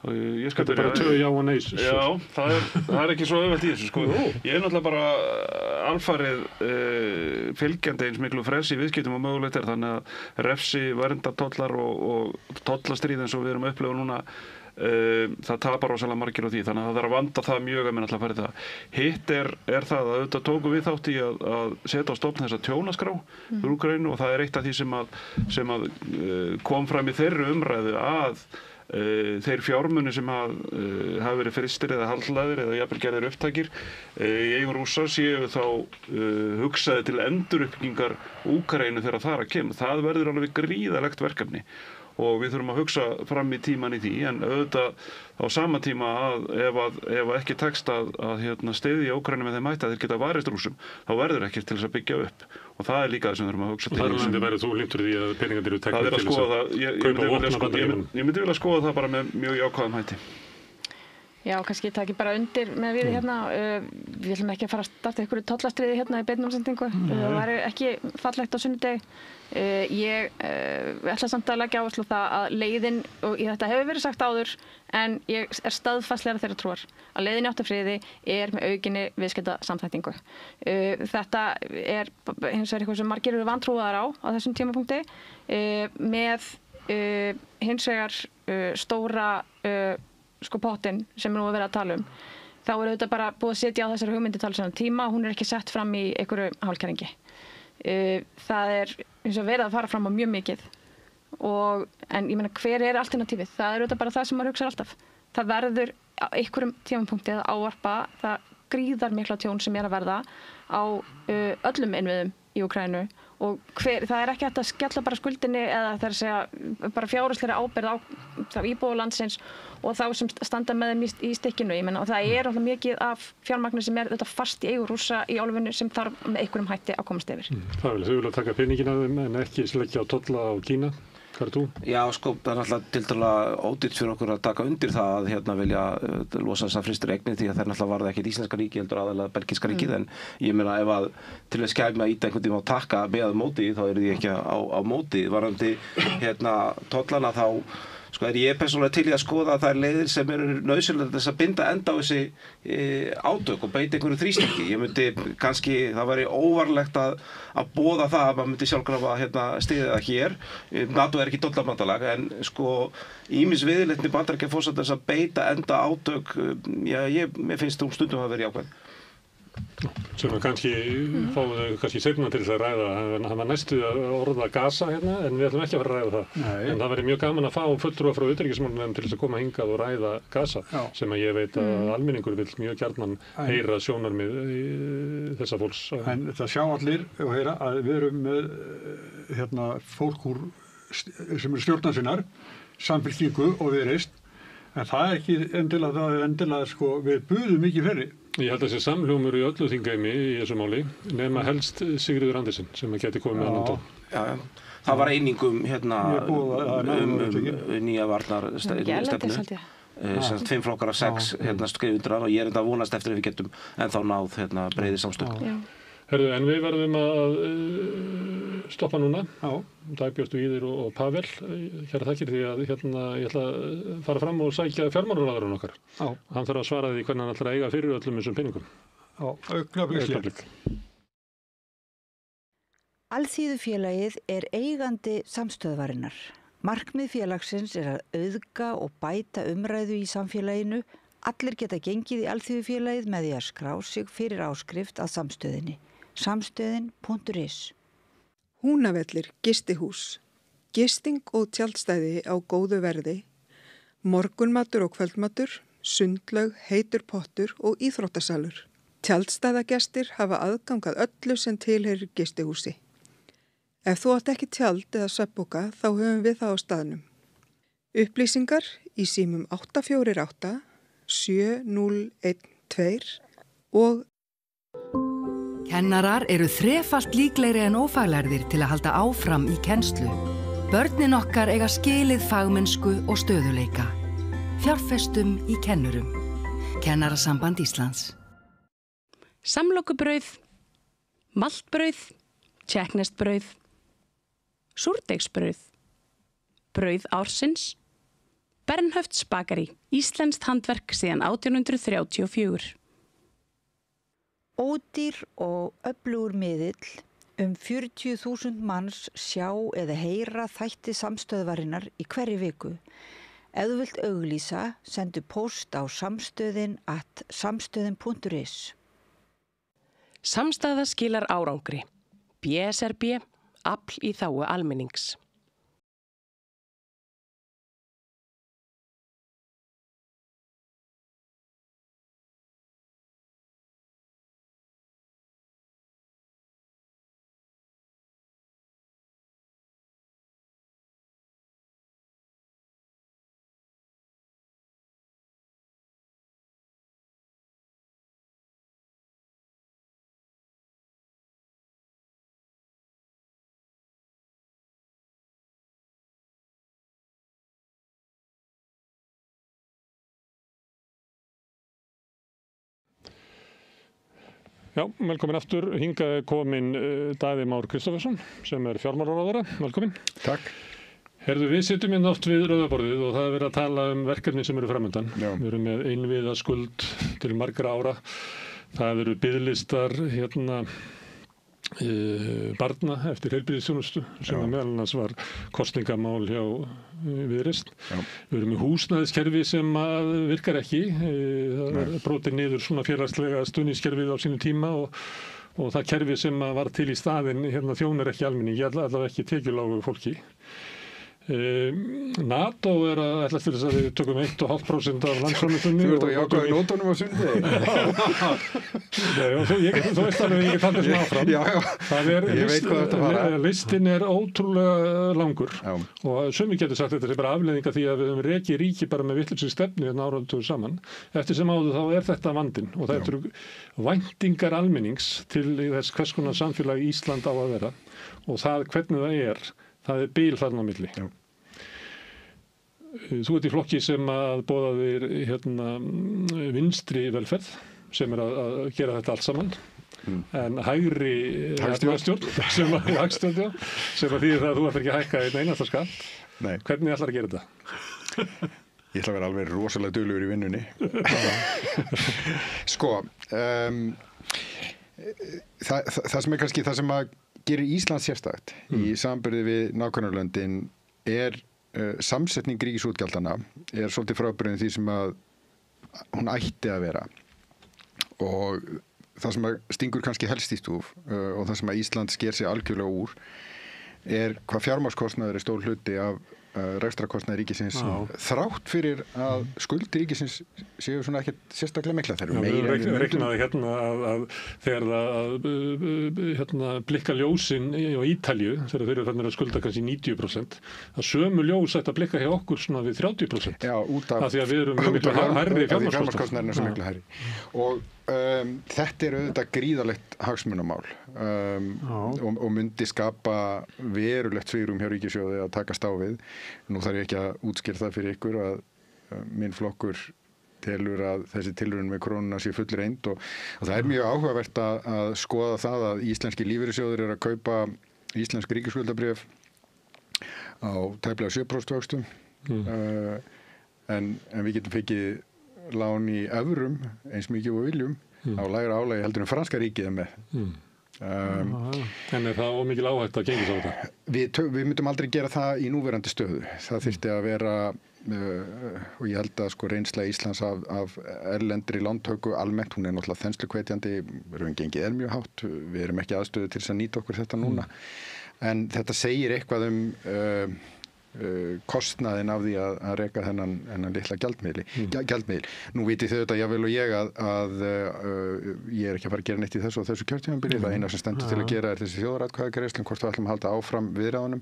Þetta er bara tvö já og nei. Já, það er ekki svo auðvelt í þessu sko. Ég er náttúrulega bara alfarið fylgjandi eins miklu frelsi í viðskiptum og mögulegt þannig að refsi, verndartollar og tollastríð eins og við erum að upplifa núna það tapar rosalega margir á því, þannig að það þarf að vanda það mjög að minna alltaf færi það. Hitt er það að auðvitað tókum við þátt í að setja á stofn þessa tjónaskrá fyrir Úkraínu og það er eitt af því sem að kom fram í þeirri umræðu að þeir fjármuni sem hafa verið frystir eða haldlagðir eða jafnvel gerðir upptækir í eigum Rússa séu þá hugsaði til enduruppbyggingar Úkraínu þegar það er að kemur. Það verður alveg gríðarlegt verkefni og við þurfum að hugsa fram í tíman í því en auðvitað á sama tíma að ef ekki tekst að styðja Úkraínu með þeim hætti að þeir geta varist Rússum þá verður ekkert til þess að byggja upp og það er líka það sem við þurfum að hugsa til. Og þar alveg verður þú hlynntur því að peningarnir eru teknir til þess að kaupa vopn á Bandaríkjunum. Ég myndi vilja skoða það bara með mjög jákvæðum hætti. Já, kannski taki bara undir með við hérna. Við ætlum ekki að fara að starta einhverju tollastriði hérna í beinni útsendingu. Það væri ekki fallegt á sunnudegi. Ég ætla samt að leggja áherslu á það að leiðin, og þetta hefur verið sagt áður, en ég er staðfastlega þeirra trúar, að leiðin í átt að friði er með aukinni viðskiptasamþættingu. Þetta er hins vegar eitthvað sem margir eru vantrúaðar á þessum tímapunkti, með hins vegar stóra pottin sem nú er verið að tala um. Þá er auðvitað bara búið að setja á þessari hugmyndi tala sem tíma, hún er ekki sett fram í einhverju hálfkæringi. Það er eins og verið að fara fram á mjög mikið en ég meina hver er alternatífið? Það er auðvitað bara það sem maður hugsa alltaf. Það verður á einhverjum tímapunkti að ávarpa það gríðar mikla tjón sem er að verða á öllum innviðum í Úkraínu og það er ekki hægt að skella bara skuldinni eða það er að segja bara fjárhagslega ábyrgð á íbúa landsins og þá sem standa með þeim í stikkinu. Ég meina og það er alltaf mikið af fjármagni sem er þetta fast í eigu Rússa í álfunni sem þarf með einhverjum hætti að komast yfir. Það vil þau vilja taka peningin af þeim en ekki leggja á tolla á Kína. Hvað er þú? Já, sko, það er náttúrulega tiltölulega ódýrt fyrir okkur að taka undir það að vilja losa þessa frystir eignir því að þeir náttúrulega varða ekkert íslenska ríki heldur aðalega belgíska ríkið en ég meina ef að til þess kæmi að íta einhvern tíma á takka með móti þá eru því ekki á móti varðandi tollana þá sko er ég persónulega til í að skoða að það er leiðir sem eru nauðsynlegar þess að binda enda á þessi átök og beita einhverju þrýstingi. Ég myndi kannski, það væri óvarlegt að boða það að maður myndi sjálfkrafa styðja það hér. NATO er ekki dollabandalag en sko ýmis viðleitni Bandaríkjaforseta þess að beita enda átök, mér finnst þú stundum að vera jákvæð. Sem við kannski fáum kannski seinna til þess að ræða, hann var næstu að orða Gaza hérna, en við ætlum ekki að fara að ræða það. Nei. En það væri mjög gaman að fá fulltrúa frá utanríkismálanefnd til þess að koma hingað og ræða Gaza, sem að ég veit að almenningur vill mjög gjarnan heyra sjónarmið þessa fólks. En það sjá allir og heyra að við erum með fólk sem eru stjórnarsinnar, Samfylkingu og Viðreisn, en það er ekki endilega sko, við buðum mikið fleiri. Ég held að þessi samhljómur í öllu þingheimi í þessu máli, nema helst Sigríður Andersen sem að geti komið með annan tón. Já. Það var einingum nýja varnarstefnu, 5 flokkar af 6 skrif undir hann og ég er enda að vonast eftir að við getum ennþá náð breiði samstök. Herðu, en við verðum að stoppa núna. Dagbjört Víðir og Pavel, hér þakkir því að ég ætla að fara fram og sækja fjármálaráðherrann okkar. Hann þarf að svara því hvernig hann ætlar að eiga fyrir öllum þessum peningum. Augnablik. Alþýðufélagið er eigandi samstöðvarinnar. Markmið félagsins er að auðga og bæta umræðu í samfélaginu. Allir geta gengið í Alþýðufélagið með því að skrá sig fyrir áskrift að samstöðinni. Samstöðin.is. Húnavellir gistihús, gisting og tjaldstæði á góðu verði, morgunmatur og kvöldmatur, sundlaug, heitur pottur og íþróttasalur. Tjaldstæðagestir hafa aðgangað öllu sem tilheyrir gistihúsi. Ef þú átt ekki tjald eða svefnpoka þá höfum við það á staðnum. Upplýsingar í símum 848 7012 og Kennarar eru þrefalt líklegri en ófaglærðir til að halda áfram í kennslu. Börnin okkar eiga skilið fagmennsku og stöðuleika. Fjárfestum í kennurum. Kennarasamband Íslands. Samlokubrauð, maltbrauð, tékkneskt-brauð, súrdeigsbrauð, brauð ársins, Bernhöfts Bakari, íslenskt handverk síðan 1834. Ódýr og öflugur miðill, 40.000 manns sjá eða heyra þætti samstöðvarinnar í hverri viku. Ef þú vilt auglýsa, sendu post á samstöðin.is. Samstaða skilar árangri. BSRB, afl í þágu almennings. Já, velkomin aftur. Hingað komin Daði Már Kristófersson sem fjármálaráðherra. Velkomin. Takk. Herðu, við sitjum hérna oft við rauðaborðið og það verið að tala verkefni sem framundan. Við erum með innviða skuld til margra ára. Það biðlistar barna eftir heilbrigðisþjónustu sem meðal annars var kosningamál hjá Viðreisn. Við erum með húsnæðiskerfi sem virkar ekki. Það brotið niður svona félagslega stuðningskerfið á sínu tíma og það kerfi sem var til í staðinn þjónar ekki almenningi, allavega ekki tekjulágu fólki. NATO að ætla til þess að við tökum 1,5% af landsframleiðslunni. Þú ert að jáka í nótunum á sundi. Þú veist alveg ég get haldið svona áfram. Ég veit hvað þetta fara. Listin ótrúlega langur og sumir getur sagt þetta bara afleiðing af því að við höfum rekið ríki bara með vitlausri stefnu áratugum saman. Eftir sem áður þá þetta vandinn og það eru væntingar almennings til þess hvers konar samfélag Ísland á að vera og það hvernig það bil þarna á milli. Þú ert í flokki sem að boðaðir vinstri velferð sem að gera þetta allt saman. En hægri hagstjórn sem að þýðir það að þú ætlar ekki að hækka einn einasta skatt. Hvernig ætlar að gera þetta? Ég ætla að vera alveg rosalega duglegur í vinnunni. Sko, það sem kannski það sem að gerir Ísland sérstakt í samanburði við nágrannalöndin samsetning ríkisútgjaldana svolítið frábrugðin því sem að hún ætti að vera og það sem að stingur kannski helst í stúf og það sem að Ísland sker sig algjörlega úr hvað fjármagnskostnaður stór hluti af rekstrakostnaði ríkisins þrátt fyrir að skuldir ríkisins séu svona ekkert sérstaklega mikla þeir eru meira en við reiknaði að þegar það blikka ljósin á Ítalíu þegar þeir eru þarna að skulda kannski 90% að sömu ljós ætti að blikka hjá okkur svona við 30%. Já, út af því að við erum miklu hærri fjármagnskostnaðurinn sem miklu hærri og þetta auðvitað gríðarlegt hagsmunamál og myndi skapa verulegt svigrúm hjá ríkissjóði að takast á við. Nú þarf ég ekki að útskýra það fyrir ykkur að minn flokkur telur að þessi tilraun með krónuna sé fullreynd og það mjög áhugavert að skoða það að íslenski lífeyrissjóðir að kaupa íslensk ríkisskuldabréf á tæplega 7% vöxtum en við getum fengið lán í evrum eins mikið og viljum á lægra álagi heldur en franska ríkið með. En það ómikil áhætta að gengis á þetta? Við myndum aldrei gera það í núverandi stöðu. Það þyrfti að vera og ég held að reynsla Íslands af erlendri lántöku almennt, hún náttúrulega þenslukvetjandi, raungengið mjög hátt, við erum ekki aðstöðu til þess að nýta okkur þetta núna. En þetta segir eitthvað kostnaðin af því að reka þennan litla gjaldmiðil. Nú vitið þau þetta jável og ég að ég ekki að fara að gera neitt í þessu kjörtímabili. Það eina sem stendur til að gera þessi þjóðaratkvæðagreiðslu hvort við ætlum að halda áfram viðræðunum.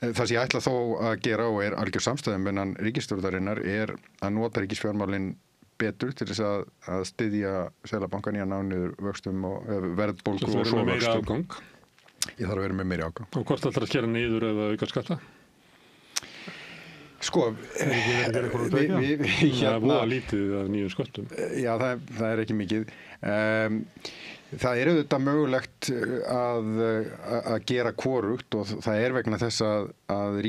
Það sem ég ætla þó að gera og algjör samstæðum innan ríkisstjórnarinnar að nota ríkisfjármálin betur til þess að styðja Seðlabankann í að ná niður vöxtum og verðbólgu og svo vöxtum. Ég þarf að vera með meiri afgang. Og hvort ætlar að skera niður eða auka skatta? Sko, það voða lítið af nýjum skattum. Já, það er ekki mikið. Það er auðvitað mögulegt að gera hvorugt og það er vegna þess að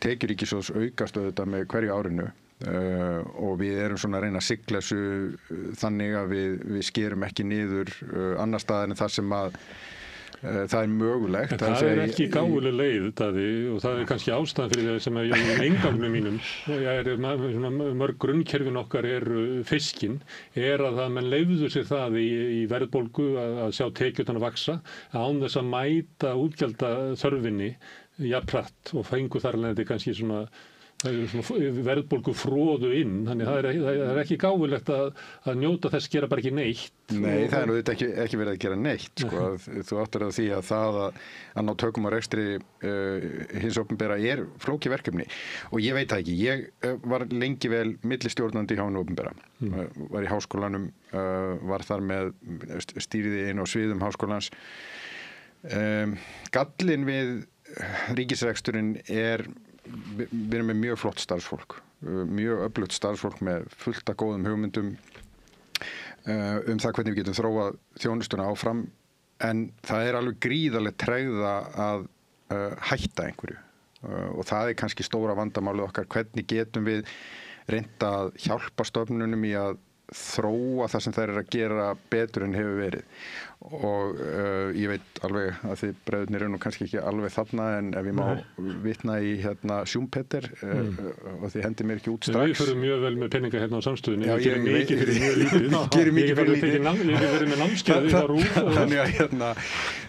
tekjur ríkissjóðs aukast auðvitað með hverju árinu og við erum svona að reyna að sigla þessu þannig að við skerum ekki niður annar staðar en það sem að það er mögulegt. En það er ekki gáfuleg leið, Daði, og það er kannski ástæðan fyrir það sem ég í eingangnum mínum, mörg grunnkerfin okkar fiskin, að menn leyfðu sér það í verðbólgu að sjá tekjurnar að vaxa, án þess að mæta útgjalda þörfinni jafnhratt og fengu þar alveg kannski svona verðbólgu fróðu inn, þannig það er ekki gáfulegt að njóta þess gera bara ekki neitt. Nei, það er nú ekki verið að gera neitt, sko. Þú áttar á því að það að ná tökum á rekstri hins opinbera er flókið verkefni og ég veit það ekki. Ég var lengi vel millistjórnandi hjá hinu opinbera, var í háskólanum, var þar með stýriði inn á sviðum háskólans. Gallinn við ríkisreksturinn við erum með mjög flott starfsfólk, mjög öflugt starfsfólk með fullt af góðum hugmyndum það hvernig við getum þróað þjónustuna áfram, en það er alveg gríðarleg tregða að hætta einhverju og það er kannski stóra vandamálið okkar, hvernig getum við reynt að hjálpa stofnunum í að þróa það sem þær að gera betur en hefur verið og ég veit alveg að þið bræðurnir nú kannski ekki alveg þarna en ef ég má vitna í Schumpeter og þið hendi mér ekki út strax. Við förum mjög vel með peninga hérna á samstöðunni. Já, ég mikið fyrir mjög lítið. Ég hef verið með námskeið á RÚV.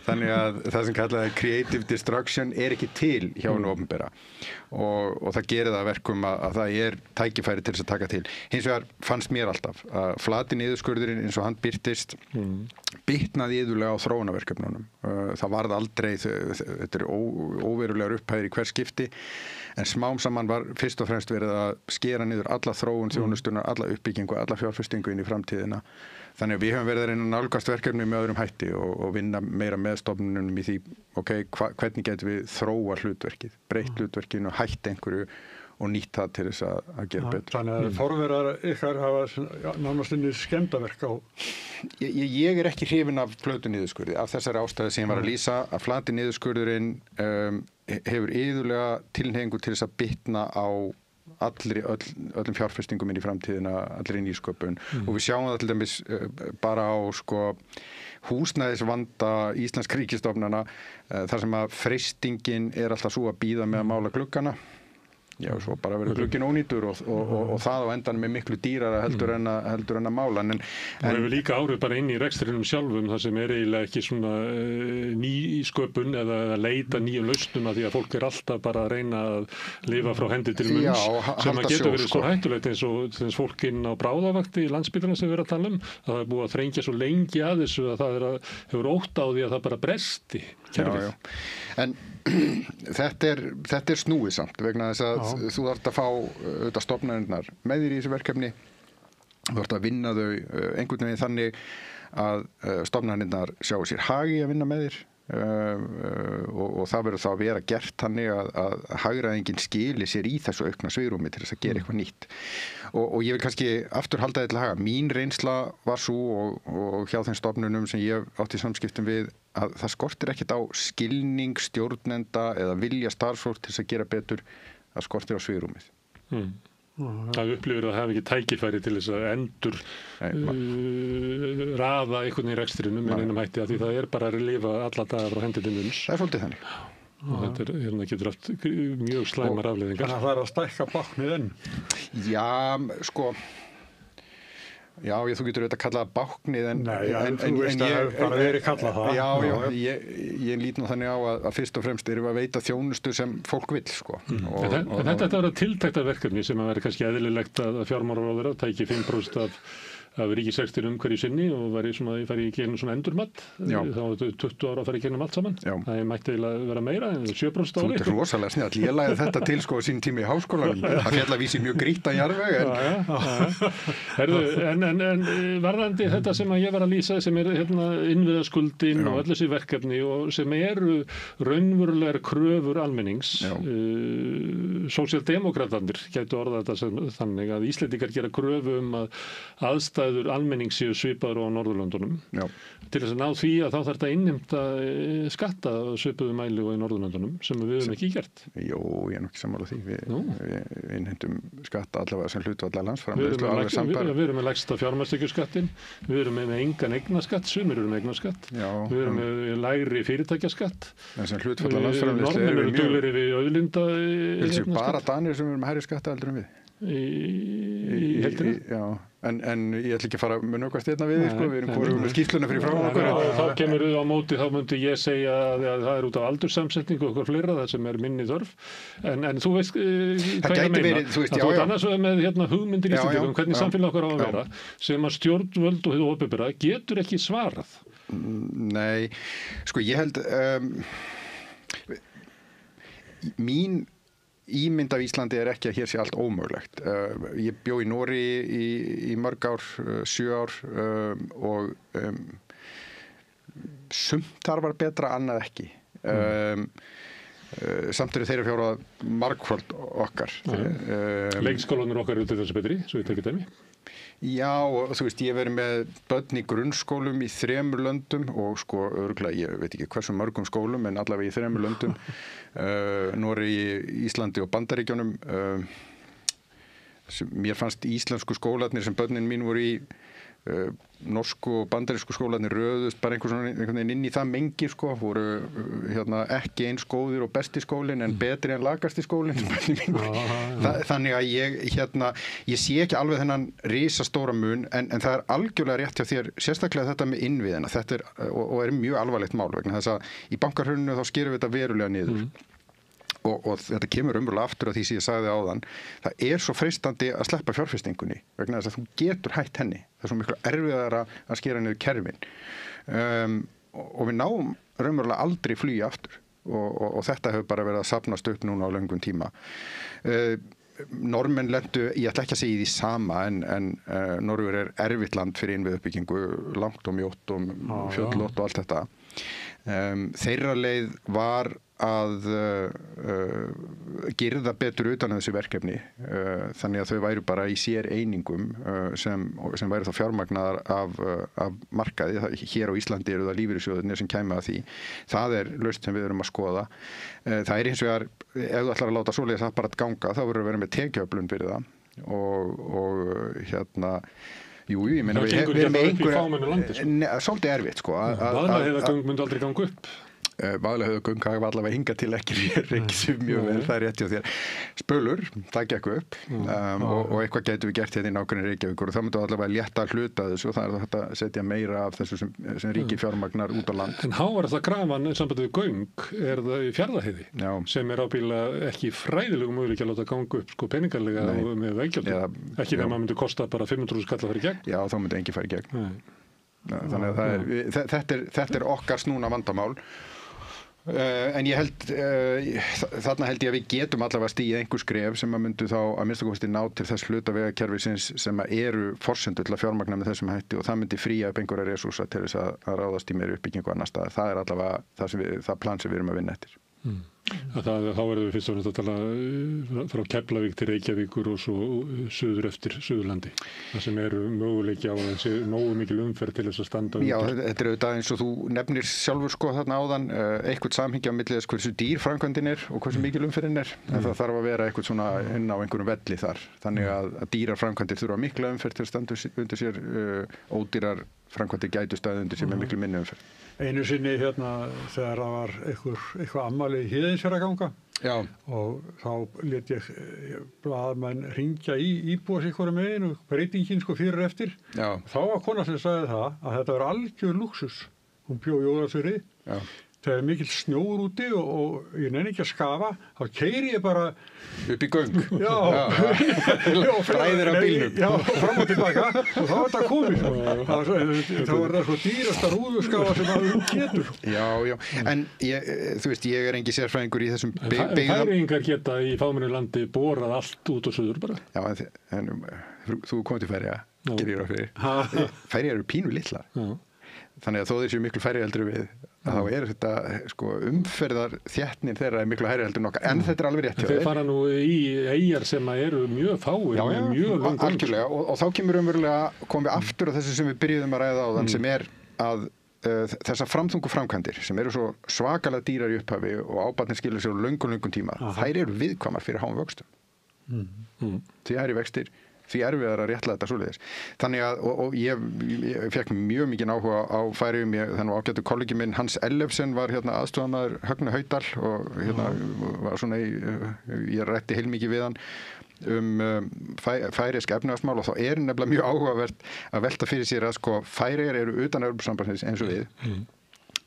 Þannig að það sem kallaði creative destruction er ekki til hjá hinu opinbera og það gerir það verkum að það er tækifæri til þess að taka til. Hins vegar fannst mér alltaf að flati niðurskurðurinn eins og hann birtist bitnaði iðulega á þróunarverkefnunum. Það varð aldrei, þetta er óverulegar upphæðir í hver skipti, en smám saman var fyrst og fremst verið að skera niður alla þróun, þjónustunar, alla uppbyggingu, alla fjárfestingu inn í framtíðina. Þannig að við höfum verið að reyna að nálgast verkefni með öðrum hætti og vinna meira með stofnunum í því, hvernig getum við þróa hlutverkið, breytt hlutverkinu og hætt einhverju og nýtt það til þess að gera betur. Þannig að forverar ykkar hafa nánast inni skemmdaverk á... Ég er ekki hrifinn af flötu niðurskurði, af þessari ástæðu sem ég var að lýsa, að flati niðurskurðurinn hefur iðulega tilhneigingu til þess að bitna á öllum fjárfestingum inn í framtíðina, allri nýsköpun og við sjáum það til dæmis bara á húsnæðisvanda íslensk ríkisstofnana þar sem að freistingin er alltaf svo að bíða með að mála gluggana. Já, svo bara verður glugginn ónýtur og það á endanum er miklu dýrara heldur en að mála. En hefur líka árið bara inn í rekstrinum sjálfum þar sem er eiginlega ekki svona nýsköpun eða leita nýjum lausnum að því að fólk er alltaf bara að reyna að lifa frá hendi til munns sem að geta verið svo hættulegt eins og fólk inn á bráðavakti í Landspítalanum sem við erum að tala það er búið að þrengja svo lengi að þessu að það hefur ótt á því að það bara bresti kerfið. Já. En þetta er snúið samt vegna þess að þú þarft að fá stofnanirnar með þér í þessu verkefni, þú þarft að vinna þau einhvern veginn þannig að stofnanirnar sjá sér hagi að vinna með þér og það verður þá að vera gert þannig að hagræðingin skili sér í þessu aukna svigrúmi til þess að gera eitthvað nýtt og ég vil kannski aftur halda þetta til haga. Mín reynsla var svo og hjá þeim stofnunum sem ég átti samskiptum við að það skortir ekkert á skilning stjórnenda eða vilja starfsfólk til þess að gera betur, það skortir á svigrúmið. Það upplifir að hafa ekki tækifæri til þess að endur raða einhvern í rekstrinum með einum hætti að því það er bara að lifa alla daga frá hendi til munns. Það er svolítið þannig. Og þetta getur haft mjög slæmar afleiðingar. Þannig að það er að stækka báknið enn? Já, sko... Já, þú getur auðvitað að kalla það báknið en þú veist að það bara verið kallað það. Já, ég lít nú þannig á að fyrst og fremst erum við að veita þjónustu sem fólk vill, sko. Þetta er að tiltækta verkefni sem að vera kannski eðlilegt að fjármálaráðherra tæki 5% af ríkisrekstrinum hverju sinni og ég færi í gegnum svona endurmat. Þá var þetta 20 ára að fara í gegnum allt saman. Það mætti eiginlega vera meira en 7% ári. Þú ert rosalega snjall. Ég lagði þetta til sín tími í háskólanum. Það féll að vísi mjög grýtta jarðveg. En varðandi þetta sem ég var að lýsa, sem innviðaskuldin og öll þessi verkefni og sem eru raunverulegar kröfur almennings. Sósíaldemókratarnir gætu orðað þetta þannig að Íslendingar gera kröfu að aðstæður almennings séu svipaður á Norðurlöndunum. Til þess að ná því að þá þarf þetta að innheimta skatta svipuðu mæli og í Norðurlöndunum sem við höfum ekki gert. Jú, ég nú ekki sammála því. Við innheimtum skatta allavega sem hlutfall landsframleiðslu. Við erum með lægsta fjármagnstekjuskattinn, við erum með engan eignaskatt, sumir eru með eignaskatt, við erum með lægri fyrirtækjaskatt. Sem hlutfall landsframleiðslu Norðmenn eru duglegri við auðlinda. Bara Danir sem eru með hærri skatta heldur en við. Í heldina? Já, en ég ætla ekki að fara með nokkuð stefna við við erum hvorum með skýrsluna fyrir frá okkur. Þá kemur við á móti, þá myndi ég segja að það er út af aldurssamsetningu og okkur fleira, það sem er minni þörf. En þú veist hvað ég meina. Þú ert annars með hugmyndir í Íslendingum, hvernig samfélag okkar á að vera, sem að stjórnvöld og hið opinbera getur ekki svarað. Nei, sko ég held mín ímynd af Íslandi er ekki að hér sé allt ómögulegt. Ég bjó í Noregi í mörg ár, 7 ár og sumt þar var betra, annað ekki. Samt eru þeirra fjóra margfald okkar. Leikskólanur okkar eru til þessu betri, svo ég tekið dæmi. Já, og þú veist, ég hef verið með börn í grunnskólum í 3 löndum og sko, örugglega, ég veit ekki hversu mörgum skólum, en allavega í 3 löndum, Noregi, Íslandi og Bandaríkjunum. Mér fannst íslensku skólarnir sem börnin mín voru í, norsku og bandarísku skólarnir röðust bara einhvern veginn inn í það mengi sko, voru ekki eins góðir og besti skólinn en betri en lakasti skólinn. Þannig að ég sé ekki alveg þennan risastóra mun en það er algjörlega rétt hjá þér, sérstaklega þetta með innviðina, þetta og er mjög alvarlegt mál vegna þess að í bankahruninu þá skerum við þetta verulega niður. Og þetta kemur umverulega aftur að því sem ég sagði áðan, það er svo freistandi að sleppa fjárfestingunni vegna þess að þú getur hætt henni. Það er svo miklu erfiðara að skera niður kerfin. Og við náum raunverulega aldrei flugi aftur og þetta hefur bara verið að safnast upp núna á löngum tíma. Norðmenn lentu, ég ætla ekki að segja því sama en Norður er erfitt land fyrir innviðuppbyggingu, langt og mjótt og fjöllótt og allt þetta. Þeirra leið var að girða betur utan þessi verkefni þannig að þau væru bara í sér einingum sem væru þá fjármagnaðar af markaði. Hér á Íslandi eru það lífeyrissjóðirnir sem kæmi að því. Það er lausn sem við erum að skoða. Það er hins vegar, ef þú ætlar að láta svoleiðis það bara að ganga, þá verður að vera með tekjuöflun fyrir það og jú, ég meina við erum með einhverja svolítið erfitt sko. Vaðlaheiðargöng myndi aldrei ganga upp. Vaðlaheiðargöng hafa allavega hingað til ekki rekið mjög vel, það er rétt hjá þér. Spölur, það gekk upp og eitthvað getum við gert hérna í nákvæmni Reykjavíkur og það myndi allavega létta hluta þessu og það er þetta að setja meira af þessu sem ríki fjármagnar út á land. En hávarasta krafan sambandið við göng er það í Fjarðarheiði sem er ábyggilega ekki fræðilegum möguleiki að láta ganga upp sko peningarlega með veggjöldum. Ekki þegar maður myndi kosta bara 500.000 kall að fara í gegn. Já, þá myndi engi fara í gegn. Þannig að þetta er okkar snúna vandamál. En ég held, þarna held ég að við getum allavega stigið einhver skref sem að myndu þá að minnsta kosti ná til þess hluta vegakerfisins sem að eru forsendur til að fjármagna með þessum hætti og það myndi fría upp einhverja resúrsa til þess að ráðast í meiri uppbyggingu annar stað. Það er allavega það plan sem við erum að vinna eftir. Þá verðum við fyrst og fremst að tala frá Keflavík til Reykjavíkur og svo suður eftir Suðurlandi. Það sem eru möguleiki á að það sé nógu mikil umferð til þess að standa undir. Já, þetta er auðvitað eins og þú nefnir sjálfur sko þarna áðan, eitthvað samhengi á milli þess hversu dýr framkvæmdin er og hversu mikil umferðin er. En það þarf að vera eitthvað svona inn á einhverjum velli þar. Þannig að dýrar framkvæmdir þurfa mikla umferð til að standa undir sér, ódýrar framkvæmdir gætu staðið undir sér með miklu minni umferð. Einu sinni þegar það var eitthvað ammali í Héðinsfjarðarganga og þá lét ég blaðamenn hringja í íbúa sig hverju megin og breytingin sko fyrir eftir. Þá var kona sem sagði það að þetta var algjör lúxus. Hún bjó í Ólafsfirði. þegar mikill snjór úti og ég nenni ekki að skafa, þá keyri ég bara upp í göng. Bræðir af bílnum. Já, fram og tilbaka og þá þetta komið. Þá það svo dýrasta rúðuskafa sem að getur. Já, en þú veist, ég engi sérfræðingur í þessum Færeyingar geta í fámennu landi borað allt út og suður bara. Já, en þú komið til Færeyja, gerir ég ráð fyrir. Færeyjar eru pínu litlar. Þannig að þó þeir séu miklu færri heldur við, þá þetta umferðar þéttnin þeirra miklu hærri heldur nokkar, en þetta alveg rétt hjá þeir. Þeir fara nú í eyjar sem eru mjög fáir, mjög langt. Algjörlega, og þá komum við aftur á þessu sem við byrjuðum að ræða á þann, sem að þessar framþungu framkvæmdir sem eru svo svakalega dýrar í upphafi og ábatnir skilur sér á löngum tíma, þær eru viðkvæmar fyrir háum vöxtum. Því hærri vextir, því erfiðar að réttla þetta svoleiðis. Þannig að, og ég fekk mjög mikinn áhuga á Færeyjum, þannig að ágættu kollegi minn Hans Ellefsen var aðstofamaður Högni Haukdal og var svona ég rætti heilmikið við hann færeysk efnahagsmál og þá nefnilega mjög áhugavert að velta fyrir sér að Færeyjar eru utan Evrópusambandsins eins og við,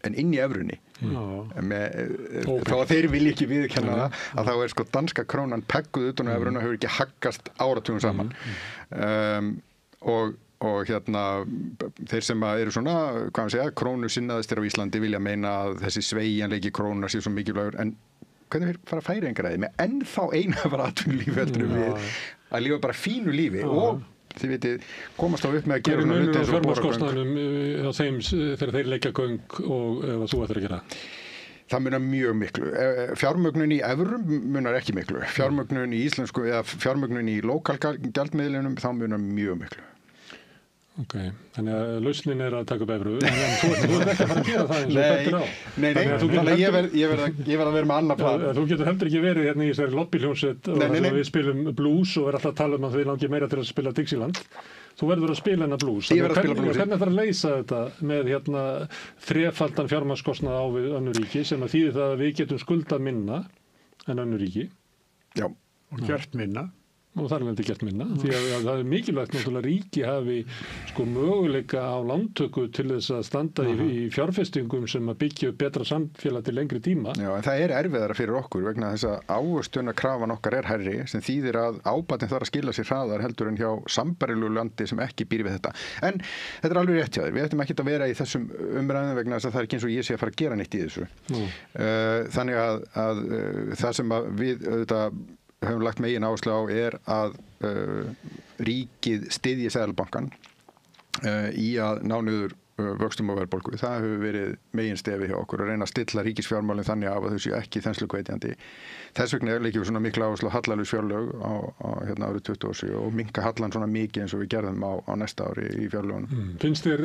en inn í evrunni. Þá að þeir vilja ekki viðurkenna það, að þá danska krónan pegguð utan á evruna, hefur ekki haggast áratugum saman. Og þeir sem eru svona, hvað maður segja, krónu sinnaðistir á Íslandi vilja meina að þessi sveigjanleiki krónunar sé svo mikilvægur, en hvernig fara Færeyingar að því með ennþá eina atvinnulífi heldur við að lifa bara fínu lífi og þið vitið, komast á upp með að gera svona hluti eins og fjármagnskostnaðinum á þeim þegar þeir leggja göng og ef þú ættir að gera? Það munar mjög miklu. Fjármögnun í evrum munar ekki miklu. Fjármögnun í íslensku eða fjármögnun í lokal-gjaldmiðlunum þá munar mjög miklu. Ok, þannig að lausnin að taka upp evru, en þú ert ekki að fara að gera það eins og bentur á. Nei, þannig að ég verð að vera með annað plan. Þú getur heldur ekki verið hérna í þessari lobbyhljómsveit og við spilum blues og verðum alltaf að tala að við langir meira til að spila Dixieland. Þú verður að spila hennar blues. Ég verð að spila blues. Hvernig þarf að leysa þetta með þrefaldan fjármagnskostnað á við önnur ríki sem að þýðir það að við getum skuldað minna en önnur ríki? Já. Og gert minna. Og þar er þetta gert minna, því að það er mikilvægt náttúrulega ríki hafi möguleika á lántöku til þess að standa í fjárfestingum sem að byggja upp betra samfélag til lengri tíma. Já, en það erfiðara fyrir okkur vegna þess að ávöxtunarkrafan okkar hærri sem þýðir að ábatinn þarf að skila sér hraðar heldur en hjá sambærilegu landi sem ekki býr við þetta. En þetta er alveg rétt hjá þér, við ættum ekki að vera í þessum umræðum vegna þess að það er ekki eins og ég sé að fara að gera neitt í þessu. Þannig að það sem að við auðvitað höfum lagt megin áherslu á að ríkið styðji Seðlabankann í að ná niður vöxtum og verðbólgu. Það hefur verið megin stefi hjá okkur að reyna að stilla ríkisfjármálin þannig af að þau séu ekki þenslukveitjandi. Þess vegna leggjum við svona mikla áherslu á hallalaus fjárlög á árið 2027 og minnka hallan svona mikið eins og við gerðum á næsta ári í fjárlögunum. Finnst þér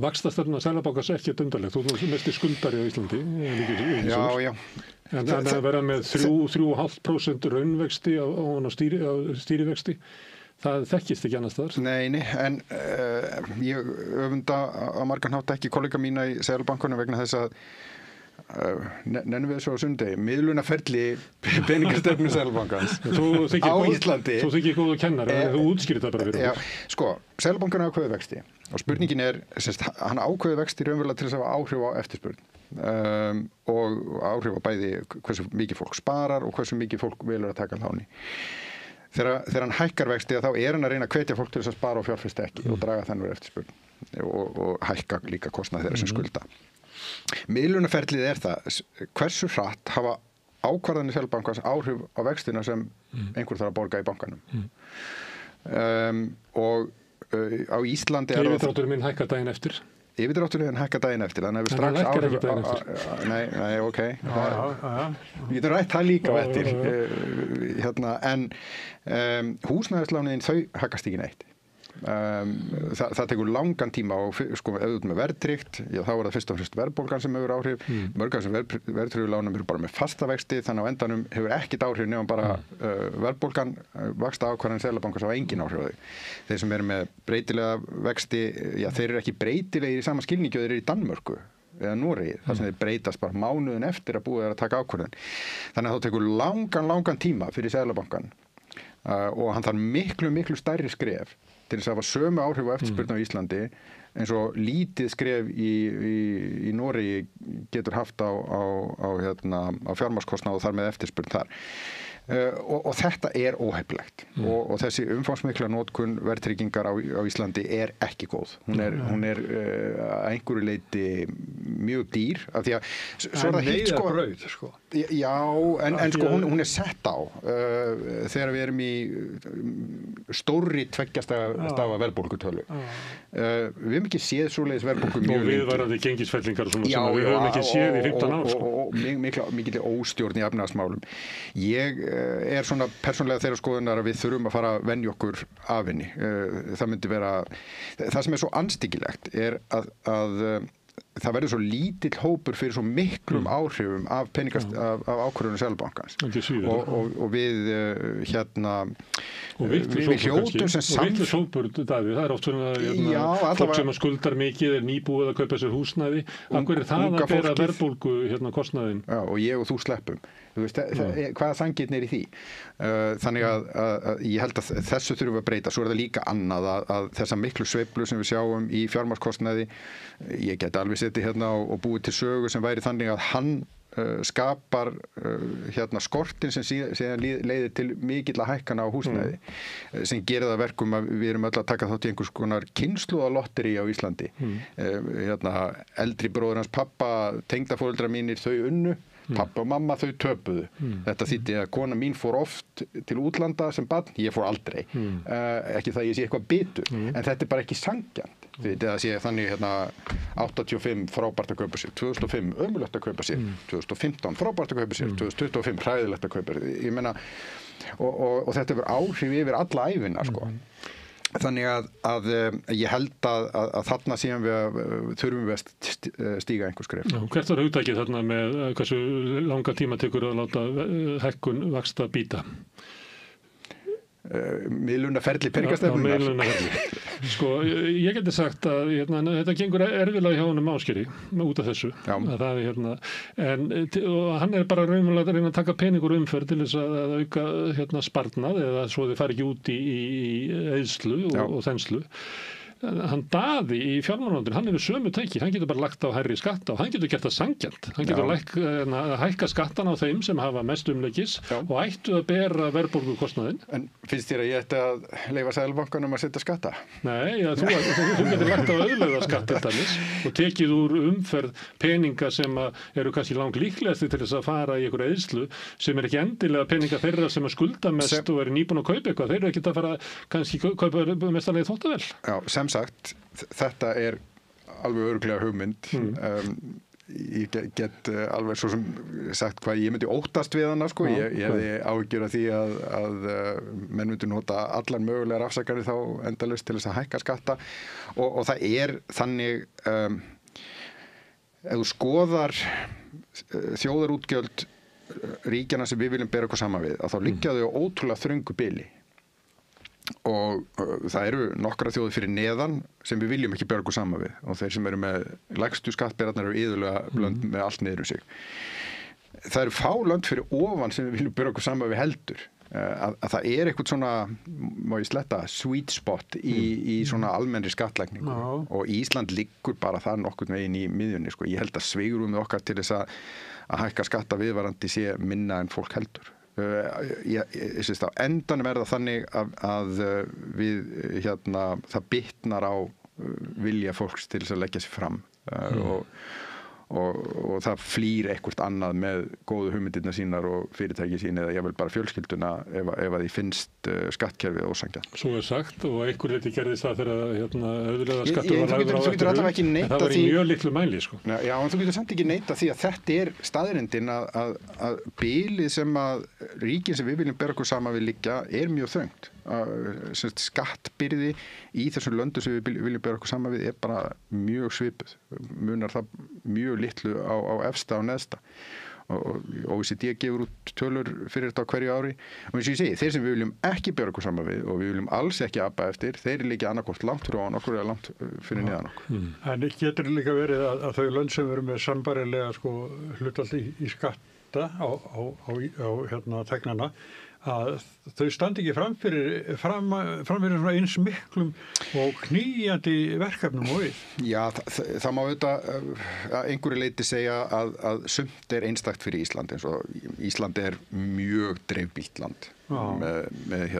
vaxtastefna Seðlabankans ekkert undarlegt? Þú ert mesti skuldari á Íslandi. Já. En það að vera með 3,5% raunvexti á stýrivexti, það þekkist ekki annars þar. Nei, en ég öfunda á margan hátt ekki kollega mína í Seðlabankanum vegna þess að nennum við þessu á sundegi, miðlunarferli peningastefnu Seðlabankans á Íslandi. Þú þykir góðu kennari, þú útskýrir það bara fyrir okkur. Sko, Seðlabankan ákveður vexti og spurningin hann ákveður vexti raunverulega til þess að hafa áhrif á eftirspurn. Og áhrif á bæði hversu mikið fólk sparar og hversu mikið fólk velur að taka láni. Þegar hann hækkar vexti þá hann að reyna að hvetja fólk til þess að spara og fjárfesta ekki og draga þannig eftirspurn og hækka líka kostnað þeirra sem skulda. Miðlunarferlið það hversu hratt hafa ákvarðanir Seðlabankans áhrif á vextina sem einhver þarf að borga í bankanum. Og á Íslandi Yfirdrátturinn minn hækkar daginn eftir. Yfirdrátturinn hækkar daginn eftir, þannig að við strax áhrif Nei, ok. Við getum rætt það líka á eftir. En húsnæðislánin þau hækkast ekki neitt. Það tekur langan tíma og ef þú ert með verðtryggt, þá það fyrst og fremst verðbólgan sem hefur áhrif. Mörg af þessum verðtryggðu lánum eru bara með fasta vexti, þannig á endanum hefur ekkert áhrif nema bara verðbólgan, vaxtaákvarðanir Seðlabankans hafa engin áhrif á þau. Þeir sem eru með breytilega vexti, þeir eru ekki breytilegir í sama skilningi og þeir eru í Danmörku eða Noregi, þar sem þeir breytast bara mánuðin eftir að búið að taka ákvörðun. Þannig að það tekur langan tíma fyrir Seðlabankan og hann þarf miklu stærri skref til þess að hafa sömu áhrif á eftirspurn á Íslandi eins og lítið skref í Noregi getur haft á fjármagnskostnað og þar með eftirspurn þar. Og þetta óheppilegt og þessi umfangsmikla notkun verðtryggingar á Íslandi ekki góð. Hún er að einhverju leyti mjög dýr af því að svo það hitt neyðarbrauð, sko. Já, en sko hún sett á þegar við erum í stórri tveggjastafa verðbólgutölu. Við höfum ekki séð svoleiðis verðbólgu mjög lengi. Og viðvarandi gengisfellingar sem við höfum ekki séð í 15 ár. Og mikil óstjórn í efnahagsmálum. Ég svona persónlega þeirra skoðunar að við þurfum að fara að venja okkur af henni. Það myndi vera, það sem svo anstíkilegt að það verður svo lítill hópur fyrir svo miklum áhrifum af ákvörðunum Seðlabankans og við við hljótum sem og vitlaus hópur, Davíð, það er oft svona fólk sem skuldar mikið búið að kaupa sér húsnæði, af hverju það að bera verðbólgu kostnaðinn? Já, og ég og þú sleppum. Þú veist, hvaða sanngirni í því? Þannig að ég held að þessu þurfum að breyta. Svo það líka annað að þessa miklu sveiflu sem við sjáum í fjármagnskostnaði, ég geti alveg setið og búið til sögu sem væri þannig að hann skapar skortin sem síðan leiðir til mikilla hækkana á húsnæði sem gerir það verkum að við erum öll að taka þátt í einhvers konar kynslóðalotteri á Íslandi. Eldri bróðir hans pappa, tengdaforeldrar mínir, þau unnu, pappa og mamma þau töpuðu. Þetta þýddi að kona mín fór oft til útlanda sem barn, ég fór aldrei. Ekki það ég sé eitthvað bitur, en þetta bara ekki sanngjarnt. Það sé þannig 85 frábært að kaupa sér, 2005 ömurlegt að kaupa sér, 2015 frábært að kaupa sér, 2025 hræðilegt að kaupa sér. Ég meina, og þetta hefur áhrif yfir alla ævina, sko. Þannig að ég held að þarna síðan þurfum við að stíga einhver skref. Hvert var hugtakið þarna með hversu langa tíma tekur að láta hækkun vaxta bíta? Miðlunarferli peningastefnunar. Miðlunarferli. Sko, ég geti sagt að þetta gengur erfiðlega hjá honum Ásgeiri út af þessu. Og hann bara raunverulega að reyna að taka peningur umferð til þess að auka sparnað eða svo þið fari ekki út í eyðslu og þenslu. Hann Daði í fjármálaráðuneytinu, hann hefur sömu tæki, hann getur bara lagt á hærri skatta og hann getur gert það sanngjarnt. Hann getur hækka skattan á þeim sem hafa mest umleikis og ættu að bera verðbólgukostnaðinn. En finnst þér að ég ætti að leyfa Seðlabankanum að setja skatta? Nei, þú getur lagt á auðlegðarskatt til dæmis og tekið úr umferð peninga sem eru kannski langt líklegasti til þess að fara í einhverja eyðslu sem ekki endilega peninga þeirra sem skulda mest og eru nýbúin að kaupa eitthvað. Þeir eru ekki að fara kannski kaupa mestarlega þvottavél. Já, sem sagt, þetta alveg örugglega hugmynd. Ég get alveg svo sem sagt hvað ég myndi óttast við hana, sko. Ég hefði áhyggjur af því að menn myndi nota allar mögulegar afsakanir þá endalaust til þess að hækka skatta og það þannig ef þú skoðar þjóðarútgjöld ríkjana sem við viljum bera okkur saman við, að þá liggja þau á ótrúlega þröngu bili. Og það eru nokkra þjóðir fyrir neðan sem við viljum ekki bera okkur saman við og þeir sem eru með lægstu skattberarnar eru iðulega lönd með allt niður sig. Það eru fá lönd fyrir ofan sem við viljum bera okkur saman við heldur. Að það eitthvað svona, má ég sletta, sweet spot í svona almennri skattlækningu og Ísland liggur bara það nokkurn veginn í miðjunni, sko. Ég held að sveigrúmið okkar til þess að hækka skatta viðvarandi sé minna en fólk heldur. Ég syns á endanum það þannig að við það bitnar á vilja fólks til þess að leggja sig fram og það flýr eitthvað annað með góðu hugmyndirnar sínar og fyrirtæki sín eða jafnvel bara fjölskylduna ef að því finnst skattkerfið ósanngjarnt. Svo sagt og einhver leyti gerðist það þegar auðlegða skattur var lagður á eftir en það var í mjög litlu mæli, sko. Já, en þú getur samt ekki neita því að þetta staðreyndin að bilið sem að ríkin sem við viljum bera okkur saman við liggja mjög þröngt. Skattbyrði í þessum löndum sem við viljum bera okkur saman við bara mjög svipuð. Munar það mjög litlu á efsta og neðsta. Og OECD gefur út tölur fyrir þetta á hverju ári og eins og ég segi, þeir sem við viljum ekki bera okkur saman við og við viljum alls ekki abba eftir, þeir liggja annarkvort langt fyrir ofan okkur eða langt fyrir neðan okkur. En getur líka verið að þau lönd sem eru með sambærilega hlutfall í skatta þetta á tegnana að þau standi ekki fram fyrir svona eins miklum og knýjandi verkefnum og við. Já, það má auðvitað að einhverju leyti segja að sumt er einstakt fyrir Ísland, eins og Ísland er mjög dreifbýlt land með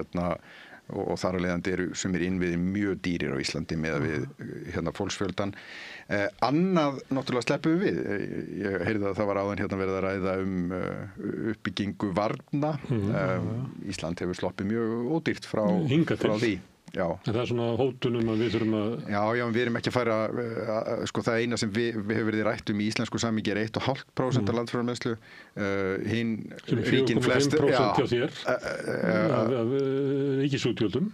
og þar að leiðandi eru sumir innviðir mjög dýrir á Íslandi með við fólksfjöldan. Annað náttúrulega sleppum við. Ég heyrði að það var áðan verið að ræða uppbyggingu varna. Ísland hefur sloppið mjög ódýrt frá því. Já. En það er svona hótunum að við þurfum að... Já, við erum ekki að færa, sko það eina sem við hefur verið rætt í íslensku samhengi er 1,5% af landsframleiðslu. Hinn ríkin flest... 4,5% hjá þér af ríkisútgjöldum.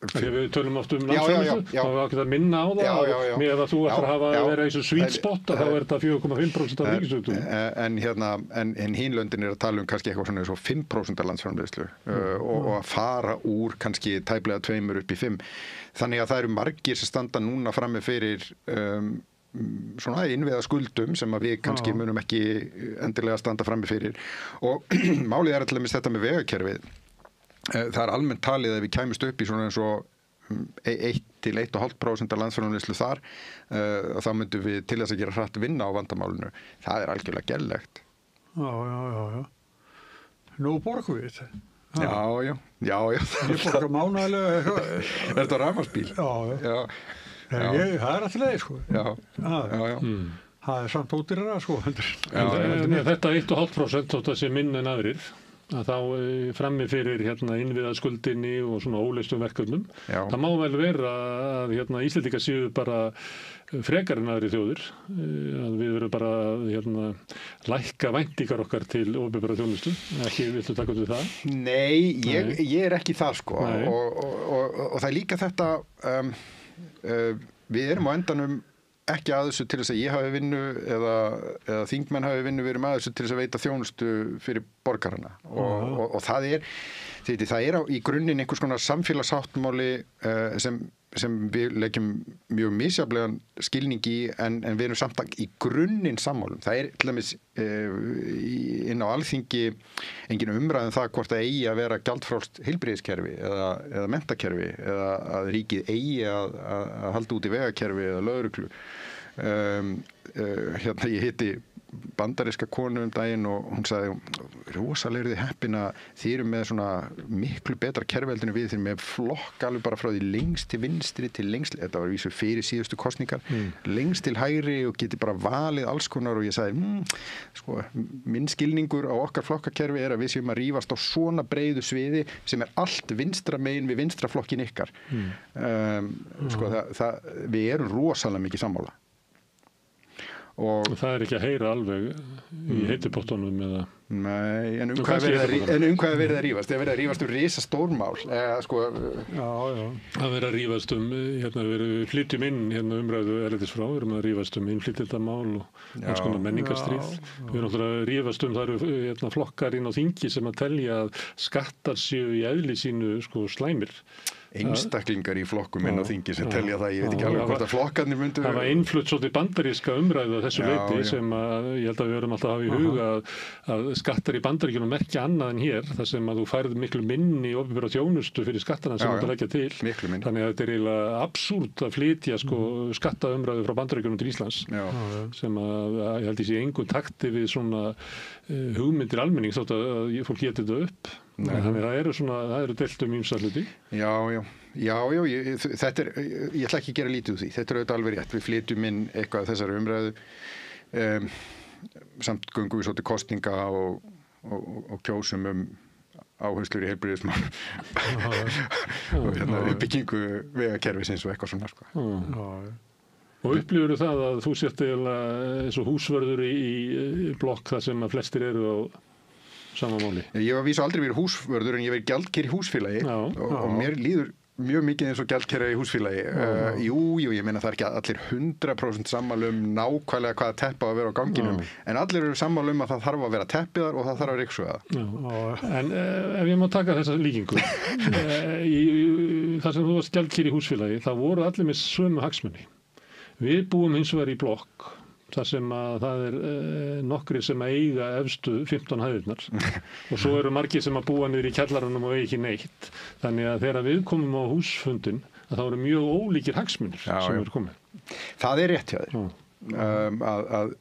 Þegar við tölum oft landsframleiðslu, þá er það ekki að minna á það með að þú ættir að vera í þessu sweet spot, þá er þetta 4,5% af ríkisútgjöldum. En hinn löndin er að tala kannski eitthvað svona eins og 5% af landsframleiðslu og að fara úr kannski tæplega 2 upp í 5. Þannig að það eru margir sem standa núna frammi fyrir svona innviða skuldum sem að við kannski munum ekki endilega standa frammi fyrir. Og málið er alltaf þetta með vegakerfið. Það er almennt talið að við kæmust upp í svona eins og 1 til 1,5% af landsframleiðslu þar, þá myndum við til þess að gera hratt vinna á vandamálinu. Það er algjörlega gerlegt. Já. Nú borgum við þetta. Já. Ég borga mánaðarlega. Er þetta rafmagnsbíl? Já. Það er alltaf leið, sko. Já. Það er samt ódýrara, sko. Þetta 1,5% þótt að sé minna en aðrir. Að þá frammi fyrir innviðaskuldinni og svona óleystum verkefnum. Það má vel vera að Íslendingar séu bara frekar en aðri þjóðir, að við verum bara lækka væntingar okkar til opinberra þjónustu. Ekki, viltu taka út við það? Nei, ég er ekki það, sko. Og það er líka þetta, við erum á endanum ekki að þessu til þess að ég hafi vinnu eða þingmenn hafi vinnu, við erum að þessu til þess að veita þjónustu fyrir borgarana og það er í grunninn einhvers konar samfélagsháttmáli sem við leggjum mjög misjaflegan skilning í en við erum samt í grunninn sammálum. Það er til dæmis inn á Alþingi engin umræðum það hvort það eigi að vera gjaldfrjálst heilbrigðiskerfi eða menntakerfi eða að ríkið eigi að halda út í vegakerfi eða lögreglu. Ég hitti bandaríska konu daginn og hún sagði rosalega eru þið heppin að þið eru með svona miklu betra kerfveldinu við, þið eru með flokk alveg bara frá því lengst til vinstri til lengst, þetta var vísu fyrir síðustu kosningar, lengst til hægri og geti bara valið alls konar og ég sagði sko, minn skilningur á okkar flokkakerfi er að við séum að rífast á svona breiðu sviði sem er allt vinstra megin við vinstra flokkin ykkar. Sko, við erum rosalega mikið sammála. Og það er ekki að heyra alveg í heitipottunum eða... Nei, en hvað er verið að rífast? Það er verið að rífast risa stórmál. Sko... Já. Það verið að rífast við flytjum inn umræðu erlendis frá, við erum að rífast innflytjendamál og alls konar menningarstríð. Við erum alltaf að rífast það eru flokkar inn á þingi sem að telja að skattar séu í eðli sínu slæmir. Einstaklingar í flokkum inn á þingi sem telja það, ég veit ekki alveg hvort að flokkarnir myndu... Það var innflutt svolítið bandaríska umræðu að þessu leyti sem að ég held að við verum alltaf að hafa í huga að skattar í Bandaríkjunum merkja annað en hér, þar sem að þú færð miklu minni opinbera þjónustu fyrir skattarna sem þú leggja til. Þannig að þetta er eiginlega absúrt að flytja skattaumræðu frá Bandaríkjunum til Íslands sem að ég held í sig engum takti við svona hugmyndir almennings þótt að fólk geti þetta upp. Þannig það eru deilt ýmsa hluti. Já, þetta ég ætla ekki að gera lítið úr því, þetta er auðvitað alveg rétt, við flytjum inn eitthvað þessari umræðu, samt göngum við svo til kosninga og kjósum áherslur í heilbrigðismál og uppbyggingu vegakerfisins og eitthvað svona, sko. Og upplifur það að þú sért eiginlega eins og húsvörður í blokk þar sem að flestir eru á sama máli? Ég var vísu aldrei verið húsvörður en ég verið gjaldkeri í húsfélagi og mér líður mjög mikið eins og gjaldkeri í húsfélagi. Jú, ég meina það er ekki allir 100% sammála nákvæmlega hvaða teppa að vera á ganginum en allir eru sammála að það þarf að vera teppiðar og það þarf að ryksuga það. En ef ég má taka þessa líkingu þar sem þú varst gjaldkeri í húsfélagi, það voru allir með sömu hagsmuni. Við búum hins vegar í blokk þar sem að það nokkri sem að eiga efstu 15 hæðirnar og svo eru margir sem að búa niður í kjallaranum og eigi ekki neitt. Þannig að þegar við komum á húsfundin að það eru mjög ólíkir hagsmunir sem eru komið. Það rétt hjá þér. Að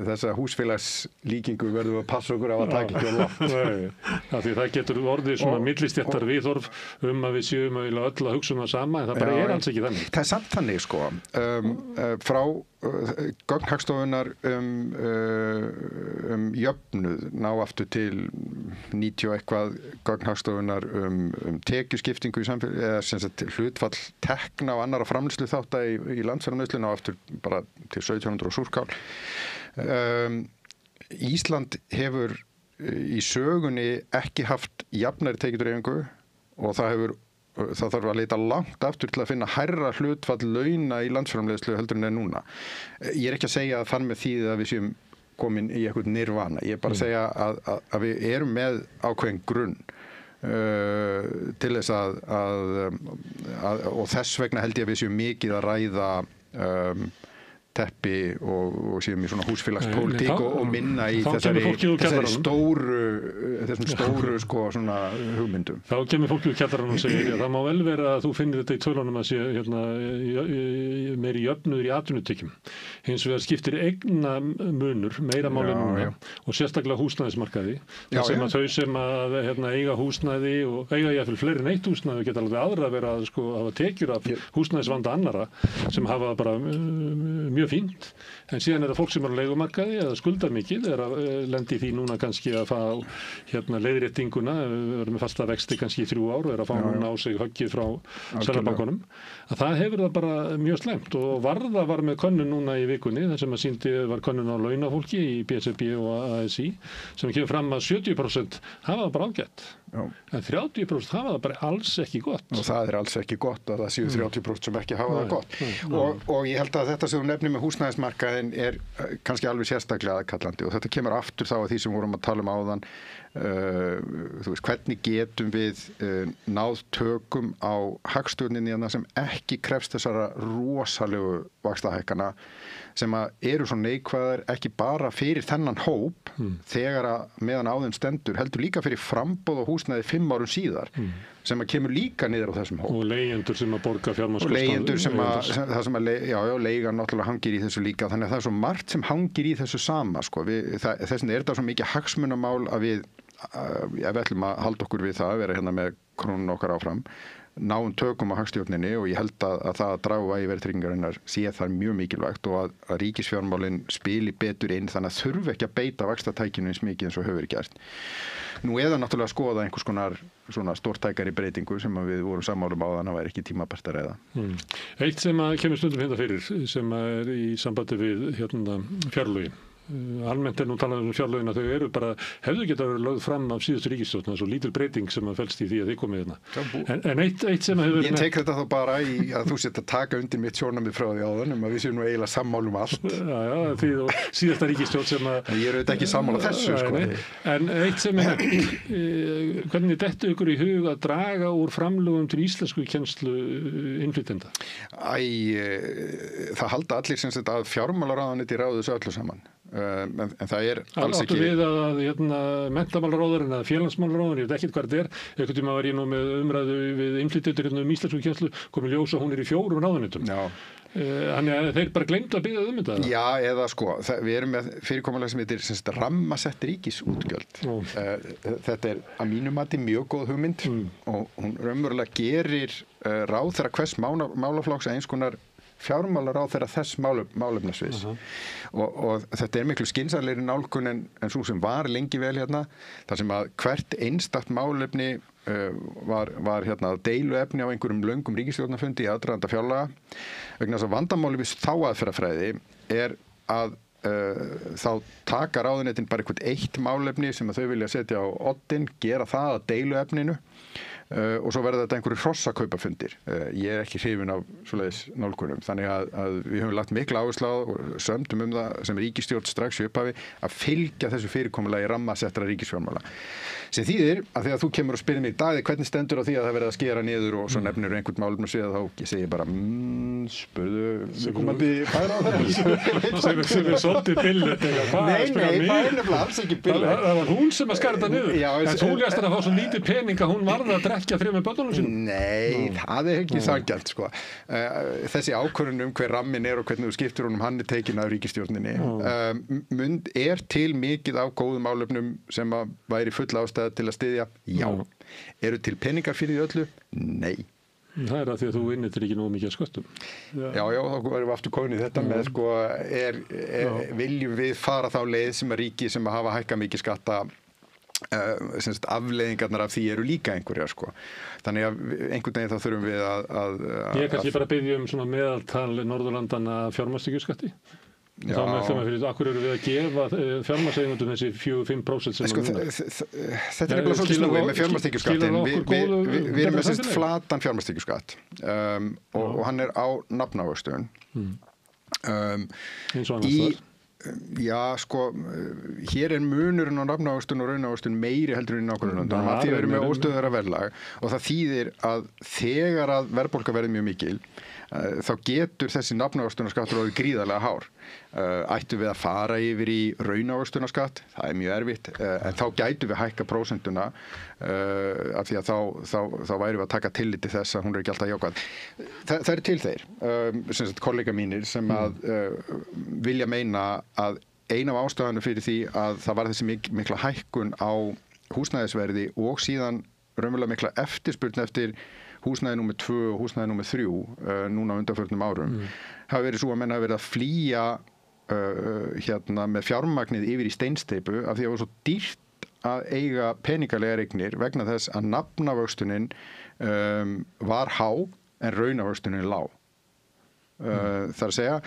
þessa húsfélagslíkingu verðum að passa okkur á að taka ekki á loft. Því það getur orðið svona millistjættar viðhorf að við séum öll að hugsa það sama en það bara alls ekki þannig. Það samt þannig sko frá gögn Hagstofunnar jöfnuð ná aftur til 90 og eitthvað gögn Hagstofunnar tekjuskiptingu í samfélagi eða sem sagt hlutfall tekna og annarra framleiðslu þátta í landsframleiðslu ná aftur bara til 1700 og súrkál. Ísland hefur í sögunni ekki haft jafnari tekjudreifingu og það þarf að leita langt aftur til að finna hærra hlutfall launa í landsframleiðslu heldur en núna. Ég ekki að segja að þann með því að við séum komin í eitthvað nirvana. Ég er bara að segja að við erum með ákveðin grunn til þess og þess vegna held ég að við séum mikið að ræða teppi og séum í svona húsfélagspólitík og minna í þessari stóru sko svona hugmyndum. Þá kemur fólki úr kjallaranum og segir að það má vel vera að þú finnir þetta í tölunum að sé meiri jöfnuður í atvinnutekjum. Hins vegar skiptir eigna munur meira máli núna og sérstaklega húsnæðismarkaði. Það sem að þau sem að eiga húsnæði og eiga jafnvel fleiri en eitt húsnæði geta alveg aðra að vera að hafa tekjur af húsnæðisvanda annara sem hafa bara mjög fínt, en síðan það fólk sem á leigumarkaði eða skuldar mikið að lendi því núna kannski að fá leiðréttinguna, verður með fasta vexti kannski í 3 ár og að fá núna á sig höggið frá Seðlabankanum, að það hefur það bara mjög slæmt og Varða var með könnun núna í vikunni, þar sem að sýndi var könnun á launafólki í BSRB og ASI sem kemur fram að 70% hafa það bara ágætt. En 30% hafa það bara alls ekki gott. Og það alls ekki gott að það séu 30% sem ekki hafa það gott. Og ég held að þetta sem þú nefnir með húsnæðismarkaðinn kannski alveg sérstaklega aðkallandi og þetta kemur aftur þá að því sem vorum að tala áðan. Þú veist, hvernig getum við náð tökum á hagstjórninni sem ekki krefst þessara rosalegu vaxtahækkana sem eru svo neikvæðar ekki bara fyrir þennan hóp þegar að meðan á þeim stendur heldur líka fyrir framboð og húsnæði 5 árum síðar sem að kemur líka niður á þessum hóp. Og leigjendur sem að borga fjármagnskostnað. Og leigjendur sem að leigan náttúrulega hangir í þessu líka þannig að það svo margt sem hangir í þessu sama sko. Þess vegna þetta svo mikið hagsmunamál að við ætlum að halda okkur við það að vera hérna með krónun okkar áfram náum tökum á hagstjórninni og ég held að það að draga vægi verðtryggingarinnar sé það mjög mikilvægt og að ríkisfjármálin spili betur inn þannig að þurfi ekki að beita vaxtatækinu eins mikið eins og hefur gert. Nú eða náttúrulega að skoða einhvers konar svona stórtækari breytingu sem við vorum sammálum á þannig að væri ekki tímabært að ræða. Eitt sem að kemur stundum fyrir sem er í sambandi við fjárlögin. Almennt nú talað fjárlögin að þau eru bara hefðu getað verið lögð fram af síðustu ríkisstjórn svo lítil breyting sem að felst í því að þið komið hérna. En eitt sem hefur Ég tek þetta þá bara í að þú sett að taka undir mitt sjónarmið frá því áðan að við séum nú eiginlega sammálum allt. Já, því síðasta ríkisstjórn sem að ég er auðvitað ekki sammála þessu sko. En eitt sem hvernig dettur ykkur í hug að draga úr framlögum til íslensku kennslu innflytjenda? Það halda allir sem sagt að fjármálaráðuneytið ráði þessu öllu saman. En það alls ekki. Áttu við að menntamálaráðurinn eða félagsmálaráðurinn, ég veit ekkert hvað þetta einhvern tíma var ég nú með umræðu við innflytjendur íslensku kennslu, komið ljós að hún í 4 ráðuneytum. Þannig að þeir bara gleymdu að byggja þetta. Já, eða sko, við erum með fyrirkomulag sem heitir rammasett ríkisútgjöld. Þetta að mínu mati mjög góð hugmynd og hún raunverulega gerir ráðherra hvers málaflokks eins konar fjármálaráðherra þess málefnasviðs og þetta er miklu skynsamlegri nálgun en svo sem var lengi vel hérna þar sem að hvert einstakt málefni var hérna deiluefni á einhverjum löngum ríkisstjórnarfundi í aðdraganda fjárlaga vegna þess að vandamáli við þá aðferðafræði er að þá taka ráðuneytin bara eitthvað eitt málefni sem að þau vilja setja á oddinn, gera það að deiluefninu og svo verða þetta einhverju hrossakaupafundir. Ég ekki hrifinn af svoleiðis nálgunum, þannig að við höfum lagt mikla áherslu á og sömdum það sem ríkisstjórn strax í upphafi að fylgja þessu fyrirkomulagi rammasettra ríkisfjármála. Sem þýðir að þegar þú kemur og spyrir mig Daði, hvernig stendur á því að það verða að skera niður og svo nefnir einhvern málum og segja þá segi ég bara spurðu viðkomandi færa á það sem svolítið billet Nei, það er nefnilega alls ekki billet. Það var hún sem að skara þetta niður en þú lést hann að fá svo lítið pening að hún varði að drekja 3 börnunum sínum. Nei, það er ekki sanngjarnt sko. Þessi ákvörðun hver rammin og hvernig þú skiptir honum, hann tekin af ríkisstjórninni til mikið af góðum málefnum sem að væri full ástæða til að styðja? Já. Eru til peningar fyrir því öllu? Nei. Það er að því að þú innir ekki nógu mikið að sköttum. Já, þá erum við aftur komin í þetta með sko, viljum við fara þá leið sem að ríki sem að hafa hækkað mikið skatta afleiðingarnar af því eru líka einhverjar sko. Þannig að einhvern veginn þá þurfum við að Ég kannski bara biðja svona meðaltal Norðurlandana fjármagnstekjuskatti. Þá með það fyrir akkur eru við að gefa fjármagnseigendum þessi 4-5% sem sko, þetta er nefnilega svolítið snúið með fjármagnstekjuskattin. Við erum með flatan fjármagnstekjuskatt og hann er á nafnávöxtun. Eins og annars þar. Já, sko, hér er munurinn á nafnávöxtun og raunávöxtun meiri heldur en í nágrannalöndunum af því við erum með óstöðuðra verðlag og það þýðir að þegar að verðbólga verður mjög mikil þá getur þessi nafnávöxtunarskattur orðið gríðarlega hár. Ættum við að fara yfir í raunávöxtunarskatt, það er mjög erfitt, en þá gætum við hækka prósentuna af því að þá værum við að taka tillit til þess að hún er ekki alltaf jákvæð. Það er til þeir, sem sagt kollega mínir sem að vilja meina að ein af ástæðunum fyrir því að það var þessi mikla hækkun á húsnæðisverði og síðan raunverulega mikla eftirspurn eftir húsnæði númer 2 og húsnæði númer 3 núna á undanförnum árum hafa verið svo að menn hafa verið að flýja með fjármagnið yfir í steinsteypu af því að það var svo dýrt að eiga peningalegar eignir vegna þess að nafnavöxtunin var há en raunavöxtunin lág. Það er að segja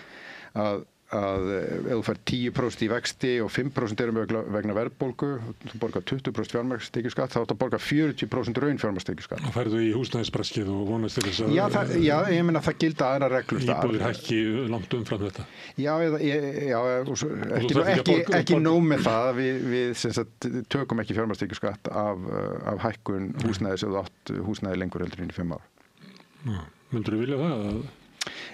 að ef þú fær 10% í vexti og 5% eru vegna verðbólgu, þú borgar 20% fjármagnstekjuskatt, þá áttu að borga 40% raun fjármagnstekjuskatt. Og færðu í húsnæðisbraskið og vonast til þess að Já, ég meina það gilda aðra reglur íbúðir hækki langt umfram þetta. Ekki nóg með það við sem sagt, tökum ekki fjármagnstekjuskatt af hækkun húsnæðis eða átt húsnæði lengur heldur en í 5 ár. Myndirðu vilja það?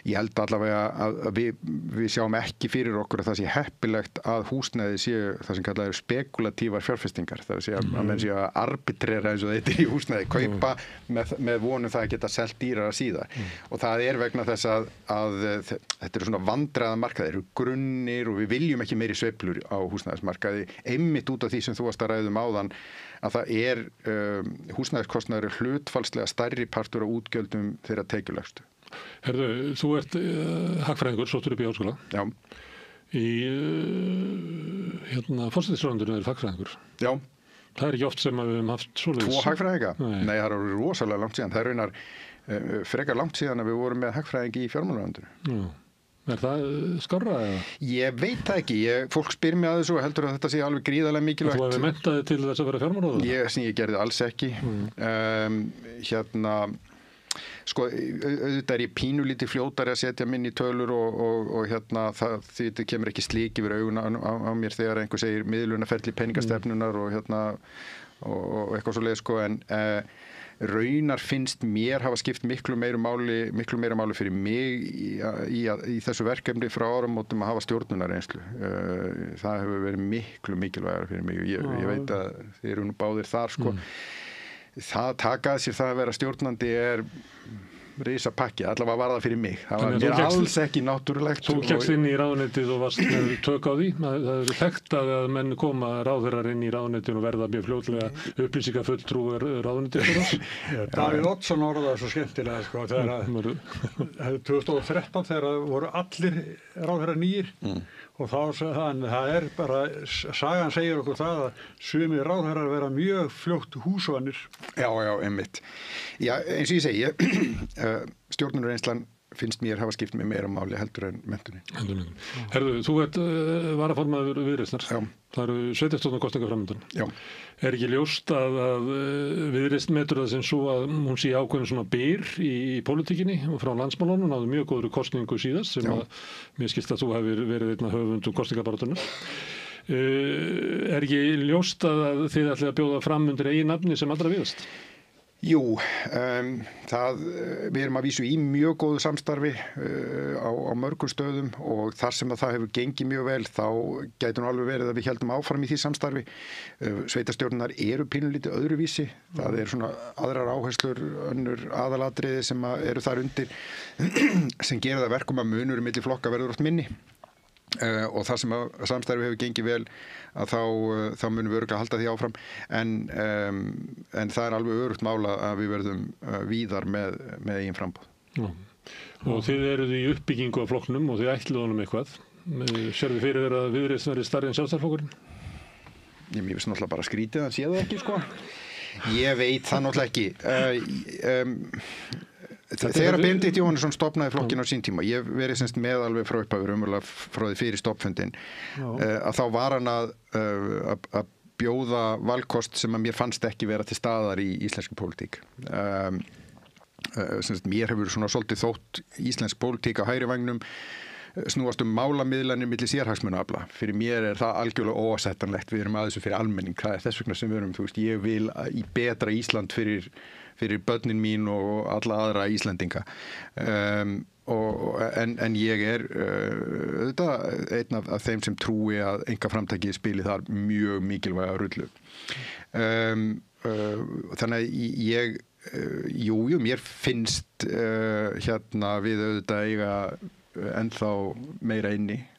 Ég held allavega að við sjáum ekki fyrir okkur að það sé heppilegt að húsnæði séu það sem kallað eru spekulatívar fjárfestingar. Það er að segja að menn séu að arbitrera eins og þetta í húsnæði, kaupa með vonum það að geta selt dýrara síðar. Og það er vegna þess að þetta eru svona vandræða markaðir, eru grunnir og við viljum ekki meiri sveiflur á húsnæðismarkaði, einmitt út af því sem þú varst að ræða áðan að það er húsnæðiskostnaður er hlutfallslega stærri partur á útgjöldum þeirra tekjulegstu. Herðu, þú ert hagfræðingur, sóttur upp í háskóla. Já. Í forsætisráðuneytinu er hagfræðingur. Já. Það er ekki oft sem við höfum haft svoleiðis. 2 hagfræðinga? Nei, það er rosalega langt síðan. Það er raunar frekar langt síðan að við vorum með hagfræðingi í fjármálaráðuneytinu. Já. Er það skárra eða? Ég veit það ekki. Fólk spyr mig að þessu og heldur að þetta sé alveg gríðarlega mikilvægt. Þú hefði menntaði til þess að vera fjármálaráðuneytinu? Ég gerði alls ekki. Sko, auðvitað er ég pínulítið fljótari að setja minn í tölur og þetta kemur ekki slík yfir augun á mér þegar einhver segir miðlunarferli peningastefnunar og eitthvað svo leið sko, en raunar finnst mér hafa skipt miklu meira máli fyrir mig í þessu verkefni frá áramótum að hafa stjórnunarreynslu. Það hefur verið miklu mikilvægara fyrir mig. Ég veit að þið eru nú báðir þar sko. Það taka sér það að vera stjórnandi er risa pakki, allavega var það fyrir mig. Það var mér alls ekki náttúrulegt. Þú kekkst inn í ráðuneytið og varst með tök á því. Það eru þekkt að menn koma ráðherrar inn í ráðuneytið og verða mjög fljótlega upplýsingafulltrúar ráðuneytið. Davíð Oddsson orðaði svo skemmtilega sko, þegar 2013 þegar voru allir ráðherrar nýir og það er bara, sagan segir okkur það að sumir ráðherrar vera mjög fljótt húsvanir. Já, einmitt. Já, eins og ég segi, stjórnunarreynslan finnst mér hafa skipt mér meira máli heldur en menntunin. Herðu, þú ert varaformaður Viðreisnar. Já. Það eru sveitarstjórnarkosningar framundan. Já. Er ekki ljóst að Viðreisn metur það sem svo að hún sé ákveðin svona byr í pólitíkinni og frá landsmálunum, náðu mjög góður kosningu síðast sem að mér skilst að þú hefur verið einna höfundum kosningabaráttunum. Er ekki ljóst að þið ætlið að bjóða fram undir eigin nafni sem allra víðast? Jú, við erum að vísu í mjög góðu samstarfi á mörgum stöðum og þar sem það hefur gengið mjög vel þá gæti nú alveg verið að við heldum áfram í því samstarfi. Sveitarstjórnar eru pínulítið öðruvísi, það er svona aðrar áherslur, önnur aðalatriði sem eru þar undir sem gera það verkum að munur milli flokka verður oft minni. Og þar sem að samstarfi hefur gengið vel að þá munum við örugglega halda því áfram en það er alveg örugt mála að við verðum víðar með eigin framboð. Já. Og þið eruð í uppbyggingu af flokknum og þið ætluðu honum eitthvað. Sérðu fyrir þér að Viðreisn verði stærri en Sjálfstæðisflokkurinn? Ég finnst náttúrulega bara skrítið að sé það ekki sko. Ég veit það náttúrulega ekki. Þegar Benedikt Jóhannesson stofnaði flokkinn á sín tíma, ég verið semst með alveg frá upphafi umverulega frá því fyrir stofnfundin, að þá var hann að bjóða valkost sem að mér fannst ekki vera til staðar í íslenski pólitík. Mér hefur svona svolítið þótt íslensk pólitík á hægri vængnum snúast málamiðlanir milli sérhagsmunaafla. Fyrir mér er það algjörlega óásættanlegt. Við erum að þessu fyrir almenning. Það er þess vegna sem við erum, þú veist, ég vil í betra Ísland fyrir börnin mín og alla aðra Íslendinga. En ég er auðvitað einn af þeim sem trúi að einkaframtakið spili þar mjög mikilvæga rullu. Þannig að jú, mér finnst við auðvitað eiga ennþá meira inni.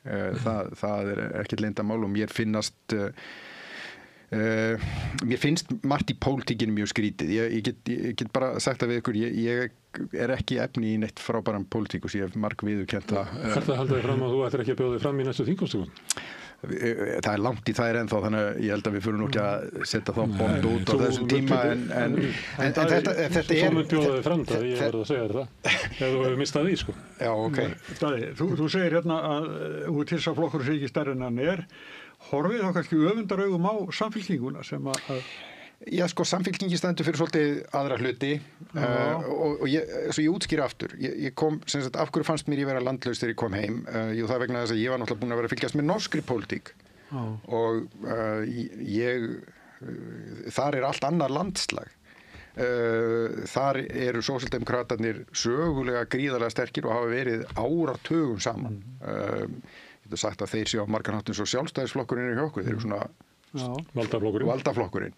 Það er ekkert leyndarmál og mér finnst margt í pólitíkinni mjög skrítið. Ég get bara sagt það við ykkur, ég er ekki efni í neitt frábæran pólitíkus, ég hef marg viðurkennt það. Er það að halda þig fram að þú ættir ekki að bjóða þig fram í næstu þingkosningum? Það er langt í þær ennþá, þannig að ég held að við fyrir nú ekki að setja þá bónd út á þessum tíma en þetta er... Svo mun bjóða þig fram það, ég verður að segja þér það, ef þú hefur mistað því, sko. Já, ok. Daði, þú segir hérna að út þess að flokkur sé ekki stærri en hann er. Horfið þá kannski öfundaraugum á Samfylkinguna sem að... Já, sko, Samfylkingi stendur fyrir svolítið aðra hluti og ég útskýra aftur. Ég kom, sem sagt, af hverju fannst mér ég vera landlaus þegar ég kom heim? Jú, það vegna þess að ég var náttúrulega búin að vera að fylgjast með norskri pólitík og þar er allt annar landslag. Þar eru sósíaldemókratarnir sögulega gríðarlega sterkir og hafa verið áratugum saman. Ég get sagt að þeir séu á margan hátt eins og Sjálfstæðisflokkurinn er hjá okkur, þeir eru svona valdaflokkurinn.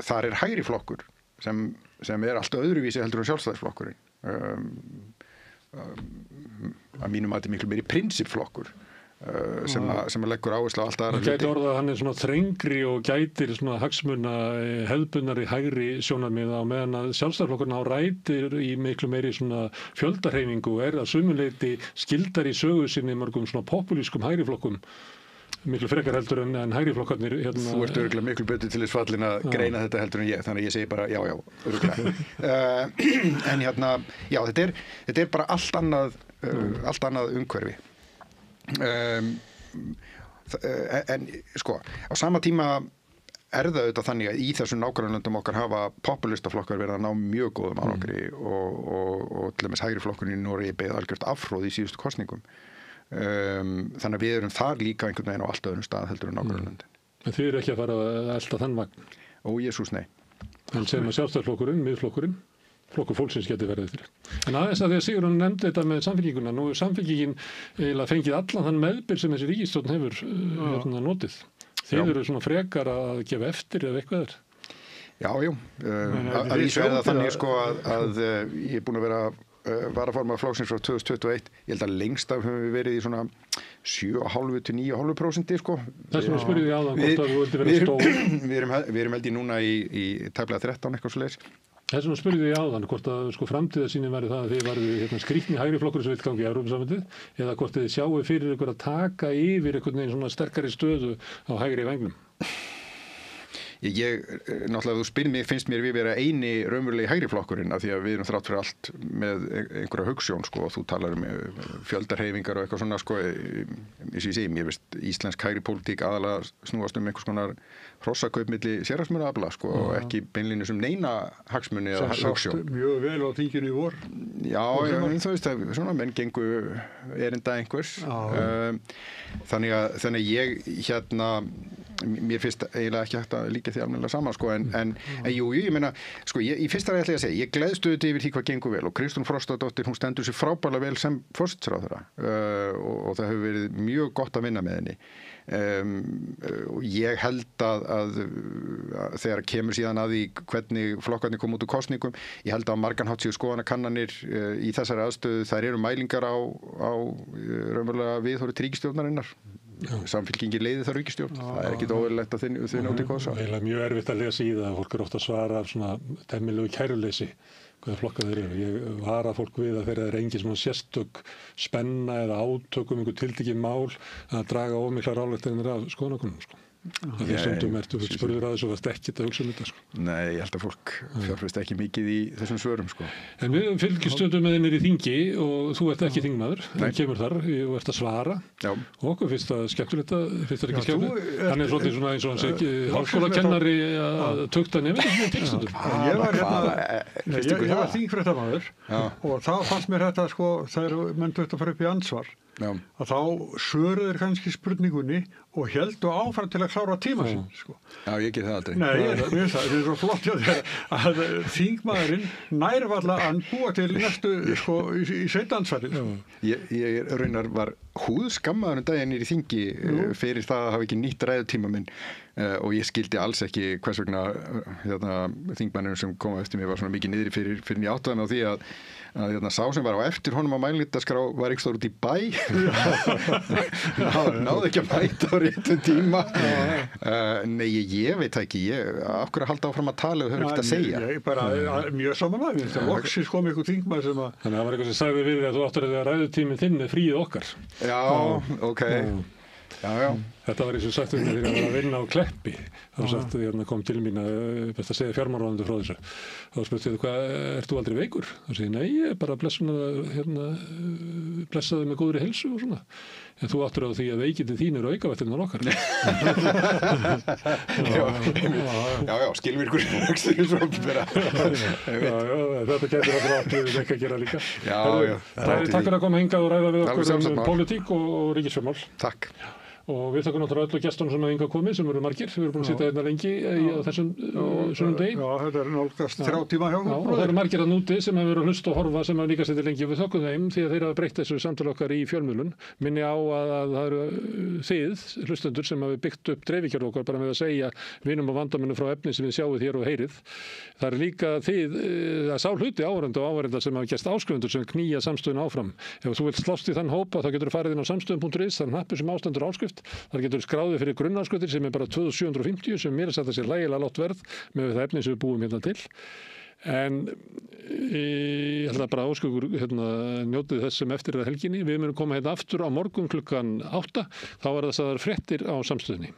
Þar er hægri flokkur sem er allt öðruvísi heldur en Sjálfstæðisflokkurinn. Að mínum að þetta er miklu meiri prinsippflokkur sem að leggur áherslu á allt aðra hluti. Það gæti orðað að hann er svona þrengri og gætir svona hagsmuna hefðbundnari hægri sjónarmið á meðan að Sjálfstæðisflokkurinn á rætir í miklu meiri svona fjöldahreyfingu og er að sumuleyti skildar í sögu sinni mörgum svona populískum hægri flokkum. Miklu frekar heldur en hægri flokkarnir hérna. Þú ert örugglega miklu betur til þess fallin að greina þetta heldur en ég, þannig að ég segi bara já, örugglega. En hérna, já, þetta er bara allt annað umhverfi. En sko, á sama tíma er það auðvitað þannig að í þessum nágrannalöndum okkar hafa populistaflokkar verið að ná mjög góðum árangri og til dæmis hægri flokkurinn í Noregi beið algjört afhróð í síðustu kosningum. Þannig að við erum þar líka einhvern veginn á allt öðrum stað heldur en nágrannalöndin. En þið eru ekki að fara að elta þann vagn? Ó, Jesús, nei. En sem að Sjálfstæðisflokkurinn, Miðflokkurinn, flokkur fólksins geti verið eftir. En aðeins að því að Sigurður nefndi þetta með Samfylkinguna, nú er Samfylkingin eiginlega fengið allan þann meðbyr sem þessi ríkisstjórn hefur notið. Þið eru svona frekar að gefa eftir eða eitthvað er? Já, að vísu er það þannig sko að ég er búin að vera varaformaður flokksins frá 2021, ég held að lengst af höfum við verið í svona 7,5 til 9,5% sko. Þess vegna spurði ég áðan hvort að þú vildi vera stór. Við erum held í núna í tæplega 13 eitthvað svoleiðis. Þess vegna spurði ég áðan hvort að sko framtíðarsýnin væri það að þið væri skrýtni hægri flokkur sem vill gangi í Evrópusambandið eða hvort þið sjáu fyrir ykkur að taka yfir einhvern veginn svona sterkari stöðu á hægri vængnum. náttúrulega þú spyrir mig, finnst mér við vera eini raunverulegi hægri flokkurinn af því að við erum þrátt fyrir allt með einhverja hugsjón sko og þú talar fjöldarhreyfingar og eitthvað svona sko eins og ég segi, mér veist íslensk hægri pólitík aðalega snúast einhvers konar hrossakaup milli sérhagsmunaafla sko og ekki beinlínis neina hagsmuni eða hugsjón. Mjög vel á þinginu í vor. Já, þú veist að svona menn gengu erinda einhvers. Þannig að ég mér finnst eiginlega ekki hægt að líka því almennilega saman sko en jú, ég meina sko í fyrsta ræði ætla ég að segja, ég gleðst auðvitað yfir því hvað gengur vel og Kristrún Frostadóttir, hún stendur sér frábærlega vel sem forsætisráðherra og það hefur verið mjög gott að vinna með henni og ég held að þegar kemur síðan að því hvernig flokkarnir kom út úr kosningum, ég held að margan hátt séu skoðanakannanir í þessari aðstöðu, þær eru mælingar á raunverulega viðhorfi til ríkisstjórnarinnar. Samfylkingin leiði það ríkisstjórn, það er ekkit óverulegt að þau njóti góðs af. Það er mjög erfitt að lesa í það, fólk ofta að svara af svona temmilegu kæruleysi hvaða flokkar þeir eru. Ég vara fólk við að þeirra er engin svona sérstök spenna eða átök einhver tiltekið mál að draga ómiklar ályktanir af skoðanakönnunum sko. Það er stundum ertu spurður að þessu og varst ekkert að hugsa þetta sko. Nei, ég held að fólk fjárfest ekki mikið í þessum svörum sko. En við fylgjum stundum með þennir í þingi og þú ert ekki þingmaður, þú kemur þar og ert að svara og okkur finnst það skemmtilegt finnst það ekki skemmtilegt? Hann er svolítið svona eins og hann sé háskólakennari að tukta nefnir til stundum. Ég var þingfréttamaður og þá fannst mér þetta sko þegar menn þurftu að fara upp í ansvar að þá svöruður kannski spurningunni og heldu áfram til að klára tíma sinn sko. Já, ég get það aldrei. Nei, það er svo flott að þingmaðurinn nærvalla að búa til næstu sko í seindansvarið. Ég raunar var húðskammaður daginn í þingi fyrir það að hafa ekki nýtt ræðutíma minn og ég skildi alls ekki hvers vegna þingmannurinn sem kom eftir mig var svona mikið niðri fyrir ég áttaði mig á því að sá sem var á eftir honum á mælindaskrá var ekki stór út í bæ náði ekki að mæta á réttum tíma nei, ég veit ekki af hverju að halda áfram að tala og höfðu ekkert að segja ég bara mjög samanlega það loksins kom ykkur þingmaður sem að þannig að það var eitthvað sem sagði við að þú áttur að ræðutíminn þinn er fríið okkar já, ok já. Þetta var eins og sagt þegar ég var að vinna á Kleppi þá sagt kom til mín að best að segja fjármálaráðuneytið frá þessu þá spurði ég ert þú aldrei veikur? Þá segi ég nei, ég er bara blessaði með góðri heilsu og svona en þú áttur á því að veikindi þín eru aukavættirnar okkar Já, skilvirkur þetta getur að við ekki að gera líka Takk fyrir að koma hingað og ræða við okkur pólitík og ríkisfjármál Takk og við þakkum náttúrulega öllu gestunum sem hingað komið sem eru margir, við erum búin að sitja hérna lengi á þessum sunnudegi. Já, þetta er nálgast 3 tíma hjá okkur. Og það eru margir að núti sem hefur verið að hlusta og horfa sem hafa líka sitja lengi og við þakkum þeim því að þeir hafa breytt þessu samtali okkar í fjölmiðlun. Minni á að það eru þið, hlustendur sem hafi byggt upp dreifikerfi okkar bara með að segja vinum og vandamönnum frá efni sem við sjáum hér og heyrið. Það er líka þið, það sá hluti áhorfenda og áhorfenda sem hafa gerst áskrifundur sem knýja samstöðuna áfram. Ef þú vilt slást í þann hópa þá getur þú farið inn á samstöðun.is, það er hnappur sem ástendur áskrift. Þar getur skráðið fyrir grunnáskriftir sem er bara 2750 sem mér er satt að sé lægilega lágt verð með það efni sem við búum hérna til. En ég held að bara óskugur njótið þess sem eftir er að helginni. Við munum koma hérna aftur á morgun klukkan 8. Þá er það sagðar fréttir á samstöðunni.